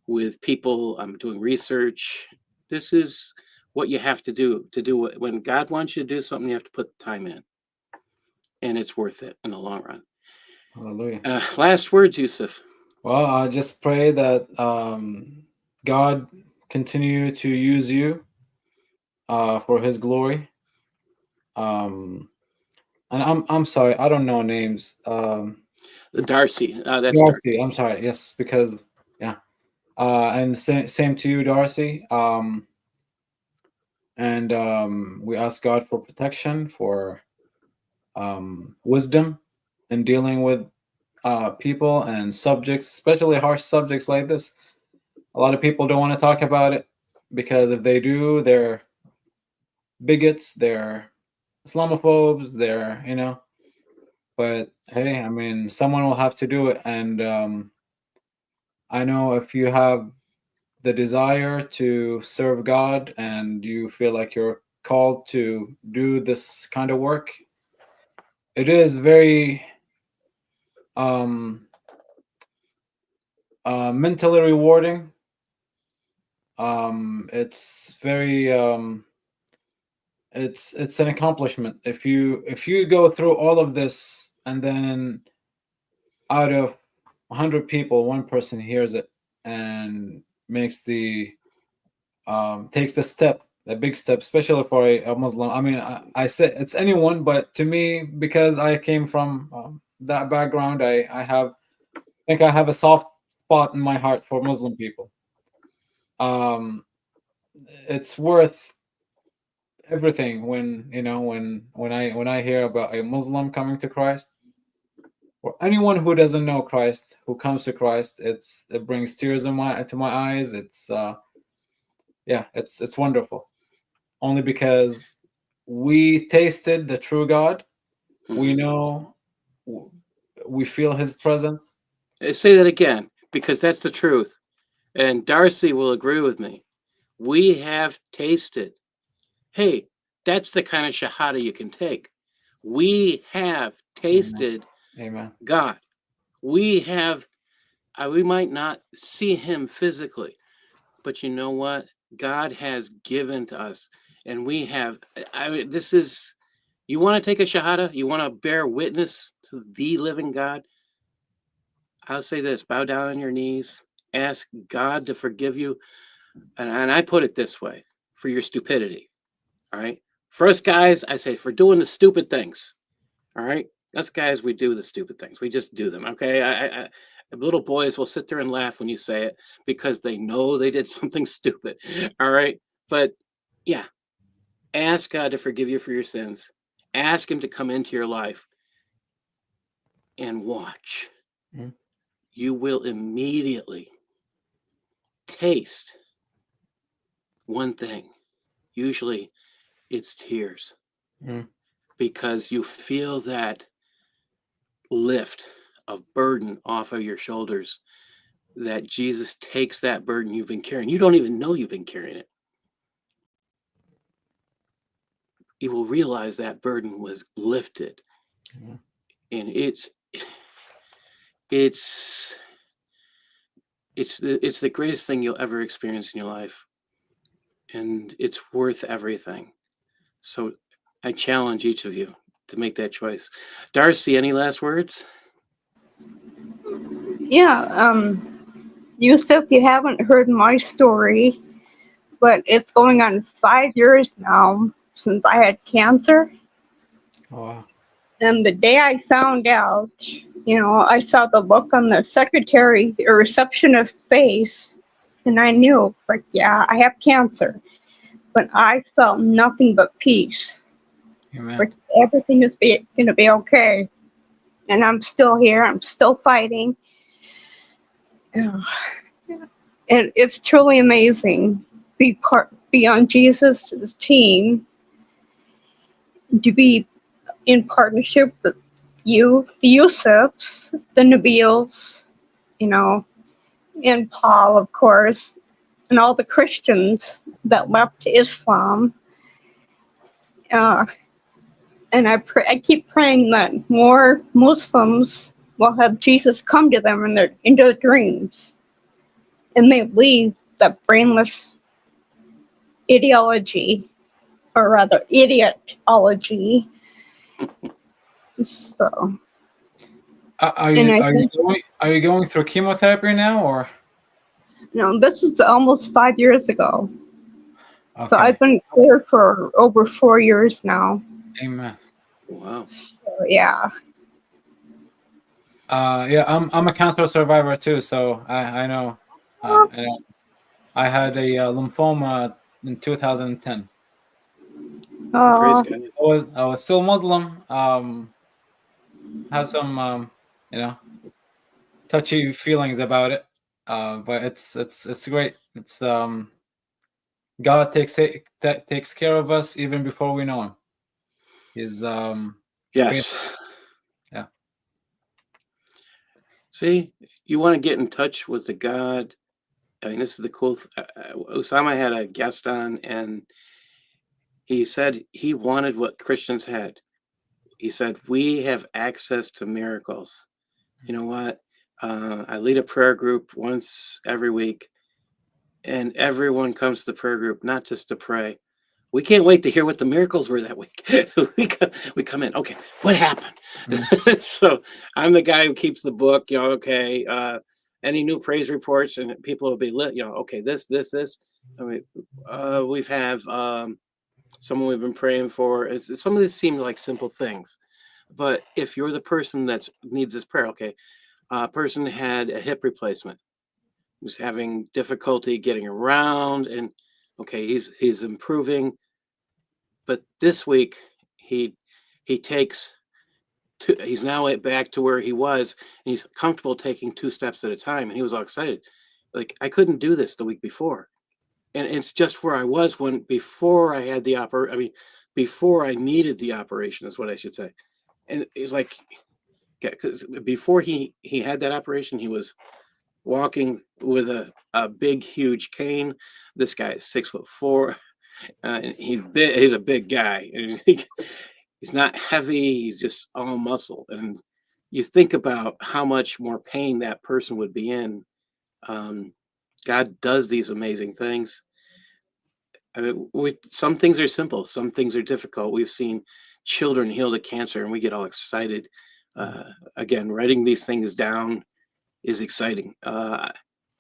with people. I'm doing research. This is what you have to do it. When God wants you to do something, you have to put the time in, and it's worth it in the long run. Hallelujah. Last words, Yusuf. Well, I just pray that God continue to use you for His glory. And I'm sorry, I don't know names. Darcy. That's Darcy. I'm sorry. Yes, because yeah. And same to you, Darcy. And we ask God for protection, for wisdom in dealing with people and subjects, especially harsh subjects like this. A lot of people don't want to talk about it because if they do, they're bigots, they're Islamophobes, they're, but hey, I mean, someone will have to do it. And I know if you have the desire to serve God and you feel like you're called to do this kind of work, it is very mentally rewarding. It's very it's an accomplishment if you go through all of this, and then out of 100 people, one person hears it and makes the takes the big step, especially for a Muslim. I mean, I say it's anyone, but to me, because I came from that background, I think I have a soft spot in my heart for Muslim people. It's worth everything when when I hear about a Muslim coming to Christ, or anyone who doesn't know Christ who comes to Christ. It brings tears to my eyes. It's it's wonderful, only because we tasted the true God. We know, we feel His presence. Say that again, because that's the truth, and Darcy will agree with me. We have tasted. Hey, that's the kind of shahada you can take. We have tasted Amen. God. We have. We might not see Him physically, but you know what? God has given to us, and we have. I mean, this is. You want to take a shahada? You want to bear witness to the living God? I'll say this: bow down on your knees, ask God to forgive you, and I put it this way: for your stupidity. All right. First, guys, I say for doing the stupid things. All right. Us guys, we do the stupid things. We just do them. Okay. Little boys will sit there and laugh when you say it because they know they did something stupid. All right. But yeah, ask God to forgive you for your sins. Ask Him to come into your life and watch. Mm-hmm. You will immediately taste one thing. Usually it's tears. Mm-hmm. Because you feel that lift of burden off of your shoulders, that Jesus takes that burden you've been carrying. You don't even know you've been carrying it. You will realize that burden was lifted. Mm-hmm. And it's the greatest thing you'll ever experience in your life. And it's worth everything. So I challenge each of you to make that choice. Darcy, any last words? Yeah, Yusuf, you haven't heard my story, but it's going on 5 years now since I had cancer. Oh, wow. And the day I found out, I saw the look on the secretary or receptionist's face, and I knew, like, yeah, I have cancer. But I felt nothing but peace. Amen. Like everything is going to be okay. And I'm still here. I'm still fighting. And it's truly amazing. Be on Jesus' team, to be in partnership with the Yusufs, the Nabils, and Paul, of course, and all the Christians that left Islam. And I keep praying that more Muslims will have Jesus come to them into their dreams, and they leave that brainless ideology, or rather idiotology. So, Are and you I are you think going through chemotherapy now, or this is almost 5 years ago. So okay? I've been clear for over 4 years now. Amen. Wow. So yeah. Yeah, I'm a cancer survivor too, so I know. I know. I had a lymphoma in 2010. Praise Uh, God. I was still Muslim. Had some touchy feelings about it. But it's great. It's God takes care of us even before we know Him. He's Yes. Yeah. See, you want to get in touch with the God. I mean, this is the cool. Osama had a guest on, and he said he wanted what Christians had. He said, we have access to miracles. You know what? I lead a prayer group once every week, and everyone comes to the prayer group, not just to pray. We can't wait to hear what the miracles were that week. we come in, okay, what happened? So I'm the guy who keeps the book, okay, any new praise reports, and people will be lit, okay, this. I mean, we have someone we've been praying for. Some of this seems like simple things, but if you're the person that needs this prayer, okay, a person had a hip replacement, who's having difficulty getting around, and okay, he's improving, but this week he takes two. He's now back to where he was, and he's comfortable taking 2 steps at a time, and he was all excited. Like, I couldn't do this the week before, and it's just where I was before I had the before I needed the operation is what I should say. And it's like, because before he had that operation, he was walking with a big huge cane. This guy is 6'4". And he's big. He's a big guy. And he's not heavy. He's just all muscle. And you think about how much more pain that person would be in. God does these amazing things. I mean, some things are simple. Some things are difficult. We've seen children healed of cancer, and we get all excited. Again, writing these things down is exciting.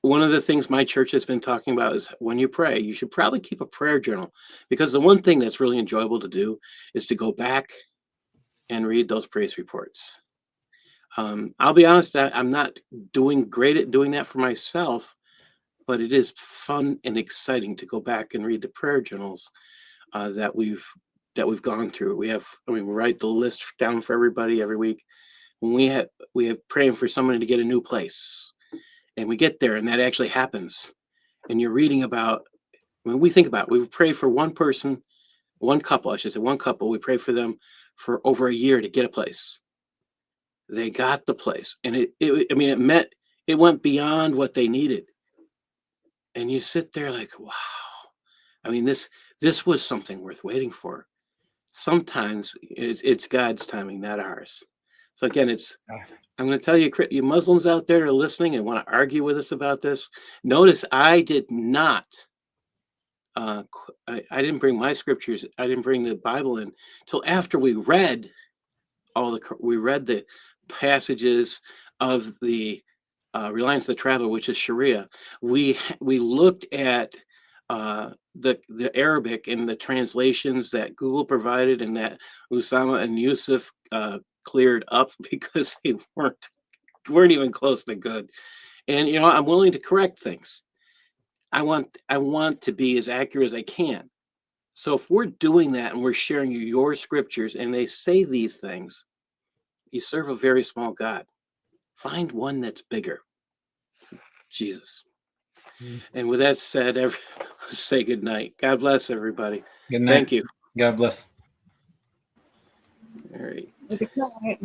One of the things my church has been talking about is when you pray, you should probably keep a prayer journal, because the one thing that's really enjoyable to do is to go back and read those praise reports. I'll be honest, I'm not doing great at doing that for myself, but it is fun and exciting to go back and read the prayer journals that we've gone through. We write the list down for everybody every week. When we have praying for somebody to get a new place, and we get there and that actually happens, and you're reading about, when we think about it, we pray for one couple, we pray for them for over a year to get a place. They got the place, and it went beyond what they needed. And you sit there like, wow. I mean, this was something worth waiting for. Sometimes it's God's timing, not ours. So again, I'm going to tell you, you Muslims out there are listening and want to argue with us about this. Notice I did not. I didn't bring my scriptures. I didn't bring the Bible in till after we read the passages of the Reliance the Traveler, which is Shariah. We looked at the Arabic and the translations that Google provided, and that Usama and Yusuf cleared up, because they weren't even close to good. And I'm willing to correct things. I want to be as accurate as I can. So if we're doing that and we're sharing your scriptures and they say these things, you serve a very small God. Find one that's bigger. Jesus. And with that said, say good night. God bless everybody. Good night. Thank you. God bless. All right. Good night.